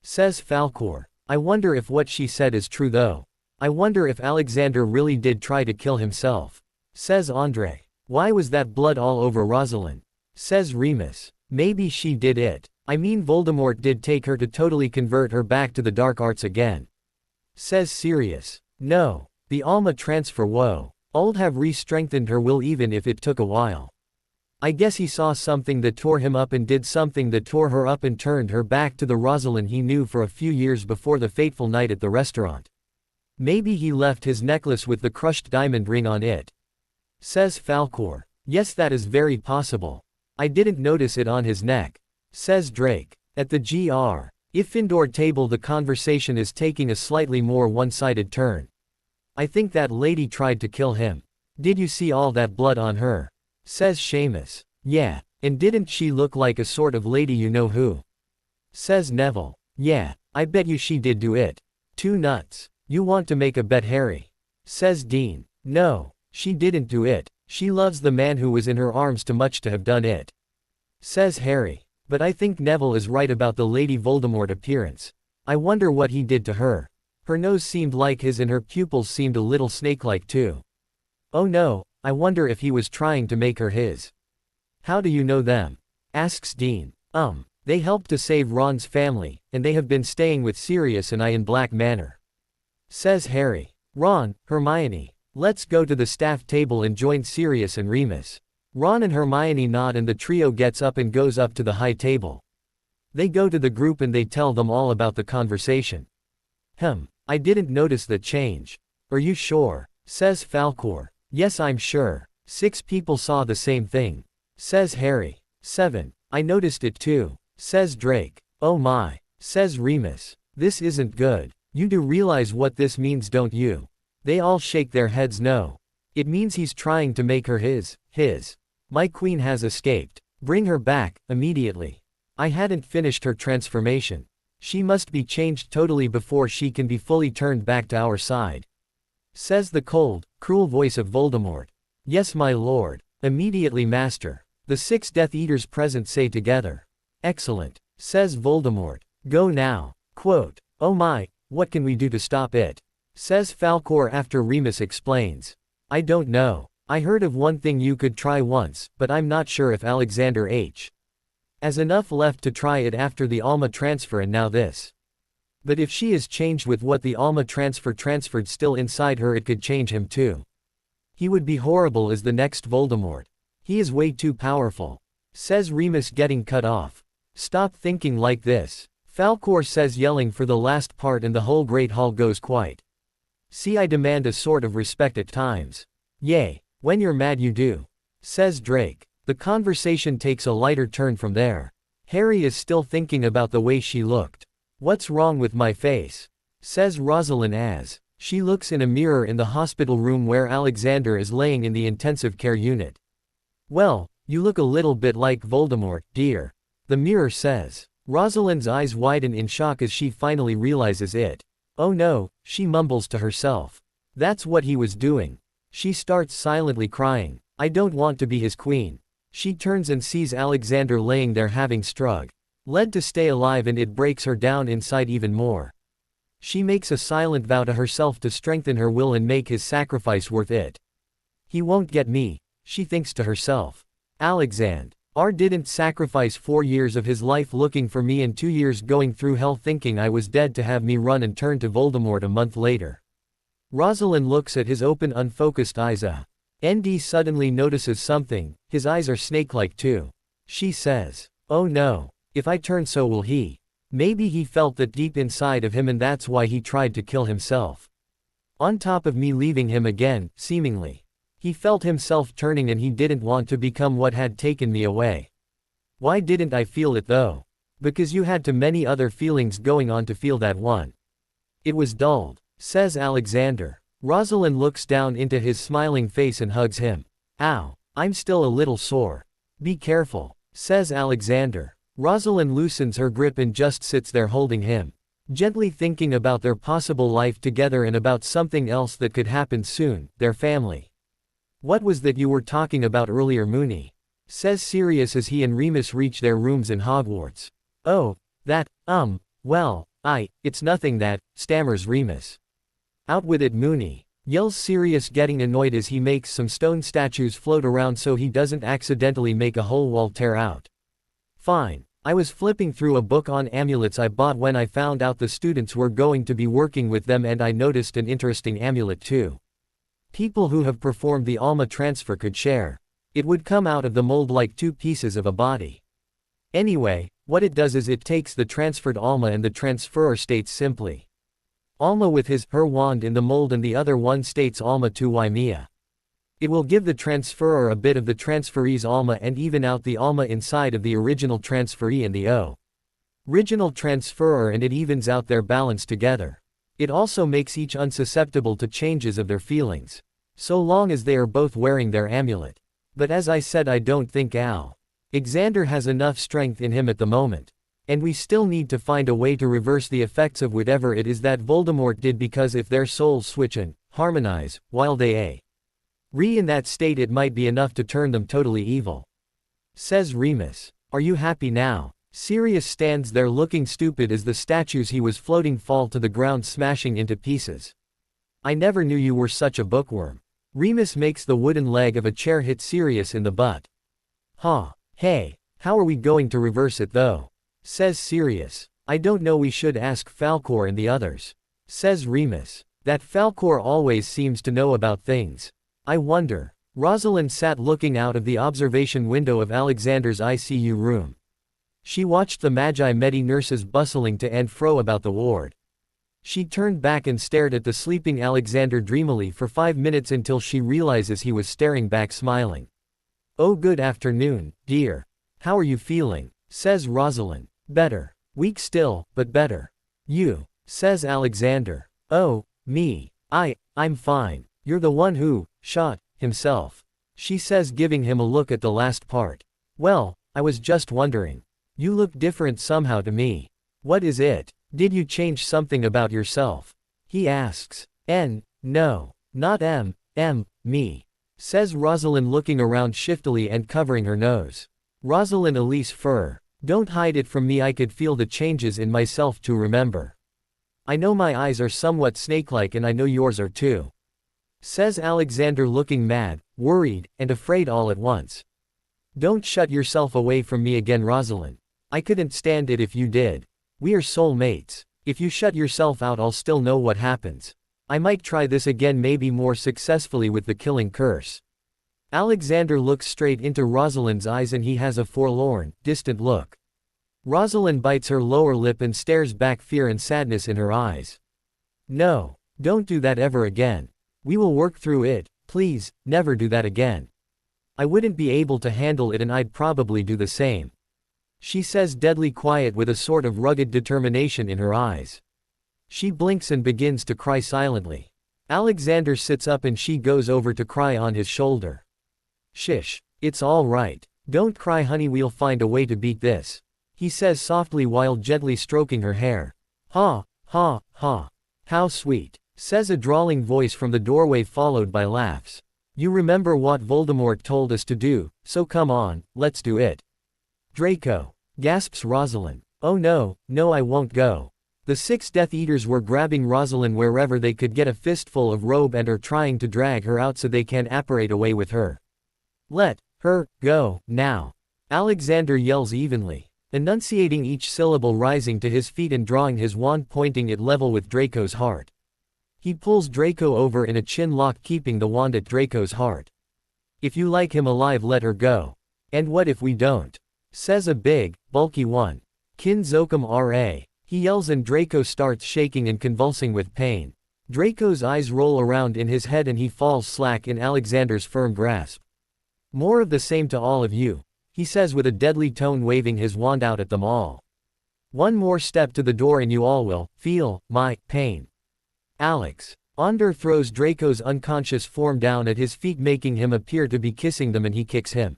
Says Falcor. I wonder if what she said is true though. I wonder if Alexander really did try to kill himself. Says Andre. Why was that blood all over Rosalind? Says Remus. Maybe she did it. I mean Voldemort did take her to totally convert her back to the dark arts again. Says Sirius. No. The Alma transfer would have re-strengthened her will even if it took a while. I guess he saw something that tore him up and did something that tore her up and turned her back to the Rosalind he knew for a few years before the fateful night at the restaurant. Maybe he left his necklace with the crushed diamond ring on it. Says Falcor. Yes, that is very possible. I didn't notice it on his neck. Says Drake. At the Gryffindor table the conversation is taking a slightly more one-sided turn. I think that lady tried to kill him. Did you see all that blood on her? Says Seamus. Yeah, and didn't she look like a sort of lady you know who? Says Neville. Yeah, I bet you she did do it. Two nuts. You want to make a bet, Harry? Says Dean. No, she didn't do it. She loves the man who was in her arms too much to have done it. Says Harry. But I think Neville is right about the Lady Voldemort appearance. I wonder what he did to her. Her nose seemed like his and her pupils seemed a little snake-like too. Oh no, I wonder if he was trying to make her his. How do you know them? Asks Dean. They helped to save Ron's family, and they have been staying with Sirius and I in Black Manor. Says Harry. Ron, Hermione, let's go to the staff table and join Sirius and Remus. Ron and Hermione nod and the trio gets up and goes up to the high table. They go to the group and they tell them all about the conversation. I didn't notice the change. Are you sure? Says Falcor. Yes, I'm sure. 6 people saw the same thing. Says Harry. 7. I noticed it too. Says Drake. Oh my. Says Remus. This isn't good. You do realize what this means, don't you? They all shake their heads no. It means he's trying to make her his. My queen has escaped. Bring her back, immediately. I hadn't finished her transformation. She must be changed totally before she can be fully turned back to our side. Says the cold, cruel voice of Voldemort. Yes, my lord. Immediately, master. The 6 Death Eaters present say together. Excellent. Says Voldemort. Go now. Quote. Oh my, what can we do to stop it? Says Falcor after Remus explains. I don't know. I heard of one thing you could try once, but I'm not sure if Alexander has enough left to try it after the Alma transfer and now this. But if she is changed with what the Alma transferred still inside her, it could change him too. He would be horrible as the next Voldemort. He is way too powerful. Says Remus getting cut off. Stop thinking like this. Falcor says, yelling for the last part, and the whole great hall goes quiet. See, I demand a sort of respect at times. Yay, when you're mad you do. Says Drake. The conversation takes a lighter turn from there. Harry is still thinking about the way she looked. What's wrong with my face? Says Rosalind as she looks in a mirror in the hospital room where Alexander is laying in the intensive care unit. Well, you look a little bit like Voldemort, dear. The mirror says. Rosalind's eyes widen in shock as she finally realizes it. Oh no, she mumbles to herself. That's what he was doing. She starts silently crying. I don't want to be his queen. She turns and sees Alexander laying there having led to stay alive, and it breaks her down inside even more. She makes a silent vow to herself to strengthen her will and make his sacrifice worth it. He won't get me, she thinks to herself. Alexander didn't sacrifice 4 years of his life looking for me and 2 years going through hell thinking I was dead to have me run and turn to Voldemort a month later. Rosalind looks at his open, unfocused eyes. ND suddenly notices something. His eyes are snake-like too. She says, oh no, if I turn so will he. Maybe he felt that deep inside of him and that's why he tried to kill himself. On top of me leaving him again, seemingly. He felt himself turning and he didn't want to become what had taken me away. Why didn't I feel it though? Because you had too many other feelings going on to feel that one. It was dulled, says Alexander. Rosalind looks down into his smiling face and hugs him. Ow, I'm still a little sore. Be careful, says Alexander. Rosalind loosens her grip and just sits there holding him, gently thinking about their possible life together and about something else that could happen soon, their family. What was that you were talking about earlier, Moony? Says Sirius as he and Remus reach their rooms in Hogwarts. Oh, that, well, it's nothing that, stammers Remus. Out with it, Moony, yells Sirius, getting annoyed as he makes some stone statues float around so he doesn't accidentally make a whole wall tear out. Fine. I was flipping through a book on amulets I bought when I found out the students were going to be working with them, and I noticed an interesting amulet too. People who have performed the Alma transfer could share. It would come out of the mold like 2 pieces of a body. Anyway, what it does is it takes the transferred Alma and the transferor states simply Alma with her wand in the mold, and the other one states Alma to Waimea. It will give the transferor a bit of the transferee's Alma and even out the Alma inside of the original transferee and the original transferor, and it evens out their balance together. It also makes each unsusceptible to changes of their feelings, so long as they are both wearing their amulet. But as I said, I don't think Alexander has enough strength in him at the moment. And we still need to find a way to reverse the effects of whatever it is that Voldemort did, because if their souls switch and harmonize while they in that state, it might be enough to turn them totally evil. Says Remus. Are you happy now? Sirius stands there looking stupid as the statues he was floating fall to the ground, smashing into pieces. I never knew you were such a bookworm. Remus makes the wooden leg of a chair hit Sirius in the butt. Huh. Hey, how are we going to reverse it though? Says Sirius. I don't know, we should ask Falcor and the others. Says Remus. That Falcor always seems to know about things. I wonder. Rosalind sat looking out of the observation window of Alexander's ICU room. She watched the Magi Medi nurses bustling to and fro about the ward. She turned back and stared at the sleeping Alexander dreamily for 5 minutes until she realizes he was staring back, smiling. Oh, good afternoon, dear. How are you feeling? Says Rosalind. Better. Weak still, but better. You. Says Alexander. Oh, me. I'm fine. You're the one who shot himself. She says, giving him a look at the last part. Well, I was just wondering. You look different somehow to me. What is it? Did you change something about yourself? He asks. No. Not me. Says Rosalind, looking around shiftily and covering her nose. Rosalind Elise Fur. Don't hide it from me, I could feel the changes in myself to remember. I know my eyes are somewhat snake-like, and I know yours are too. Says Alexander, looking mad, worried, and afraid all at once. Don't shut yourself away from me again, Rosalind. I couldn't stand it if you did. We are soulmates. If you shut yourself out, I'll still know what happens. I might try this again, maybe more successfully, with the killing curse. Alexander looks straight into Rosalind's eyes and he has a forlorn, distant look. Rosalind bites her lower lip and stares back, fear and sadness in her eyes. No. Don't do that ever again. We will work through it, please, never do that again. I wouldn't be able to handle it and I'd probably do the same. She says, deadly quiet with a sort of rugged determination in her eyes. She blinks and begins to cry silently. Alexander sits up and she goes over to cry on his shoulder. Shish. It's all right. Don't cry, honey, we'll find a way to beat this. He says softly while gently stroking her hair. Ha, ha, ha. How sweet. Says a drawling voice from the doorway, followed by laughs. You remember what Voldemort told us to do, so come on, let's do it. Draco. Gasps Rosalind. Oh no, I won't go. The 6 Death Eaters were grabbing Rosalind wherever they could get a fistful of robe and are trying to drag her out so they can apparate away with her. Let her go, now. Alexander yells evenly, enunciating each syllable, rising to his feet and drawing his wand, pointing it level with Draco's heart. He pulls Draco over in a chin lock, keeping the wand at Draco's heart. If you like him alive, let her go. And what if we don't? Says a big, bulky one. Kin Zokum Ra. He yells and Draco starts shaking and convulsing with pain. Draco's eyes roll around in his head and he falls slack in Alexander's firm grasp. More of the same to all of you, he says with a deadly tone, waving his wand out at them all. One more step to the door and you all will feel my pain. Alex. Onder throws Draco's unconscious form down at his feet, making him appear to be kissing them, and he kicks him.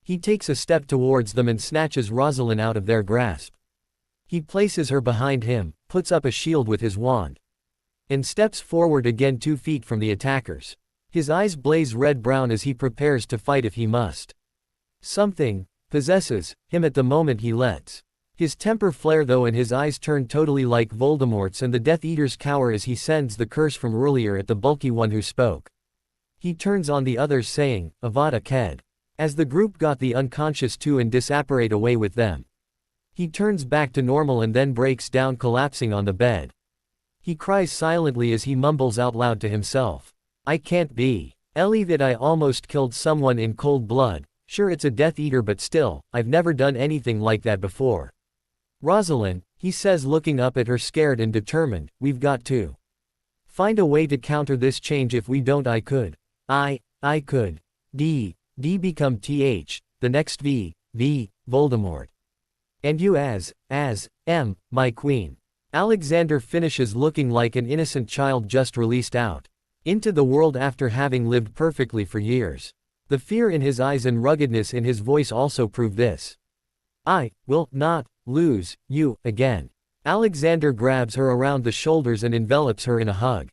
He takes a step towards them and snatches Rosalind out of their grasp. He places her behind him, puts up a shield with his wand, and steps forward again 2 feet from the attackers. His eyes blaze red-brown as he prepares to fight if he must. Something possesses him at the moment he lets his temper flare though, and his eyes turn totally like Voldemort's, and the Death Eaters cower as he sends the curse from earlier at the bulky one who spoke. He turns on the others, saying, Avada Ked. As the group got the unconscious too and disapparate away with them. He turns back to normal and then breaks down, collapsing on the bed. He cries silently as he mumbles out loud to himself. I can't be. Ellie, that I almost killed someone in cold blood. Sure, it's a Death Eater, but still, I've never done anything like that before. Rosalind, he says, looking up at her scared and determined, we've got to find a way to counter this change. If we don't, I could. I could. D become TH, the next V, Voldemort. And you as my queen. Alexander finishes, looking like an innocent child just released out into the world after having lived perfectly for years. The fear in his eyes and ruggedness in his voice also prove this. I will not lose, you, again. Alexander grabs her around the shoulders and envelops her in a hug.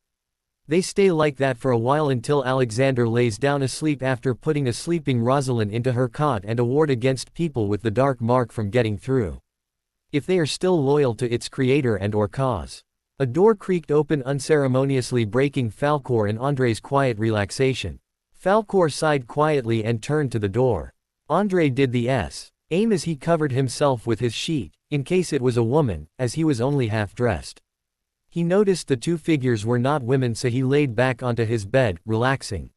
They stay like that for a while until Alexander lays down asleep after putting a sleeping Rosalind into her cot and a ward against people with the dark mark from getting through. If they are still loyal to its creator and or cause. A door creaked open unceremoniously, breaking Falkor and Andre's quiet relaxation. Falkor sighed quietly and turned to the door. Andre did the same as he covered himself with his sheet, in case it was a woman, as he was only half dressed. He noticed the two figures were not women, so he laid back onto his bed, relaxing.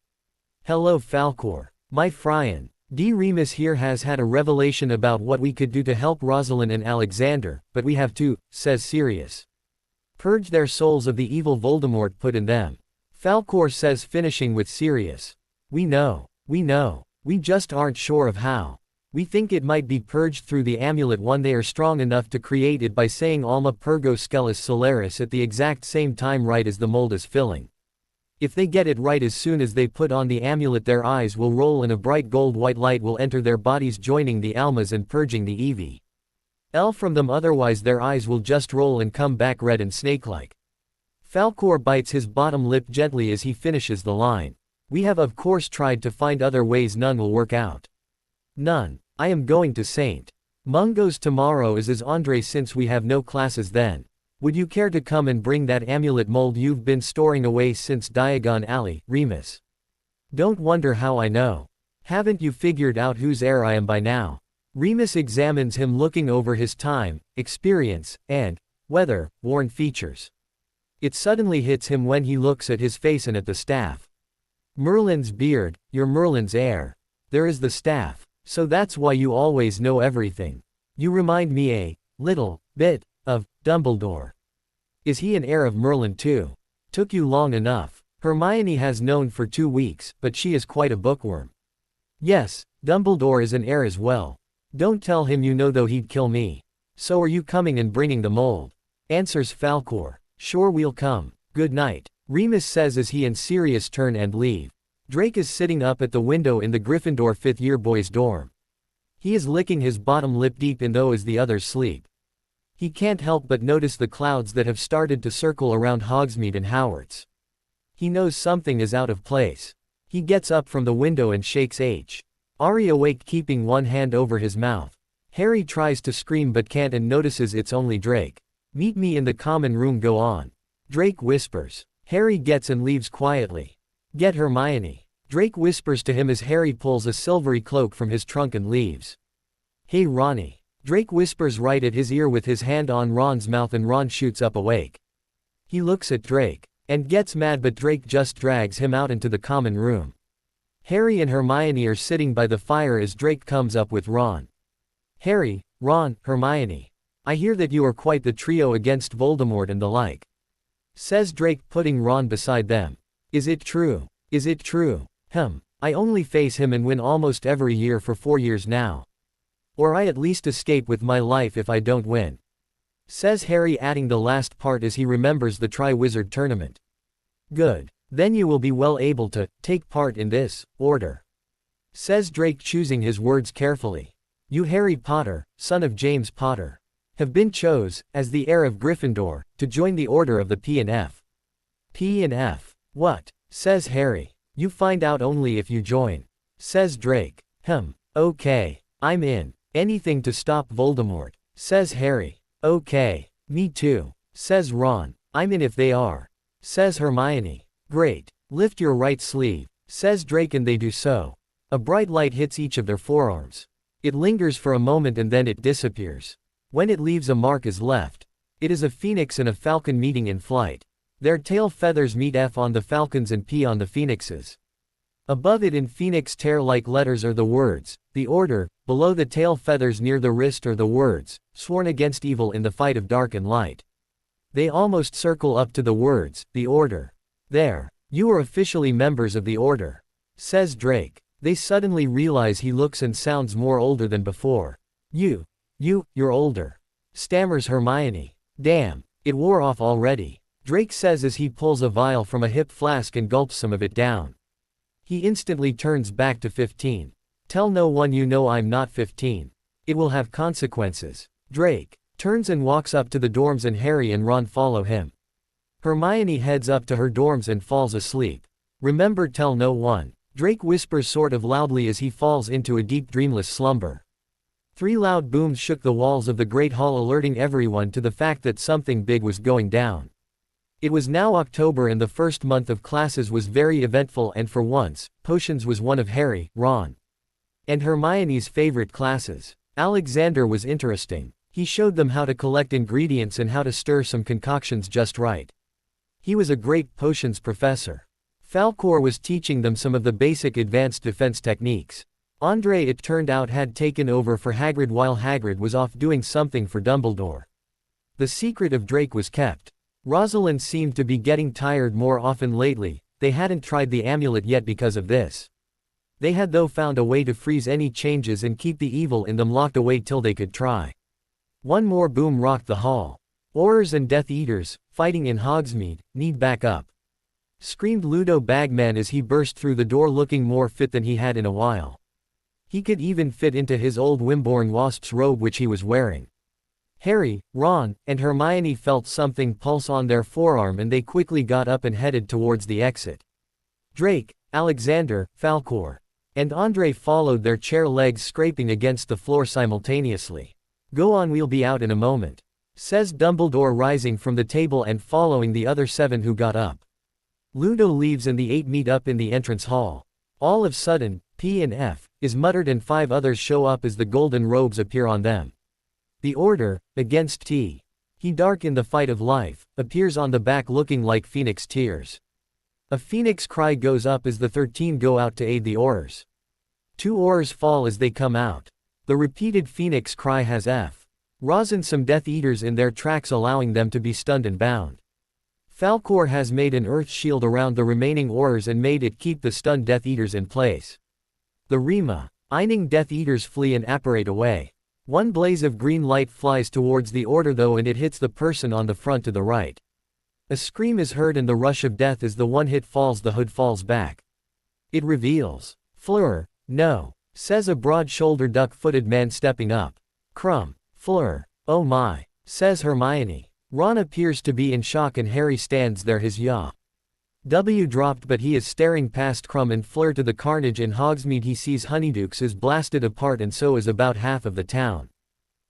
Hello Falkor. My Friend. D. Remus here has had a revelation about what we could do to help Rosalind and Alexander, but we have to, says Sirius. Purge their souls of the evil Voldemort put in them. Falkor says, finishing with Sirius. We know. We just aren't sure of how. We think it might be purged through the amulet one. They are strong enough to create it by saying Alma Purgo Scelus Solaris at the exact same time, right as the mold is filling. If they get it right as soon as they put on the amulet, their eyes will roll and a bright gold-white light will enter their bodies, joining the Almas and purging the EV from them, otherwise their eyes will just roll and come back red and snake-like. Falkor bites his bottom lip gently as he finishes the line. We have of course tried to find other ways, none will work out. None. I am going to St. Mungo's tomorrow as Andre, since we have no classes then. Would you care to come and bring that amulet mold you've been storing away since Diagon Alley, Remus? Don't wonder how I know. Haven't you figured out whose heir I am by now? Remus examines him, looking over his time, experience, and weather-worn features. It suddenly hits him when he looks at his face and at the staff. Merlin's beard, you're Merlin's heir. There is the staff. So that's why you always know everything. You remind me a little bit of Dumbledore. Is he an heir of Merlin too? Took you long enough. Hermione has known for 2 weeks, but she is quite a bookworm. Yes, Dumbledore is an heir as well. Don't tell him you know, though he'd kill me. So are you coming and bringing the mold? Answers Falkor. Sure, we'll come. Good night. Remus says as he and Sirius turn and leave. Drake is sitting up at the window in the Gryffindor 5th year boys' dorm. He is licking his bottom lip deep in though as the others sleep. He can't help but notice the clouds that have started to circle around Hogsmeade and Hogwarts. He knows something is out of place. He gets up from the window and shakes Harry awake, keeping one hand over his mouth. Harry tries to scream but can't and notices it's only Drake. Meet me in the common room, go on. Drake whispers. Harry gets and leaves quietly. Get Hermione. Drake whispers to him as Harry pulls a silvery cloak from his trunk and leaves. Hey Ronnie. Drake whispers right at his ear with his hand on Ron's mouth, and Ron shoots up awake. He looks at Drake and gets mad, but Drake just drags him out into the common room. Harry and Hermione are sitting by the fire as Drake comes up with Ron. Harry, Ron, Hermione. I hear that you are quite the trio against Voldemort and the like. Says Drake, putting Ron beside them. Is it true? Is it true? I only face him and win almost every year for 4 years now. Or I at least escape with my life if I don't win. Says Harry, adding the last part as he remembers the Triwizard Tournament. Good. Then you will be well able to take part in this order. Says Drake, choosing his words carefully. You, Harry Potter, son of James Potter, have been chose, as the heir of Gryffindor, to join the Order of the P&F. P&F. What? Says Harry. You find out only if you join. Says Drake. Okay. I'm in. Anything to stop Voldemort. Says Harry. Okay. Me too. Says Ron. I'm in if they are. Says Hermione. Great. Lift your right sleeve. Says Drake, and they do so. A bright light hits each of their forearms. It lingers for a moment and then it disappears. When it leaves, a mark is left. It is a phoenix and a falcon meeting in flight. Their tail feathers meet F on the falcons and P on the phoenixes. Above it in phoenix tear-like letters are the words, the Order. Below the tail feathers near the wrist are the words, sworn against evil in the fight of dark and light. They almost circle up to the words, the Order. There. You are officially members of the Order. Says Drake. They suddenly realize he looks and sounds more older than before. You're older. Stammers Hermione. Damn, it wore off already. Drake says as he pulls a vial from a hip flask and gulps some of it down. He instantly turns back to 15. Tell no one you know I'm not 15. It will have consequences. Drake turns and walks up to the dorms and Harry and Ron follow him. Hermione heads up to her dorms and falls asleep. Remember, tell no one, Drake whispers sort of loudly as he falls into a deep dreamless slumber. 3 loud booms shook the walls of the Great Hall, alerting everyone to the fact that something big was going down. It was now October and the first month of classes was very eventful, and for once, potions was one of Harry, Ron, and Hermione's favorite classes. Alexander was interesting. He showed them how to collect ingredients and how to stir some concoctions just right. He was a great potions professor. Falcor was teaching them some of the basic advanced defense techniques. Andre, it turned out, had taken over for Hagrid while Hagrid was off doing something for Dumbledore. The secret of Drake was kept. Rosalind seemed to be getting tired more often lately. They hadn't tried the amulet yet because of this. They had though found a way to freeze any changes and keep the evil in them locked away till they could try. One more boom rocked the hall. Aurors and Death Eaters, fighting in Hogsmeade, need back up, screamed Ludo Bagman as he burst through the door looking more fit than he had in a while. He could even fit into his old Wimborne wasp's robe which he was wearing. Harry, Ron, and Hermione felt something pulse on their forearm and they quickly got up and headed towards the exit. Drake, Alexander, Falcor, and Andre followed, their chair legs scraping against the floor simultaneously. Go on, we'll be out in a moment, says Dumbledore, rising from the table and following the other 7 who got up. Ludo leaves and the 8 meet up in the entrance hall. All of a sudden, P and F is muttered and 5 others show up as the golden robes appear on them. The Order, against T. He, dark in the fight of life, appears on the back looking like phoenix tears. A phoenix cry goes up as the 13 go out to aid the Aurors. 2 Aurors fall as they come out. The repeated phoenix cry has F. Ros and some Death Eaters in their tracks, allowing them to be stunned and bound. Falcor has made an earth shield around the remaining Aurors and made it keep the stunned Death Eaters in place. The remaining Death Eaters flee and apparate away. One blaze of green light flies towards the Order though, and it hits the person on the front to the right. A scream is heard and the rush of death as the one hit falls, the hood falls back. It reveals Fleur. No, says a broad-shouldered duck-footed man stepping up. Crumb. Fleur. Oh my, says Hermione. Ron appears to be in shock and Harry stands there, his yaw W dropped, but he is staring past Crumb and Fleur to the carnage in Hogsmeade. He sees Honeydukes is blasted apart and so is about half of the town.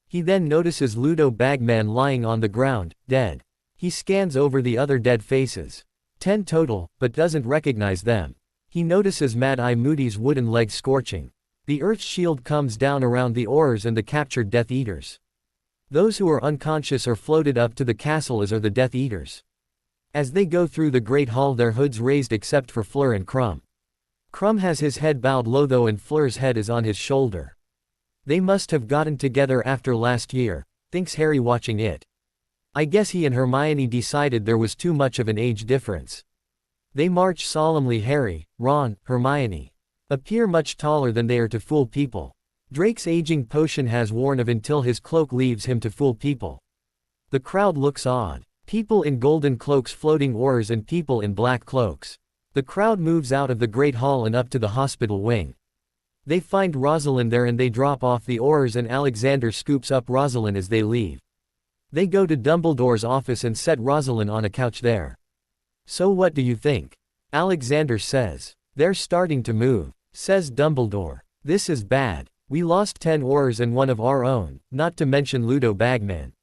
He then notices Ludo Bagman lying on the ground, dead. He scans over the other dead faces. 10 total, but doesn't recognize them. He notices Mad Eye Moody's wooden leg scorching. The earth shield comes down around the Aurors and the captured Death Eaters. Those who are unconscious are floated up to the castle, as are the Death Eaters. As they go through the Great Hall, their hoods raised except for Fleur and Crumb. Crumb has his head bowed low though, and Fleur's head is on his shoulder. They must have gotten together after last year, thinks Harry watching it. I guess he and Hermione decided there was too much of an age difference. They march solemnly. Harry, Ron, Hermione appear much taller than they are to fool people. Drake's aging potion has worn off until his cloak leaves him to fool people. The crowd looks odd. People in golden cloaks floating Aurors and people in black cloaks. The crowd moves out of the Great Hall and up to the hospital wing. They find Rosalind there and they drop off the Aurors, and Alexander scoops up Rosalind as they leave. They go to Dumbledore's office and set Rosalind on a couch there. So what do you think? Alexander says. They're starting to move, says Dumbledore. This is bad. We lost 10 Aurors and one of our own, not to mention Ludo Bagman.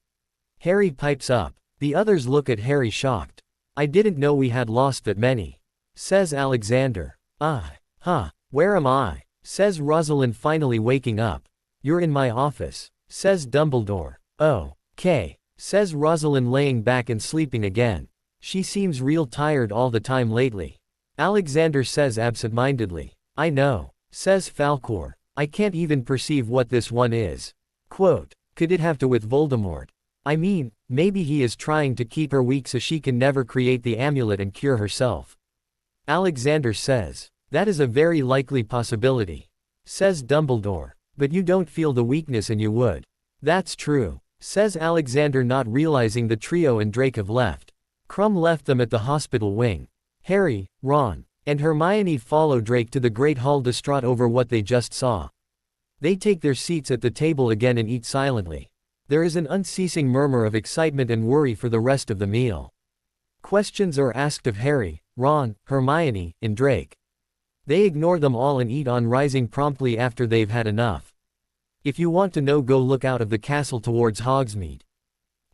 Harry pipes up. The others look at Harry shocked. I didn't know we had lost that many, says Alexander. Where am I? Says Rosalind, finally waking up. You're in my office, says Dumbledore. Oh, okay, says Rosalind, laying back and sleeping again. She seems real tired all the time lately. Alexander says absent-mindedly. I know, says Falcor. I can't even perceive what this one is. Quote, could it have to with Voldemort? I mean, maybe he is trying to keep her weak so she can never create the amulet and cure herself. Alexander says. That is a very likely possibility, says Dumbledore. But you don't feel the weakness and you would. That's true, says Alexander, not realizing the trio and Drake have left. Crumb left them at the hospital wing. Harry, Ron, and Hermione follow Drake to the Great Hall, distraught over what they just saw. They take their seats at the table again and eat silently. There is an unceasing murmur of excitement and worry for the rest of the meal. Questions are asked of Harry, Ron, Hermione, and Drake. They ignore them all and eat on, rising promptly after they've had enough. If you want to know, go look out of the castle towards Hogsmeade.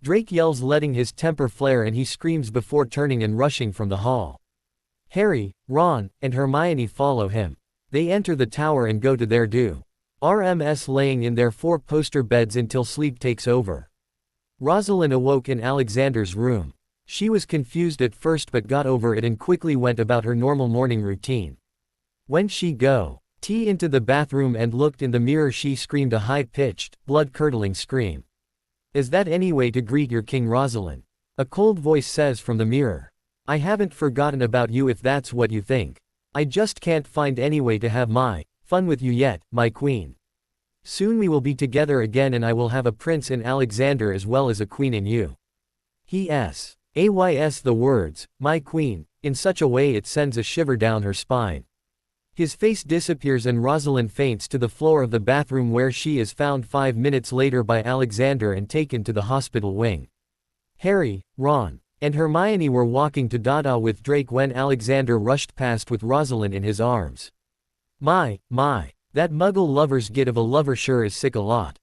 Drake yells, letting his temper flare, and he screams before turning and rushing from the hall. Harry, Ron, and Hermione follow him. They enter the tower and go to their RMS, laying in their four-poster beds until sleep takes over. Rosalind awoke in Alexander's room. She was confused at first but got over it and quickly went about her normal morning routine. When she got into the bathroom and looked in the mirror, she screamed a high-pitched, blood-curdling scream. "Is that any way to greet your king, Rosalind?" A cold voice says from the mirror. "I haven't forgotten about you if that's what you think. I just can't find any way to have my fun with you yet, my queen. Soon we will be together again and I will have a prince in Alexander as well as a queen in you." He says the words, "my queen," in such a way it sends a shiver down her spine. His face disappears and Rosalind faints to the floor of the bathroom, where she is found 5 minutes later by Alexander and taken to the hospital wing. Harry, Ron, and Hermione were walking to Dada with Drake when Alexander rushed past with Rosalind in his arms. My, that muggle lover's git of a lover sure is sick a lot.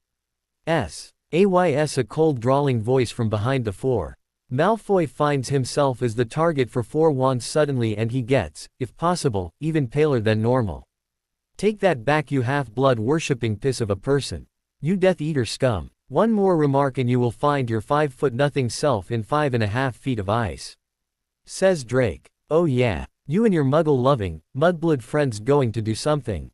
A cold drawling voice from behind the four. Malfoy finds himself as the target for four wands suddenly, and he gets, if possible, even paler than normal. "Take that back, you half-blood worshipping piss of a person. You Death Eater scum. One more remark and you will find your 5'0" self in 5.5 feet of ice," says Drake. "Oh yeah, you and your muggle-loving, mudblood friends going to do something?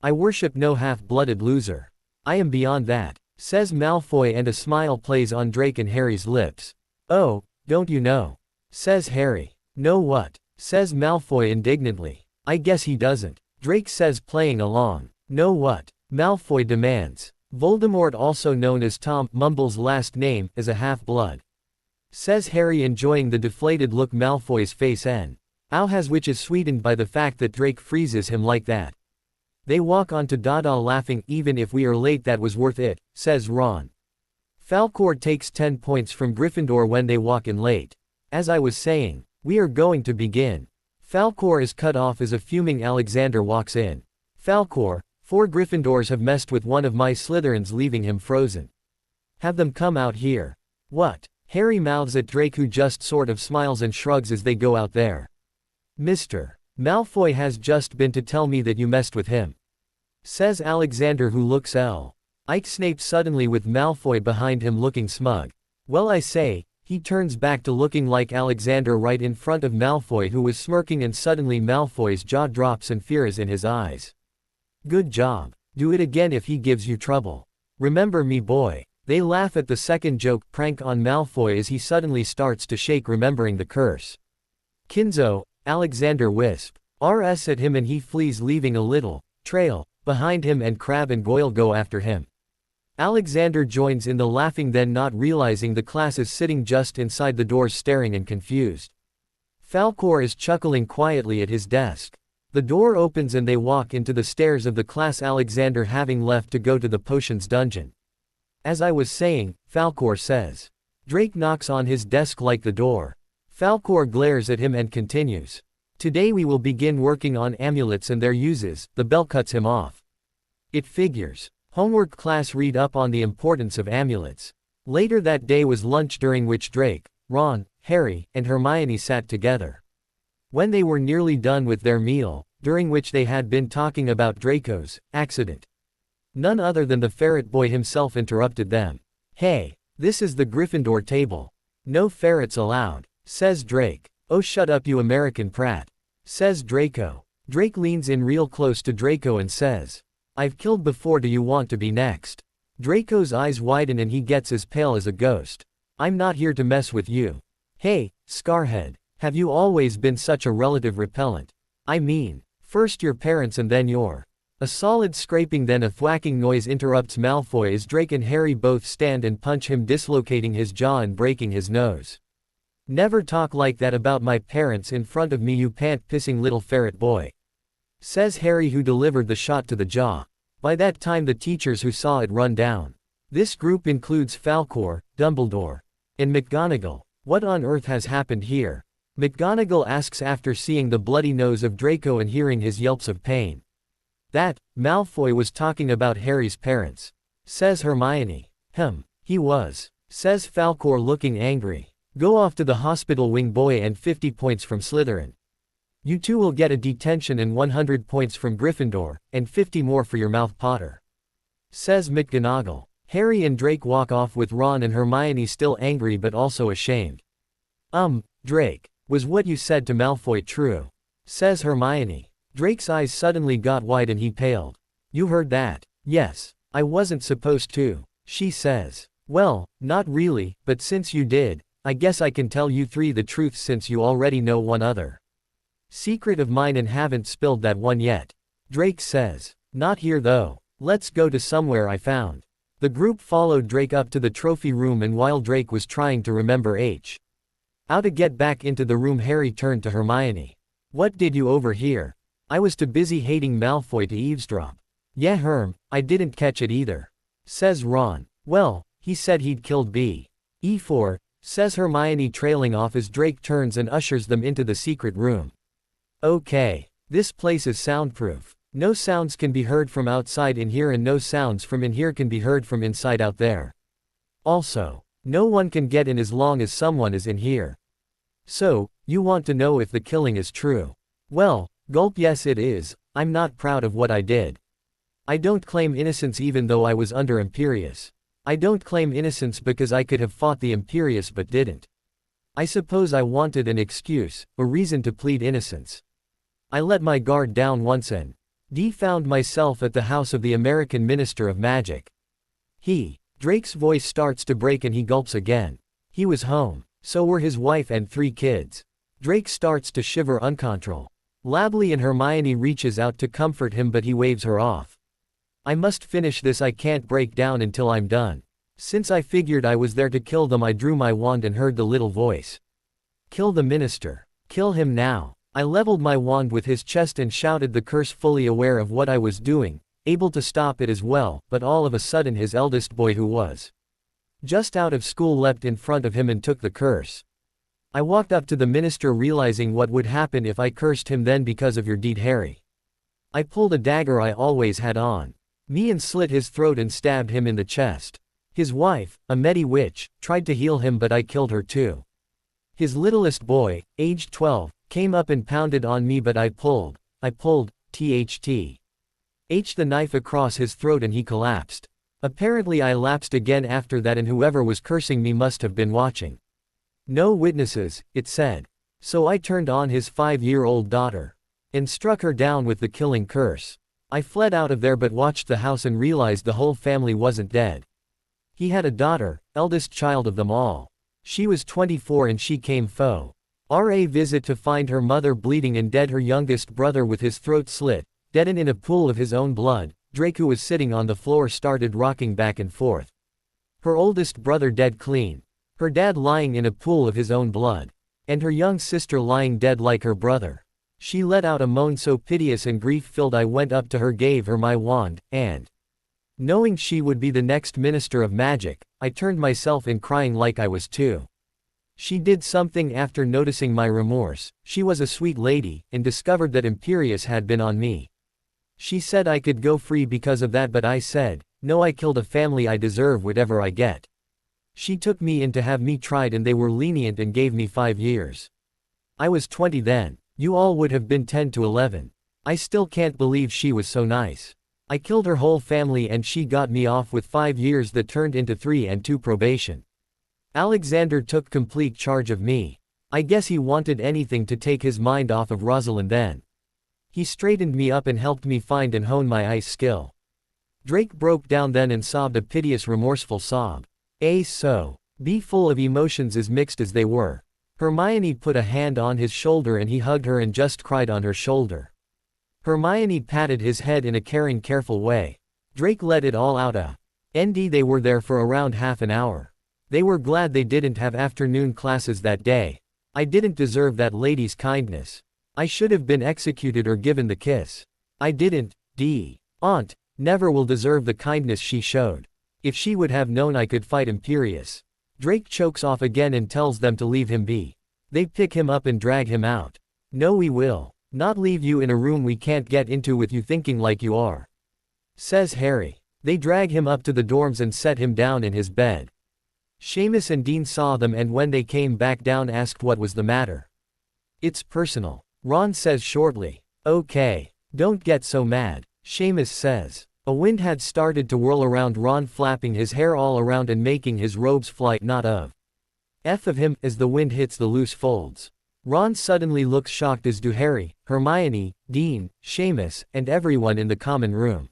I worship no half-blooded loser. I am beyond that," says Malfoy, and a smile plays on Drake and Harry's lips. "Oh, don't you know?" says Harry. "Know what?" says Malfoy indignantly. "I guess he doesn't," Drake says, playing along. "Know what?" Malfoy demands. "Voldemort, also known as Tom Mumble's last name, is a half-blood," says Harry, enjoying the deflated look Malfoy's face has, which is sweetened by the fact that Drake freezes him like that. They walk on to Dada laughing. "Even if we are late, that was worth it," says Ron. Falcor takes 10 points from Gryffindor when they walk in late. "As I was saying, we are going to begin." Falcor is cut off as a fuming Alexander walks in. "Falcor, 4 Gryffindors have messed with one of my Slytherins, leaving him frozen. Have them come out here." "What?" Harry mouths at Drake, who just sort of smiles and shrugs as they go out there. "Mr. Malfoy has just been to tell me that you messed with him," says Alexander, who looks Ike Snape suddenly, with Malfoy behind him looking smug. "Well, I say," he turns back to looking like Alexander right in front of Malfoy, who was smirking, and suddenly Malfoy's jaw drops and fear is in his eyes. "Good job. Do it again if he gives you trouble. Remember me, boy." They laugh at the second joke prank on Malfoy as he suddenly starts to shake, remembering the curse. "Kinzo," Alexander wisps at him, and he flees, leaving a little trail behind him, and Crabbe and Goyle go after him. Alexander joins in the laughing, then not realizing the class is sitting just inside the doors, staring and confused. Falcor is chuckling quietly at his desk. The door opens and they walk into the stairs of the class, Alexander having left to go to the potions dungeon. "As I was saying," Falcor says. Drake knocks on his desk like the door. Falcor glares at him and continues. "Today we will begin working on amulets and their uses." The bell cuts him off. "It figures. Homework class, read up on the importance of amulets." Later that day was lunch, during which Drake, Ron, Harry, and Hermione sat together. When they were nearly done with their meal, during which they had been talking about Draco's accident, none other than the ferret boy himself interrupted them. "Hey, this is the Gryffindor table. No ferrets allowed," says Drake. "Oh, shut up, you American prat," says Draco. Drake leans in real close to Draco and says, "I've killed before, do you want to be next?" Draco's eyes widen and he gets as pale as a ghost. "I'm not here to mess with you." "Hey, Scarhead, have you always been such a relative repellent? I mean, first your parents and then your—" A solid scraping, then a thwacking noise interrupts Malfoy as Drake and Harry both stand and punch him, dislocating his jaw and breaking his nose. "Never talk like that about my parents in front of me, you pant-pissing little ferret boy," says Harry, who delivered the shot to the jaw. By that time the teachers who saw it run down. This group includes Falcor, Dumbledore, and McGonagall. What on earth has happened here? McGonagall asks after seeing the bloody nose of Draco and hearing his yelps of pain. That, Malfoy was talking about Harry's parents, says Hermione. He was, says Falcor looking angry. Go off to the hospital, wing boy, and 50 points from Slytherin. You two will get a detention and 100 points from Gryffindor, and 50 more for your mouth, Potter, says McGonagall. Harry and Drake walk off with Ron and Hermione still angry but also ashamed. Drake, was what you said to Malfoy true? Says Hermione. Drake's eyes suddenly got wide and he paled. You heard that? Yes. I wasn't supposed to, she says. Well, not really, but since you did, I guess I can tell you three the truth since you already know one other secret of mine and haven't spilled that one yet. Drake says. Not here though. Let's go to somewhere I found. The group followed Drake up to the trophy room, and while Drake was trying to remember how to get back into the room, Harry turned to Hermione. What did you overhear? I was too busy hating Malfoy to eavesdrop. Yeah, Herm, I didn't catch it either, says Ron. Well, he said he'd killed E4, says Hermione, trailing off as Drake turns and ushers them into the secret room. Okay. This place is soundproof. No sounds can be heard from outside in here, and no sounds from in here can be heard from inside out there. Also, no one can get in as long as someone is in here. So, you want to know if the killing is true? Well, gulp, yes it is. I'm not proud of what I did. I don't claim innocence even though I was under Imperius. I don't claim innocence because I could have fought the Imperius but didn't. I suppose I wanted an excuse, a reason to plead innocence. I let my guard down once and found myself at the house of the American Minister of Magic. Drake's voice starts to break and he gulps again. He was home. So were his wife and 3 kids. Drake starts to shiver uncontrollably and Hermione reaches out to comfort him but he waves her off. I must finish this, I can't break down until I'm done. Since I figured I was there to kill them, I drew my wand and heard the little voice. Kill the minister. Kill him now. I leveled my wand with his chest and shouted the curse, fully aware of what I was doing, able to stop it as well, but all of a sudden his eldest boy, who was just out of school, leapt in front of him and took the curse. I walked up to the minister, realizing what would happen if I cursed him. Then, because of your deed, Harry, I pulled a dagger I always had on me and slit his throat and stabbed him in the chest. His wife, a Medi witch, tried to heal him but I killed her too. His littlest boy, aged 12, came up and pounded on me but I pulled the knife across his throat and he collapsed. Apparently I lapsed again after that, and whoever was cursing me must have been watching. No witnesses, it said. So I turned on his 5-year-old daughter and struck her down with the killing curse. I fled out of there but watched the house and realized the whole family wasn't dead. He had a daughter, eldest child of them all. She was 24 and she came for a visit to find her mother bleeding and dead, her youngest brother with his throat slit, dead and in a pool of his own blood. Drake, who was sitting on the floor, started rocking back and forth. Her oldest brother dead clean. Her dad lying in a pool of his own blood. And her young sister lying dead like her brother. She let out a moan so piteous and grief-filled I went up to her, gave her my wand, and knowing she would be the next Minister of Magic, I turned myself in, crying like I was too. She did something after noticing my remorse. She was a sweet lady, and discovered that Imperius had been on me. She said I could go free because of that, but I said, no, I killed a family, I deserve whatever I get. She took me in to have me tried and they were lenient and gave me 5 years. I was 20 then. You all would have been 10 to 11. I still can't believe she was so nice. I killed her whole family and she got me off with 5 years that turned into 3 and 2 probation. Alexander took complete charge of me. I guess he wanted anything to take his mind off of Rosalind then. He straightened me up and helped me find and hone my ice skill. Drake broke down then and sobbed a piteous, remorseful sob. So, be full of emotions as mixed as they were. Hermione put a hand on his shoulder and he hugged her and just cried on her shoulder. Hermione patted his head in a caring, careful way. Drake let it all out. They were there for around half an hour. They were glad they didn't have afternoon classes that day. I didn't deserve that lady's kindness. I should have been executed or given the kiss. I didn't. Aunt never will deserve the kindness she showed. If she would have known I could fight Imperius. Drake chokes off again and tells them to leave him be. They pick him up and drag him out. No, we will not leave you in a room we can't get into with you thinking like you are, says Harry. They drag him up to the dorms and set him down in his bed. Seamus and Dean saw them and when they came back down asked what was the matter. It's personal, Ron says shortly. Okay, don't get so mad, Seamus says. A wind had started to whirl around Ron, flapping his hair all around and making his robes fly not of him as the wind hits the loose folds. Ron suddenly looks shocked, as do Harry, Hermione, Dean, Seamus, and everyone in the common room.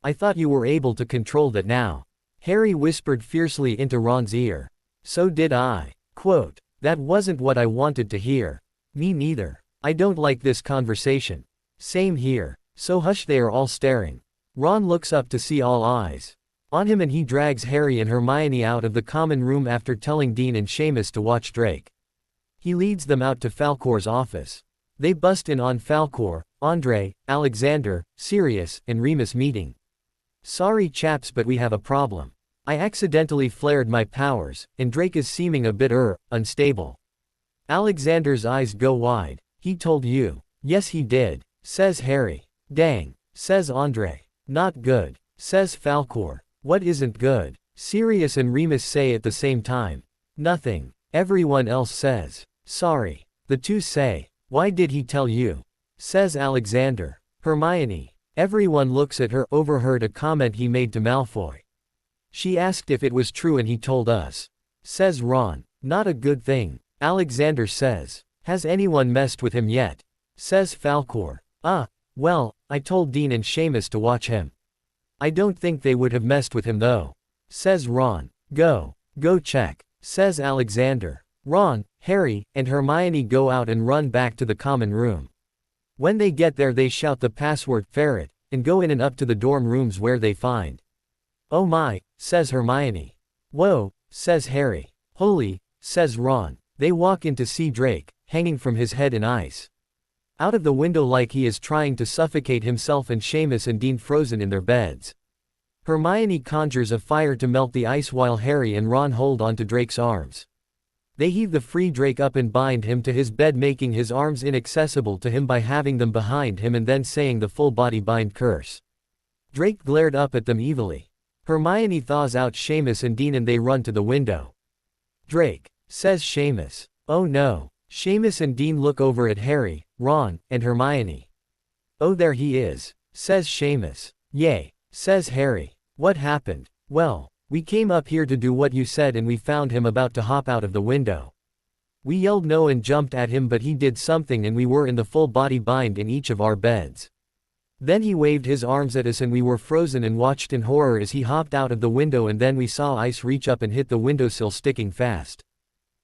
I thought you were able to control that now, Harry whispered fiercely into Ron's ear. So did I. Quote, that wasn't what I wanted to hear. Me neither. I don't like this conversation. Same here. So hush, they are all staring. Ron looks up to see all eyes on him and he drags Harry and Hermione out of the common room after telling Dean and Seamus to watch Drake. He leads them out to Falcor's office. They bust in on Falcor, Andre, Alexander, Sirius, and Remus meeting. Sorry chaps, but we have a problem. I accidentally flared my powers, and Drake is seeming a bit unstable. Alexander's eyes go wide. He told you. Yes he did, says Harry. Dang, says Andre. Not good, says Falcor. What isn't good? Sirius and Remus say at the same time. Nothing, everyone else says. Sorry. The two say. Why did he tell you? Says Alexander. Hermione. Everyone looks at her. Overheard a comment he made to Malfoy. She asked if it was true and he told us. Says Ron. Not a good thing, Alexander says. Has anyone messed with him yet? Says Falcor. Well, I told Dean and Seamus to watch him. I don't think they would have messed with him though. Says Ron. Go check, says Alexander. Ron, Harry, and Hermione go out and run back to the common room. When they get there they shout the password, ferret, and go in and up to the dorm rooms where they find. Oh my, says Hermione. Whoa, says Harry. Holy, says Ron. They walk in to see Drake, hanging from his head in ice out of the window like he is trying to suffocate himself, and Seamus and Dean frozen in their beds. Hermione conjures a fire to melt the ice while Harry and Ron hold onto Drake's arms. They heave the free Drake up and bind him to his bed, making his arms inaccessible to him by having them behind him and then saying the full body bind curse. Drake glared up at them evilly. Hermione thaws out Seamus and Dean and they run to the window. Drake, says Seamus. Oh no. Seamus and Dean look over at Harry, Ron, and Hermione. Oh, there he is, says Seamus. Yay, says Harry. What happened? Well, we came up here to do what you said and we found him about to hop out of the window. We yelled no and jumped at him, but he did something and we were in the full body bind in each of our beds. Then he waved his arms at us and we were frozen and watched in horror as he hopped out of the window, and then we saw ice reach up and hit the windowsill sticking fast.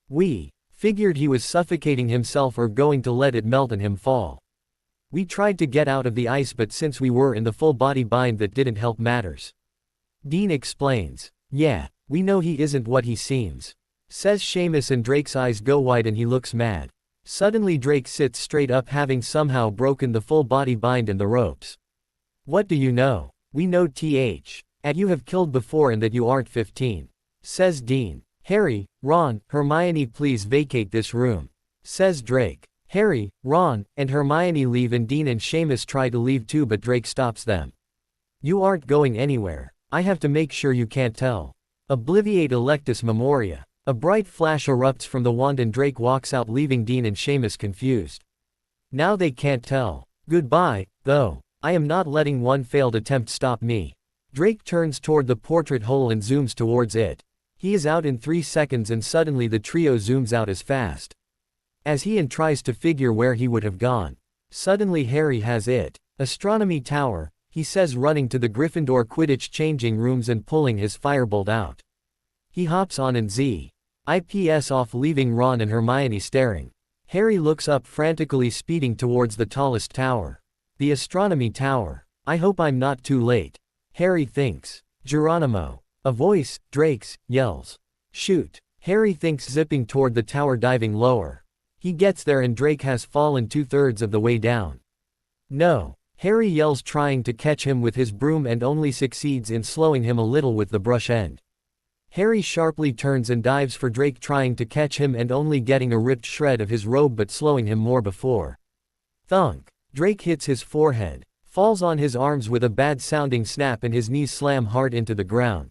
We figured he was suffocating himself or going to let it melt and him fall. We tried to get out of the ice, but since we were in the full body bind that didn't help matters. Dean explains. Yeah, we know he isn't what he seems, says Seamus, and Drake's eyes go wide and he looks mad. Suddenly Drake sits straight up, having somehow broken the full body bind and the ropes. What do you know? We know that you have killed before and that you aren't 15, says Dean. Harry, Ron, Hermione, please vacate this room, says Drake. Harry, Ron, and Hermione leave and Dean and Seamus try to leave too, but Drake stops them. You aren't going anywhere. I have to make sure you can't tell. Obliviate Electus Memoria. A bright flash erupts from the wand and Drake walks out, leaving Dean and Seamus confused. Now they can't tell. Goodbye, though. I am not letting one failed attempt stop me. Drake turns toward the portrait hole and zooms towards it. He is out in 3 seconds and suddenly the trio zooms out as fast as he and tries to figure where he would have gone. Suddenly Harry has it. Astronomy Tower, he says, running to the Gryffindor Quidditch changing rooms and pulling his firebolt out. He hops on and zips off, leaving Ron and Hermione staring. Harry looks up frantically, speeding towards the tallest tower. The Astronomy Tower. I hope I'm not too late, Harry thinks. Geronimo. A voice, Drake's, yells. Shoot. Harry thinks, zipping toward the tower, diving lower. He gets there and Drake has fallen 2/3 of the way down. No. Harry yells, trying to catch him with his broom, and only succeeds in slowing him a little with the brush end. Harry sharply turns and dives for Drake, trying to catch him and only getting a ripped shred of his robe but slowing him more before. Thunk! Drake hits his forehead, falls on his arms with a bad-sounding snap, and his knees slam hard into the ground.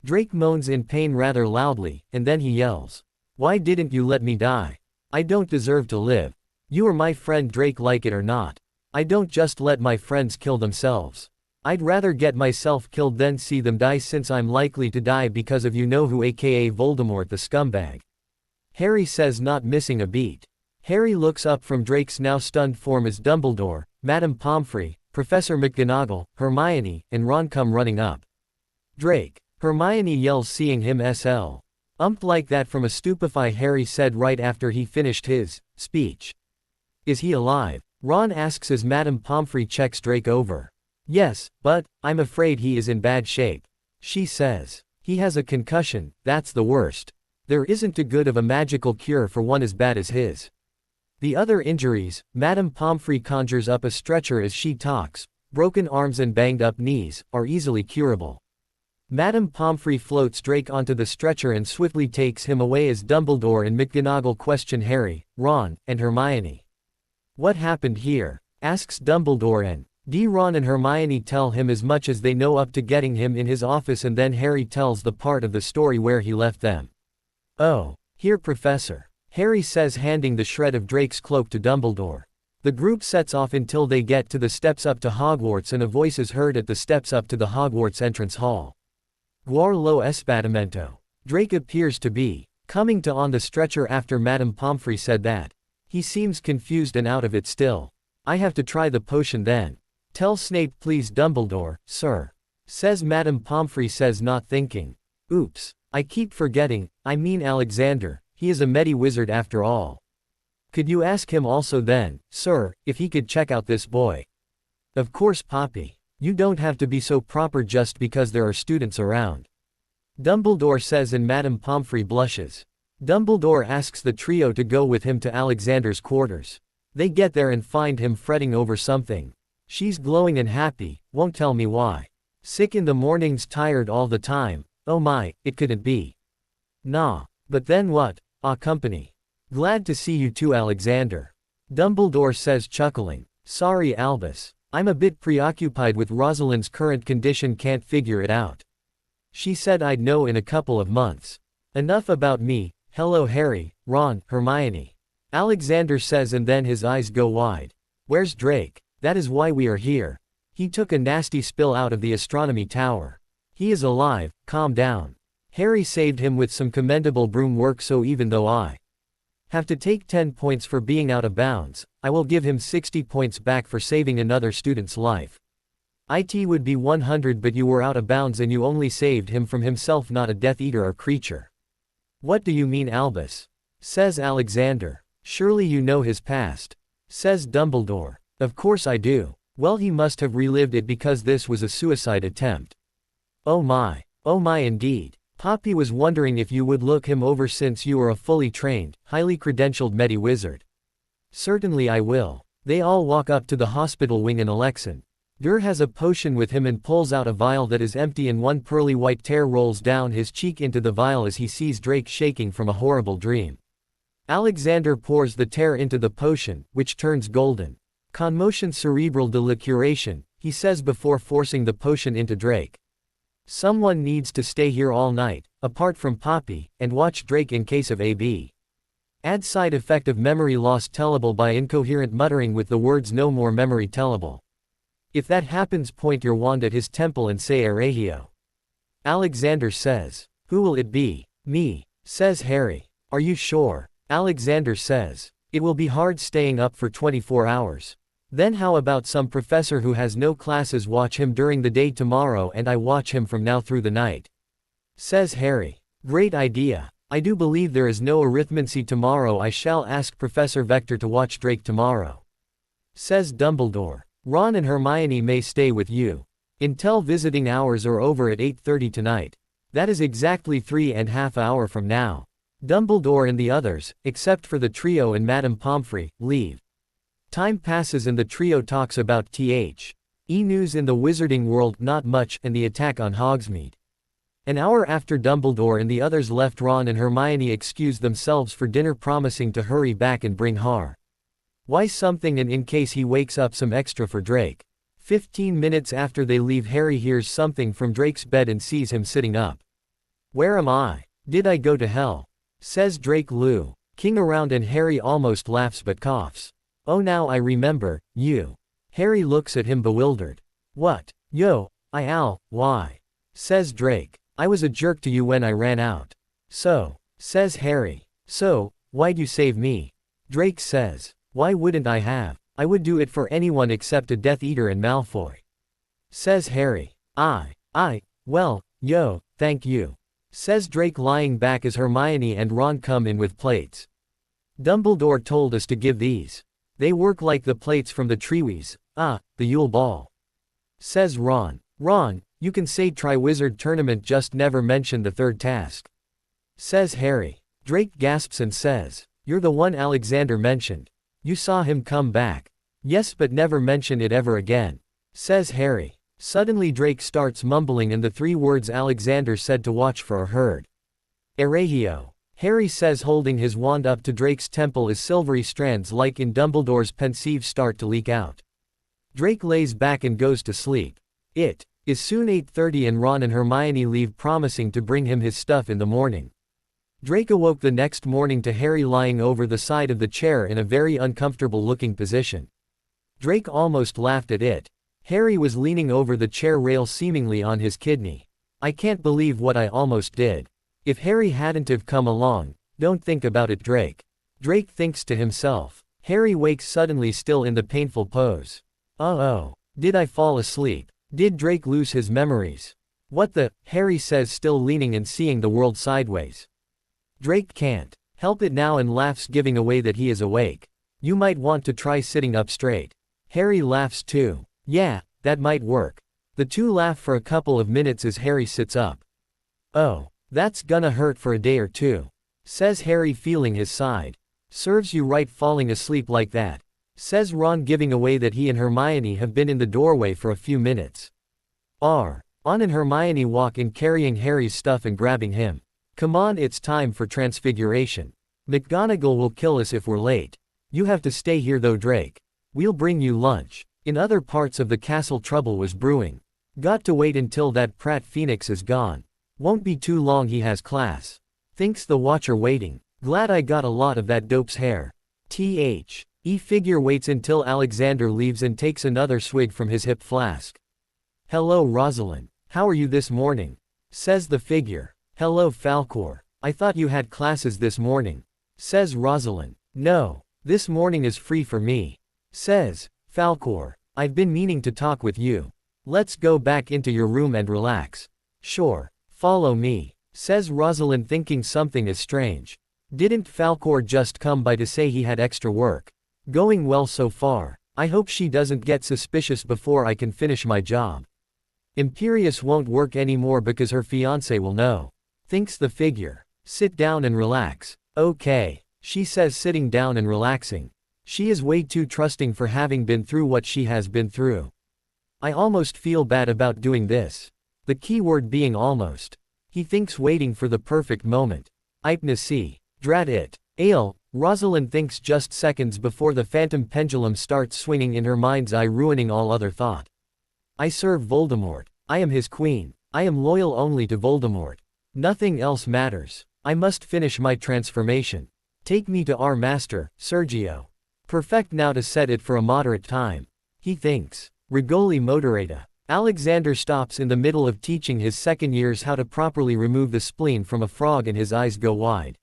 Drake moans in pain rather loudly, and then he yells, "Why didn't you let me die? I don't deserve to live. You are my friend Drake, like it or not. I don't just let my friends kill themselves. I'd rather get myself killed than see them die, since I'm likely to die because of you-know-who, aka Voldemort the scumbag," Harry says, not missing a beat. Harry looks up from Drake's now stunned form as Dumbledore, Madame Pomfrey, Professor McGonagall, Hermione, and Ron come running up. "Drake!" Hermione yells, seeing him slumped like that from a stupefy, Harry said right after he finished his speech. "Is he alive?" Ron asks as Madame Pomfrey checks Drake over. "Yes, but I'm afraid he is in bad shape," she says. "He has a concussion, that's the worst. There isn't too good of a magical cure for one as bad as his. The other injuries," Madame Pomfrey conjures up a stretcher as she talks, "broken arms and banged up knees, are easily curable." Madame Pomfrey floats Drake onto the stretcher and swiftly takes him away as Dumbledore and McGonagall question Harry, Ron, and Hermione. "What happened here?" asks Dumbledore, and Ron and Hermione tell him as much as they know up to getting him in his office, and then Harry tells the part of the story where he left them. "Oh, here, Professor," Harry says, handing the shred of Drake's cloak to Dumbledore. The group sets off until they get to the steps up to Hogwarts, and a voice is heard at the steps up to the Hogwarts entrance hall. "Guar lo espadamento." Drake appears to be coming to on the stretcher after Madame Pomfrey said that. He seems confused and out of it still. "I have to try the potion then. Tell Snape please, Dumbledore, sir," says Madame Pomfrey, says, not thinking. "Oops. I keep forgetting, I mean Alexander, he is a Medi-Wizard after all. Could you ask him also then, sir, if he could check out this boy?" "Of course, Poppy. You don't have to be so proper just because there are students around," Dumbledore says, and Madame Pomfrey blushes. Dumbledore asks the trio to go with him to Alexander's quarters. They get there and find him fretting over something. "She's glowing and happy, won't tell me why. Sick in the mornings, tired all the time. Oh my, it couldn't be. Nah. But then what? Company. Glad to see you too, Alexander," Dumbledore says, chuckling. "Sorry, Albus. I'm a bit preoccupied with Rosalind's current condition, can't figure it out. She said I'd know in a couple of months. Enough about me. Hello, Harry, Ron, Hermione," Alexander says, and then his eyes go wide. "Where's Drake? That is why we are here. He took a nasty spill out of the astronomy tower. He is alive, calm down. Harry saved him with some commendable broom work, so even though I have to take 10 points for being out of bounds, I will give him 60 points back for saving another student's life. It would be 100, but you were out of bounds and you only saved him from himself, not a Death Eater or creature." "What do you mean, Albus?" says Alexander. "Surely you know his past," says Dumbledore. "Of course I do. Well, he must have relived it because this was a suicide attempt." Oh my indeed. Poppy was wondering if you would look him over since you are a fully trained, highly credentialed Medi-Wizard." "Certainly I will." They all walk up to the hospital wing, and Alexander has a potion with him and pulls out a vial that is empty, and one pearly white tear rolls down his cheek into the vial as he sees Drake shaking from a horrible dream. Alexander pours the tear into the potion, which turns golden. "Conmotion cerebral de la curation," he says before forcing the potion into Drake. "Someone needs to stay here all night, apart from Poppy, and watch Drake in case of AB. Add side effect of memory loss tellable by incoherent muttering with the words no more memory tellable. If that happens, point your wand at his temple and say Eragio." Alexander says. "Who will it be?" "Me," says Harry. "Are you sure?" Alexander says. "It will be hard staying up for 24 hours. Then how about some professor who has no classes watch him during the day tomorrow, and I watch him from now through the night?" says Harry. "Great idea. I do believe there is no arithmancy tomorrow. I shall ask Professor Vector to watch Drake tomorrow," says Dumbledore. "Ron and Hermione may stay with you until visiting hours are over at 8:30 tonight. That is exactly 3.5 hours from now." Dumbledore and the others, except for the trio and Madame Pomfrey, leave. Time passes and the trio talks about news in the wizarding world, not much, and the attack on Hogsmeade. An hour after Dumbledore and the others left, Ron and Hermione excused themselves for dinner, promising to hurry back and bring Why something and in case he wakes up some extra for Drake. 15 minutes after they leave, Harry hears something from Drake's bed and sees him sitting up. "Where am I? Did I go to hell?" says Drake looking around, and Harry almost laughs but coughs. "Oh, now I remember, you." Harry looks at him bewildered. "What? Yo, why?" says Drake. "I was a jerk to you when I ran out." "So," says Harry. "So, why'd you save me?" Drake says. "Why wouldn't I have? I would do it for anyone except a Death Eater and Malfoy," says Harry. Well, thank you," says Drake, lying back as Hermione and Ron come in with plates. "Dumbledore told us to give these. They work like the plates from the Treewees, the Yule Ball," says Ron. "Ron, you can say Triwizard Tournament, just never mention the third task," says Harry. Drake gasps and says, "You're the one Alexander mentioned. You saw him come back." "Yes, but never mention it ever again," says Harry. Suddenly Drake starts mumbling and the 3 words Alexander said to watch for are heard. "Erehio," Harry says, holding his wand up to Drake's temple as silvery strands like in Dumbledore's pensieve start to leak out. Drake lays back and goes to sleep. It is soon 8:30 and Ron and Hermione leave, promising to bring him his stuff in the morning. Drake awoke the next morning to Harry lying over the side of the chair in a very uncomfortable looking position. Drake almost laughed at it. Harry was leaning over the chair rail, seemingly on his kidney. "I can't believe what I almost did. If Harry hadn't have come along." "Don't think about it, Drake," Drake thinks to himself. Harry wakes suddenly, still in the painful pose. Oh, did I fall asleep? Did Drake lose his memories? "What the?" Harry says, still leaning and seeing the world sideways. Drake can't help it now and laughs, giving away that he is awake. "You might want to try sitting up straight." Harry laughs too. "Yeah, that might work." The two laugh for a couple of minutes as Harry sits up. "Oh, that's gonna hurt for a day or two," says Harry, feeling his side. "Serves you right falling asleep like that," says Ron, giving away that he and Hermione have been in the doorway for a few minutes. Ron and Hermione walk in, carrying Harry's stuff and grabbing him. "Come on, it's time for Transfiguration. McGonagall will kill us if we're late. You have to stay here though, Drake. We'll bring you lunch." In other parts of the castle, trouble was brewing. "Got to wait until that Prat Phoenix is gone. Won't be too long, he has class," thinks the Watcher, waiting. "Glad I got a lot of that dope's hair." Figure waits until Alexander leaves and takes another swig from his hip flask. "Hello, Rosalind. How are you this morning?" says the figure. "Hello, Falcor. I thought you had classes this morning," says Rosalind. "No, this morning is free for me," says Falcor. "I've been meaning to talk with you. Let's go back into your room and relax." "Sure, follow me," says Rosalind, thinking something is strange. Didn't Falcor just come by to say he had extra work? Going well so far. I hope she doesn't get suspicious before I can finish my job. Imperius won't work anymore because her fiancé will know, thinks the figure. "Sit down and relax." "Okay," she says, sitting down and relaxing. She is way too trusting for having been through what she has been through. "I almost feel bad about doing this." The key word being almost. He thinks, waiting for the perfect moment. "Ipnasi. Drat it. Ale." Rosalind thinks just seconds before the phantom pendulum starts swinging in her mind's eye, ruining all other thought. "I serve Voldemort. I am his queen. I am loyal only to Voldemort. Nothing else matters. I must finish my transformation. Take me to our master, Sergio. Perfect now to set it for a moderate time," he thinks. Regoli moderata. Alexander stops in the middle of teaching his second years how to properly remove the spleen from a frog, and his eyes go wide.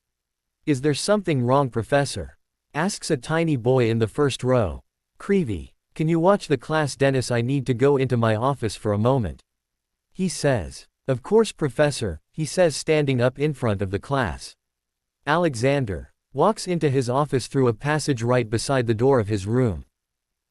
"Is there something wrong, Professor?" asks a tiny boy in the first row. "Creevy, can you watch the class? Dennis, I need to go into my office for a moment," he says. "Of course, Professor," he says, standing up in front of the class. Alexander walks into his office through a passage right beside the door of his room.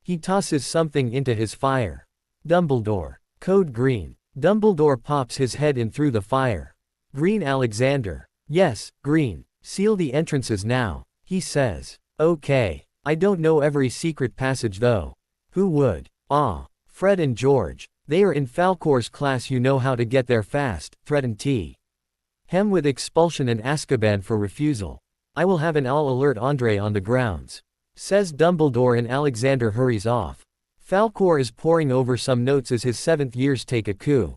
He tosses something into his fire. "Dumbledore. Code green." Dumbledore pops his head in through the fire. "Green, Alexander." "Yes, green. Seal the entrances now," he says. "Okay." I don't know every secret passage though. Who would? Ah. Fred and George. They are in Falcor's class, you know how to get there fast, threatened T. Hem with expulsion and Azkaban for refusal. I will have an all alert Andre on the grounds. Says Dumbledore, and Alexander hurries off. Falcor is poring over some notes as his 7th years take a coup.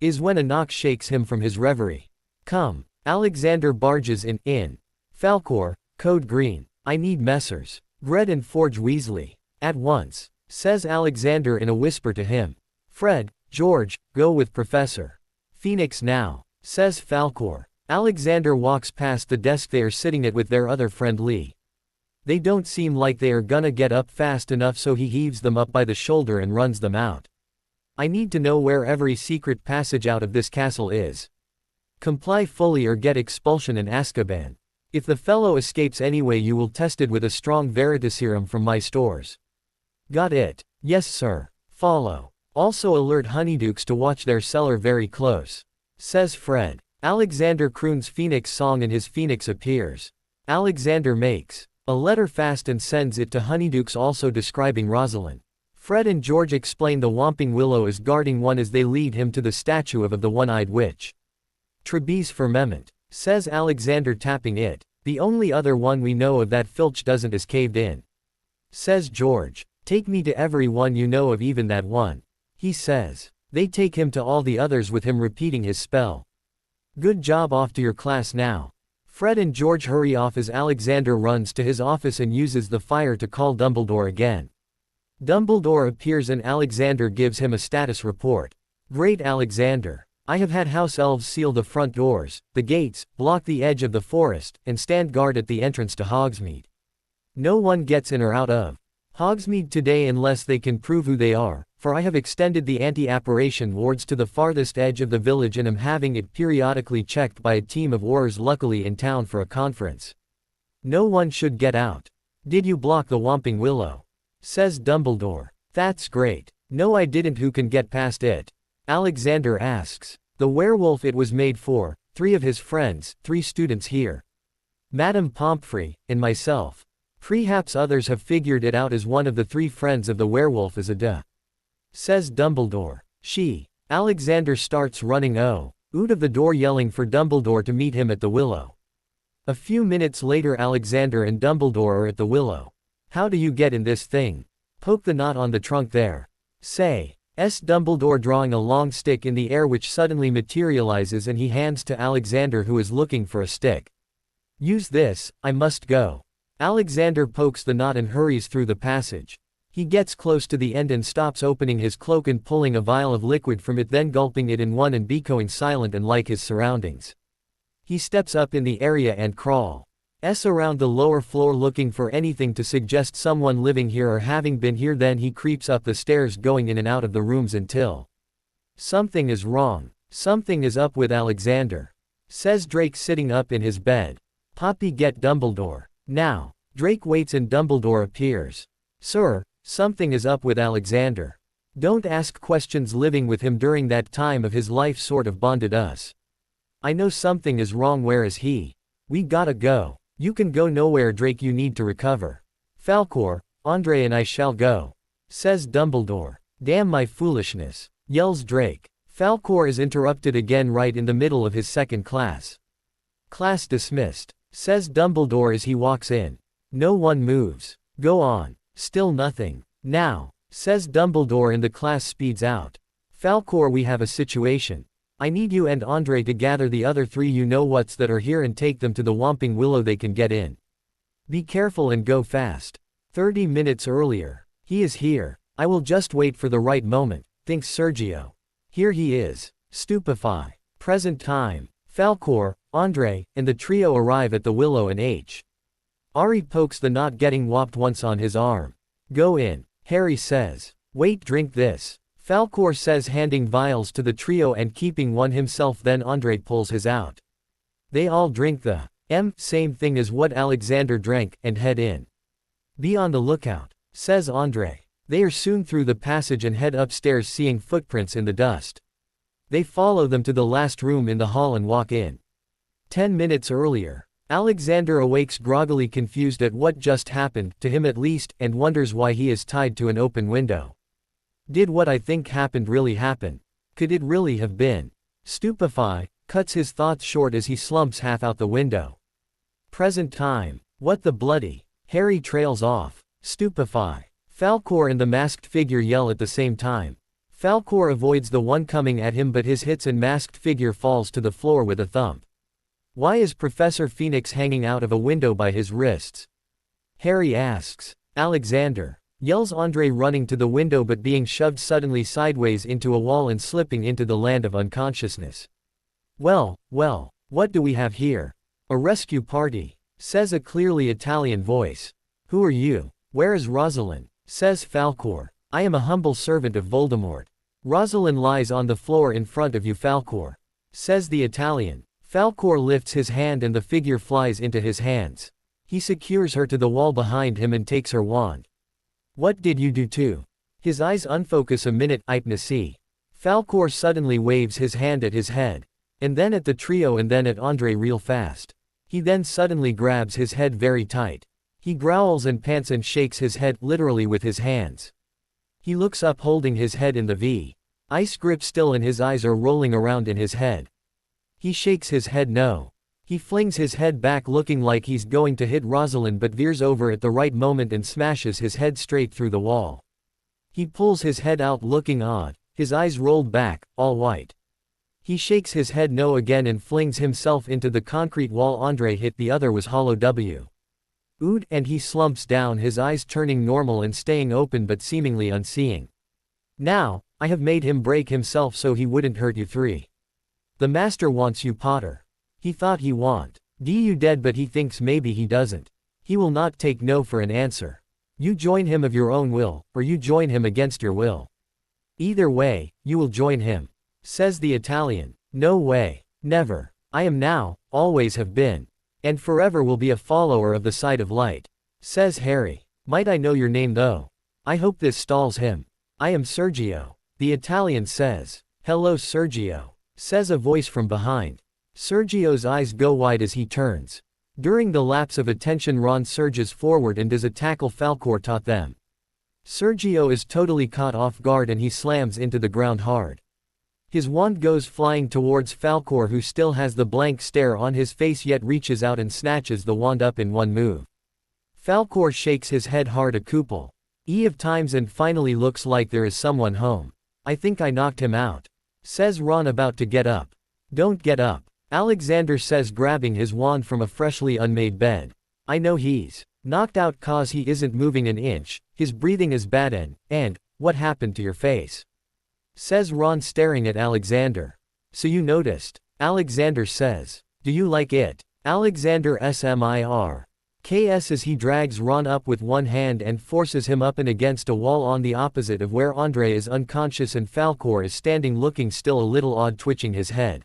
Is when a knock shakes him from his reverie. Come. Alexander barges in. Falcor, code green. I need Messrs. Gred and Forge Weasley. At once. Says Alexander in a whisper to him. Fred, George, go with Professor Phoenix now. Says Falcor. Alexander walks past the desk they are sitting at with their other friend Lee. They don't seem like they are gonna get up fast enough, so he heaves them up by the shoulder and runs them out. I need to know where every secret passage out of this castle is. Comply fully or get expulsion and Azkaban. If the fellow escapes anyway, you will test it with a strong Veritaserum from my stores. Got it? Yes sir. Follow. Also alert Honeydukes to watch their cellar very close. Says Fred. Alexander croons Phoenix song and his Phoenix appears. Alexander makes a letter fast and sends it to Honeydukes, also describing Rosalind. Fred and George explain the Whomping Willow is guarding one as they lead him to the statue of the One-Eyed Witch. Trebes Firmament. Says Alexander, tapping it. The only other one we know of that Filch doesn't is caved in. Says George. Take me to every one you know of, even that one. He says. They take him to all the others with him repeating his spell. Good job, off to your class now. Fred and George hurry off as Alexander runs to his office and uses the fire to call Dumbledore again. Dumbledore appears and Alexander gives him a status report. Great Alexander. I have had house elves seal the front doors, the gates, block the edge of the forest, and stand guard at the entrance to Hogsmeade. No one gets in or out of Hogsmeade today unless they can prove who they are, for I have extended the anti-apparition wards to the farthest edge of the village and am having it periodically checked by a team of Aurors luckily in town for a conference. No one should get out. Did you block the Whomping Willow? Says Dumbledore. That's great. No, I didn't. Who can get past it? Alexander asks. The werewolf it was made for, 3 of his friends, 3 students here. Madame Pomfrey, and myself. Perhaps others have figured it out, as one of the 3 friends of the werewolf is a duh. Says Dumbledore. She. Alexander starts running out of the door, yelling for Dumbledore to meet him at the Willow. A few minutes later, Alexander and Dumbledore are at the Willow. How do you get in this thing? Poke the knot on the trunk there. Say. Dumbledore, drawing a long stick in the air which suddenly materializes, and he hands to Alexander, who is looking for a stick. Use this, I must go. Alexander pokes the knot and hurries through the passage. He gets close to the end and stops, opening his cloak and pulling a vial of liquid from it, then gulping it in one and becoming silent and like his surroundings. He steps up in the area and crawls around the lower floor, looking for anything to suggest someone living here or having been here. Then he creeps up the stairs, going in and out of the rooms until something is wrong. Something is up with Alexander. Says Drake, sitting up in his bed. Poppy, get Dumbledore. Now. Drake waits and Dumbledore appears. Sir, something is up with Alexander. Don't ask questions. Living with him during that time of his life sort of bonded us. I know something is wrong. Where is he? We gotta go. You can go nowhere, Drake. You need to recover. Falcor, Andre and I shall go. Says Dumbledore. Damn my foolishness. Yells Drake. Falcor is interrupted again right in the middle of his second class. Class dismissed. Says Dumbledore as he walks in. No one moves. Go on. Still nothing. Now. Says Dumbledore and the class speeds out. Falcor, we have a situation. I need you and Andre to gather the other 3 you-know-whats that are here and take them to the Whomping Willow. They can get in. Be careful and go fast. 30 minutes earlier. He is here. I will just wait for the right moment, thinks Sergio. Here he is. Stupefy. Present time. Falcor, Andre, and the trio arrive at the Willow and Harry pokes the knot, getting whopped once on his arm. Go in. Harry says. Wait, drink this. Falcor says, handing vials to the trio and keeping one himself. Then Andre pulls his out. They all drink the same thing as what Alexander drank, and head in. Be on the lookout, says Andre. They are soon through the passage and head upstairs, seeing footprints in the dust. They follow them to the last room in the hall and walk in. 10 minutes earlier. Alexander awakes groggily, confused at what just happened, to him at least, and wonders why he is tied to an open window. Did what I think happened really happen? Could it really have been? Stupefy, cuts his thoughts short as he slumps half out the window. Present time. What the bloody? Harry trails off. Stupefy. Falkor and the masked figure yell at the same time. Falkor avoids the one coming at him, but his hits and masked figure falls to the floor with a thump. Why is Professor Phoenix hanging out of a window by his wrists? Harry asks. Alexander. Yells Andre, running to the window but being shoved suddenly sideways into a wall and slipping into the land of unconsciousness. Well, what do we have here? A rescue party, says a clearly Italian voice. Who are you? Where is Rosalind? Says Falkor. I am a humble servant of Voldemort. Rosalind lies on the floor in front of you, Falkor, says the Italian. Falkor lifts his hand and the figure flies into his hands. He secures her to the wall behind him and takes her wand. What did you do to? His eyes unfocus a minute. See. Falkor suddenly waves his hand at his head, and then at the trio and then at Andre real fast. He then suddenly grabs his head very tight. He growls and pants and shakes his head, literally with his hands. He looks up holding his head in the V. Ice grip still and his eyes are rolling around in his head. He shakes his head no. He flings his head back looking like he's going to hit Rosalind but veers over at the right moment and smashes his head straight through the wall. He pulls his head out looking odd, his eyes rolled back, all white. He shakes his head no again and flings himself into the concrete wall. Andre hit the other was hollow W. Ood, and he slumps down, his eyes turning normal and staying open but seemingly unseeing. Now, I have made him break himself so he wouldn't hurt you 3. The master wants you, Potter. He thought he want you dead but he thinks maybe he doesn't. He will not take no for an answer. You join him of your own will, or you join him against your will. Either way, you will join him, says the Italian. No way. Never. I am now, always have been, and forever will be a follower of the side of light, says Harry. Might I know your name though? I hope this stalls him. I am Sergio, the Italian says. Hello Sergio, says a voice from behind. Sergio's eyes go wide as he turns. During the lapse of attention, Ron surges forward and does a tackle Falkor taught them. Sergio is totally caught off guard and he slams into the ground hard. His wand goes flying towards Falkor, who still has the blank stare on his face yet reaches out and snatches the wand up in one move. Falkor shakes his head hard a couple of times and finally looks like there is someone home. I think I knocked him out, says Ron about to get up. Don't get up, Alexander says, grabbing his wand from a freshly unmade bed. I know he's knocked out cause he isn't moving an inch, his breathing is bad and, what happened to your face? Says Ron staring at Alexander. So you noticed, Alexander says. Do you like it? Alexander smirks as he drags Ron up with one hand and forces him up and against a wall on the opposite of where Andre is unconscious and Falkor is standing looking still a little odd, twitching his head.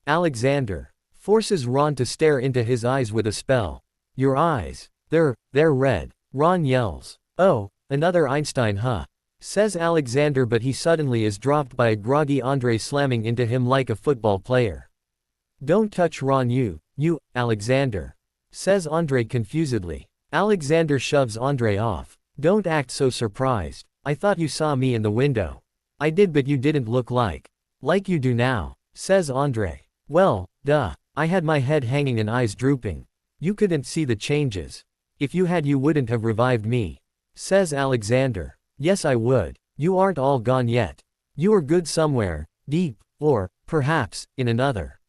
Alexander forces Ron to stare into his eyes with a spell. Your eyes, they're red. Ron yells. Oh, another Einstein huh? Says Alexander, but he suddenly is dropped by a groggy Andre slamming into him like a football player. Don't touch Ron, you, Alexander, says Andre confusedly. Alexander shoves Andre off. Don't act so surprised. I thought you saw me in the window. I did, but you didn't look like you do now, says Andre. Well, duh. I had my head hanging and eyes drooping. You couldn't see the changes. If you had, you wouldn't have revived me, says Alexander. Yes I would. You aren't all gone yet. You are good somewhere, deep, or, perhaps, in another.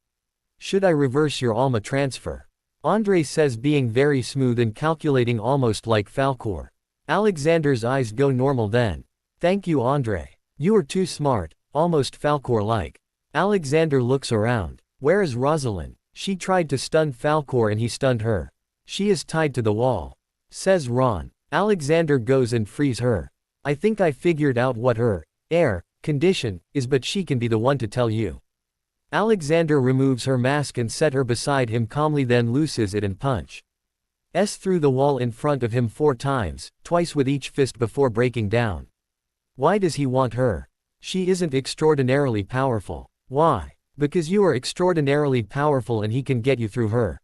Should I reverse your Alma transfer? Andre says, being very smooth and calculating, almost like Falkor. Alexander's eyes go normal then. Thank you Andre. You are too smart, almost Falkor-like. Alexander looks around. Where is Rosalind? She tried to stun Falkor and he stunned her. She is tied to the wall, says Ron. Alexander goes and frees her. I think I figured out what her condition is, but she can be the one to tell you. Alexander removes her mask and set her beside him calmly, then looses it and punches through the wall in front of him 4 times, twice with each fist before breaking down. Why does he want her? She isn't extraordinarily powerful. Why? Because you are extraordinarily powerful and he can get you through her.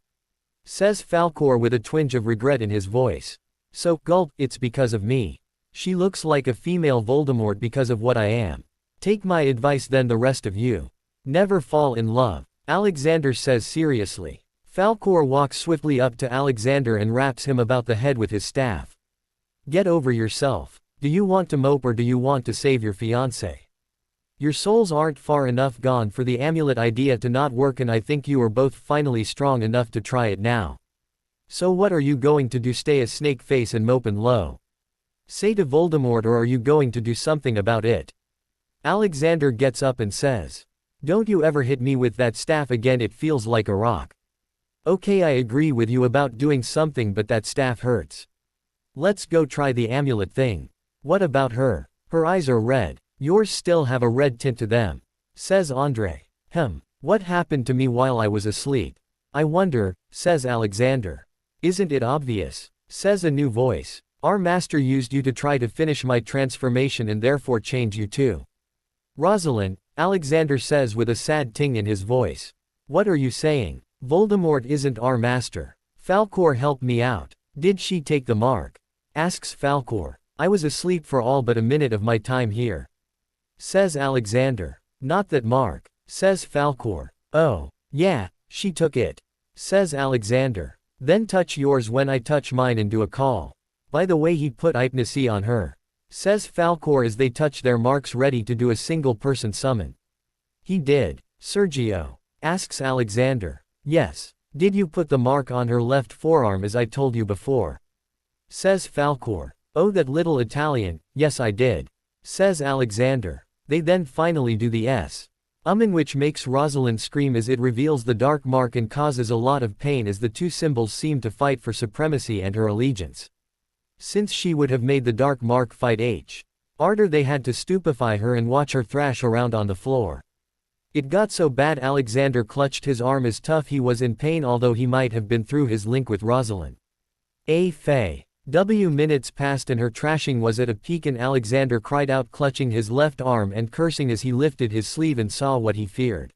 says Falkor with a twinge of regret in his voice. So, gulp, it's because of me. She looks like a female Voldemort because of what I am. Take my advice then, the rest of you. Never fall in love. Alexander says seriously. Falkor walks swiftly up to Alexander and raps him about the head with his staff. Get over yourself. Do you want to mope or do you want to save your fiancé? Your souls aren't far enough gone for the amulet idea to not work, and I think you are both finally strong enough to try it now. So what are you going to do, stay a snake face and mope and low? Say to Voldemort, or are you going to do something about it? Alexander gets up and says. Don't you ever hit me with that staff again, it feels like a rock. Okay, I agree with you about doing something, but that staff hurts. Let's go try the amulet thing. What about her? Her eyes are red. Yours still have a red tint to them, says Andre. What happened to me while I was asleep? I wonder, says Alexander. Isn't it obvious? Says a new voice. Our master used you to try to finish my transformation and therefore change you too. Rosalind, Alexander says with a sad ting in his voice. What are you saying? Voldemort isn't our master. Falkor helped me out. Did she take the mark? Asks Falkor. I was asleep for all but a minute of my time here. Says Alexander. Not that mark. Says Falkor. Oh, yeah, she took it. Says Alexander. Then touch yours when I touch mine and do a call. By the way, he put hypnosis on her. Says Falkor as they touch their marks ready to do a single person summon. He did. Sergio. Asks Alexander. Yes. Did you put the mark on her left forearm as I told you before? Says Falkor. Oh, that little Italian, yes I did. Says Alexander. They then finally do the which makes Rosalind scream as it reveals the dark mark and causes a lot of pain as the two symbols seem to fight for supremacy and her allegiance. Since she would have made the dark mark fight harder, they had to stupefy her and watch her thrash around on the floor. It got so bad Alexander clutched his arm as tough he was in pain, although he might have been through his link with Rosalind. Faye. Minutes passed and her trashing was at a peak, and Alexander cried out, clutching his left arm and cursing as he lifted his sleeve and saw what he feared.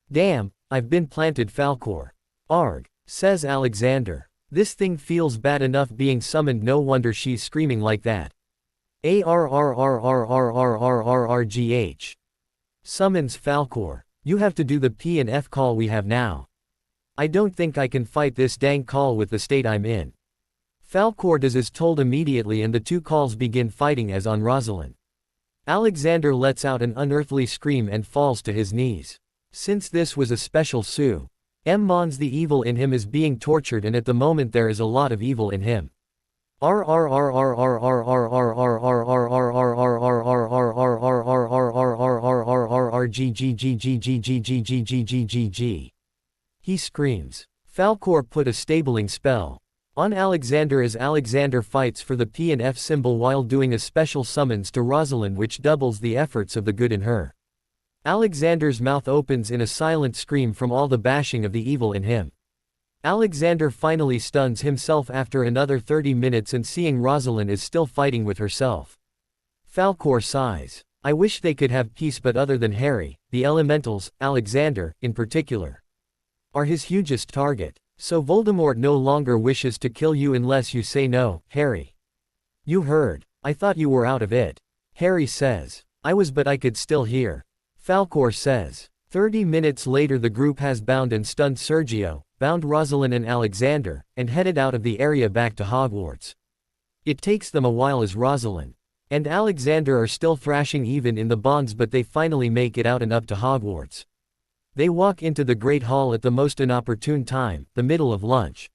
Damn, I've been planted, Falkor. Arg, says Alexander. This thing feels bad enough being summoned, no wonder she's screaming like that. Arrrrrrrrrrrrrgh. Summons Falkor. You have to do the P and F call we have now. I don't think I can fight this dang call with the state I'm in. Falkor does as told immediately, and the two calls begin fighting as on Rosalind. Alexander lets out an unearthly scream and falls to his knees. Since this was a special Sue Mons, the evil in him is being tortured, and at the moment there is a lot of evil in him. He screams. Falkor put a stabling spell on Alexander as Alexander fights for the P and F symbol while doing a special summons to Rosalind which doubles the efforts of the good in her. Alexander's mouth opens in a silent scream from all the bashing of the evil in him. Alexander finally stuns himself after another 30 minutes, and seeing Rosalind is still fighting with herself. Falkor sighs. I wish they could have peace, but other than Harry, the elementals, Alexander, in particular, are his hugest target. So Voldemort no longer wishes to kill you unless you say no, Harry. You heard. I thought you were out of it. Harry says. I was, but I could still hear. Falkor says. 30 minutes later the group has bound and stunned Sergio, bound Rosalind and Alexander, and headed out of the area back to Hogwarts. It takes them a while as Rosalind and Alexander are still thrashing even in the bonds, but they finally make it out and up to Hogwarts. They walk into the Great Hall at the most inopportune time, the middle of lunch.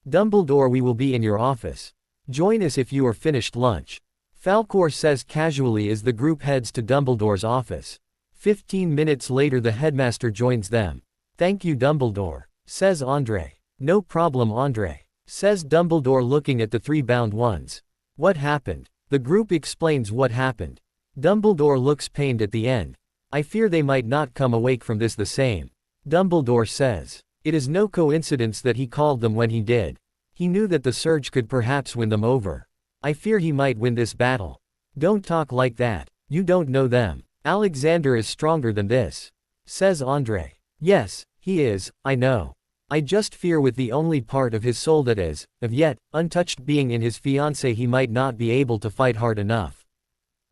Dumbledore, we will be in your office. Join us if you are finished lunch. Falkor says casually as the group heads to Dumbledore's office. 15 minutes later the headmaster joins them. Thank you, Dumbledore, says Andre. No problem, Andre, says Dumbledore looking at the three bound ones. What happened? The group explains what happened. Dumbledore looks pained at the end. I fear they might not come awake from this the same. Dumbledore says. It is no coincidence that he called them when he did. He knew that the Surge could perhaps win them over. I fear he might win this battle. Don't talk like that. You don't know them. Alexander is stronger than this, says Andre. Yes, he is, I know. I just fear with the only part of his soul that is, of yet, untouched being in his fiancée he might not be able to fight hard enough.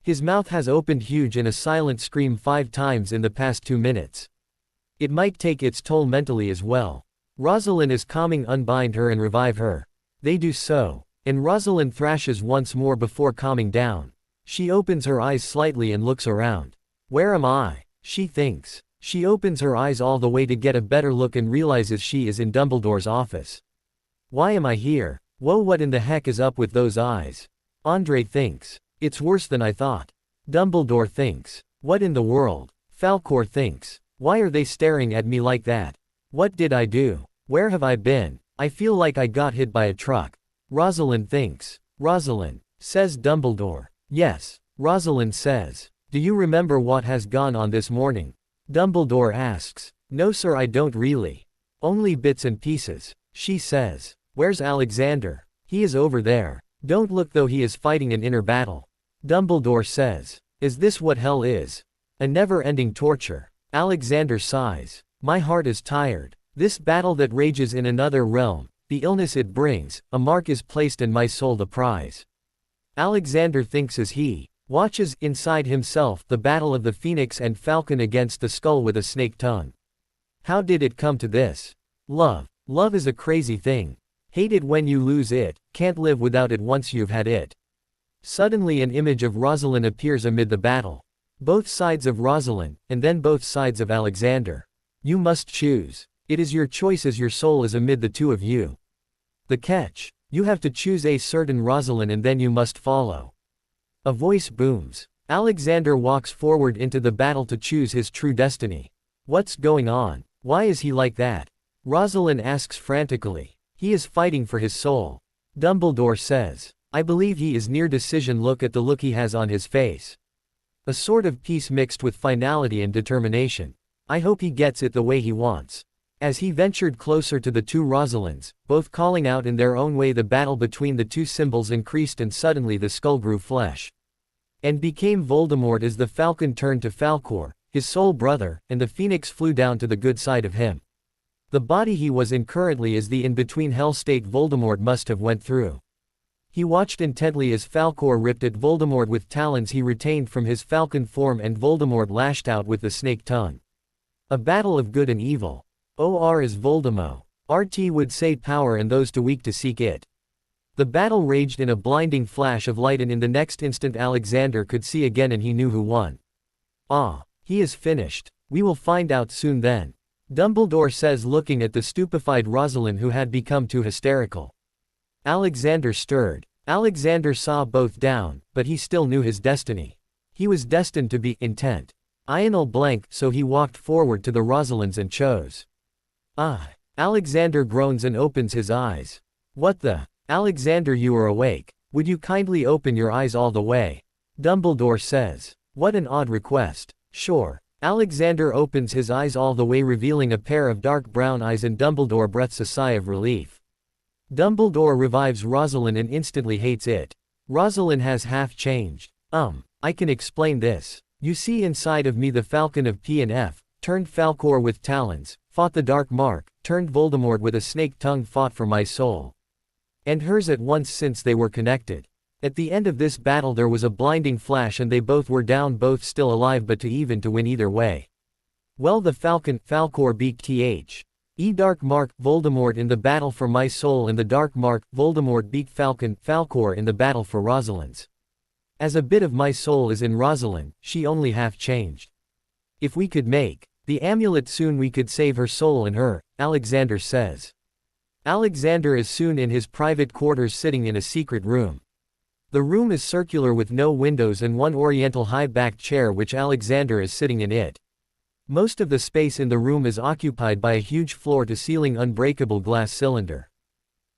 His mouth has opened huge in a silent scream 5 times in the past 2 minutes. It might take its toll mentally as well. Rosalind is calming, unbind her and revive her. They do so. And Rosalind thrashes once more before calming down. She opens her eyes slightly and looks around. Where am I? She thinks. She opens her eyes all the way to get a better look and realizes she is in Dumbledore's office. Why am I here? Whoa, what in the heck is up with those eyes? Andre thinks. It's worse than I thought. Dumbledore thinks. What in the world? Falcor thinks. Why are they staring at me like that? What did I do? Where have I been? I feel like I got hit by a truck. Rosalind thinks. Rosalind, says Dumbledore. Yes, Rosalind says. Do you remember what has gone on this morning? Dumbledore asks. No sir, I don't really. Only bits and pieces. She says. Where's Alexander? He is over there. Don't look though, he is fighting an inner battle. Dumbledore says. Is this what hell is? A never-ending torture. Alexander sighs. My heart is tired. This battle that rages in another realm, the illness it brings, a mark is placed in my soul, the prize. Alexander thinks as he watches inside himself the battle of the phoenix and falcon against the skull with a snake tongue. How did it come to this? Love. Love is a crazy thing. Hate it when you lose it, can't live without it once you've had it. Suddenly an image of Rosalind appears amid the battle. Both sides of Rosalind, and then both sides of Alexander. You must choose. It is your choice as your soul is amid the two of you. The catch. You have to choose a certain Rosalind and then you must follow. A voice booms. Alexander walks forward into the battle to choose his true destiny. What's going on? Why is he like that? Rosalind asks frantically. He is fighting for his soul. Dumbledore says. I believe he is near decision. Look at the look he has on his face. A sort of peace mixed with finality and determination. I hope he gets it the way he wants. As he ventured closer to the two Rosalinds, both calling out in their own way, the battle between the two symbols increased and suddenly the skull grew flesh. And became Voldemort as the falcon turned to Falcor, his soul brother, and the phoenix flew down to the good side of him. The body he was in currently is the in-between hell state Voldemort must have went through. He watched intently as Falcor ripped at Voldemort with talons he retained from his falcon form and Voldemort lashed out with the snake tongue. A battle of good and evil. Or is Voldemort. RT would say power and those too weak to seek it. The battle raged in a blinding flash of light and in the next instant Alexander could see again and he knew who won. Ah, he is finished. We will find out soon then. Dumbledore says, looking at the stupefied Rosalind who had become too hysterical. Alexander stirred. Alexander saw both down, but he still knew his destiny. He was destined to be intent. Ionel blank, so he walked forward to the Rosalinds and chose. Ah. Alexander groans and opens his eyes. What the? Alexander, you are awake. Would you kindly open your eyes all the way? Dumbledore says. What an odd request. Sure. Alexander opens his eyes all the way, revealing a pair of dark brown eyes, and Dumbledore breathes a sigh of relief. Dumbledore revives Rosalind and instantly hates it. Rosalind has half changed. I can explain this. You see, inside of me the Falcon of P&F, turned Falcor with talons, fought the Dark Mark, turned Voldemort with a snake tongue, fought for my soul. And hers at once, since they were connected. At the end of this battle there was a blinding flash and they both were down, both still alive but to win either way. Well, the Falcon, Falcor beat Dark Mark, Voldemort in the battle for my soul, and the Dark Mark, Voldemort beat Falcon, Falcor in the battle for Rosalind's. As a bit of my soul is in Rosalind, she only half changed. If we could make the amulet soon we could save her soul in her, Alexander says. Alexander is soon in his private quarters sitting in a secret room. The room is circular with no windows and one oriental high-backed chair which Alexander is sitting in it. Most of the space in the room is occupied by a huge floor-to-ceiling unbreakable glass cylinder.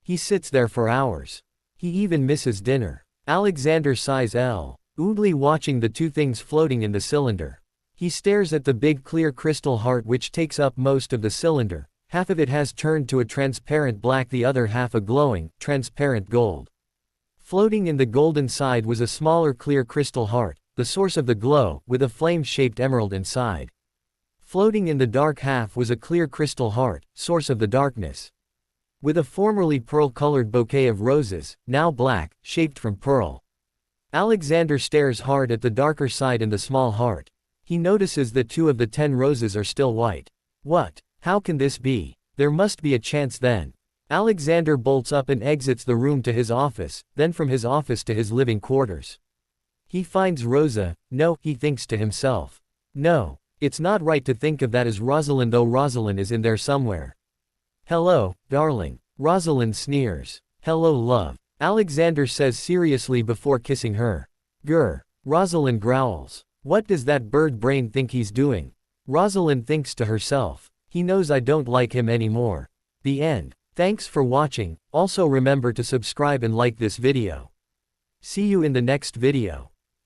He sits there for hours. He even misses dinner. Alexander sighs oddly, watching the two things floating in the cylinder. He stares at the big clear crystal heart which takes up most of the cylinder. Half of it has turned to a transparent black, the other half a glowing, transparent gold. Floating in the golden side was a smaller clear crystal heart, the source of the glow, with a flame-shaped emerald inside. Floating in the dark half was a clear crystal heart, source of the darkness. With a formerly pearl-colored bouquet of roses, now black, shaped from pearl. Alexander stares hard at the darker side in the small heart. He notices that 2 of the 10 roses are still white. What? How can this be? There must be a chance then. Alexander bolts up and exits the room to his office, then from his office to his living quarters. He finds Rosa. No, he thinks to himself. No, it's not right to think of that as Rosalind, though Rosalind is in there somewhere. Hello, darling. Rosalind sneers. Hello, love. Alexander says seriously before kissing her. Grr. Rosalind growls. What does that bird brain think he's doing? Rosalind thinks to herself. He knows I don't like him anymore. The end. Thanks for watching. Also remember to subscribe and like this video. See you in the next video.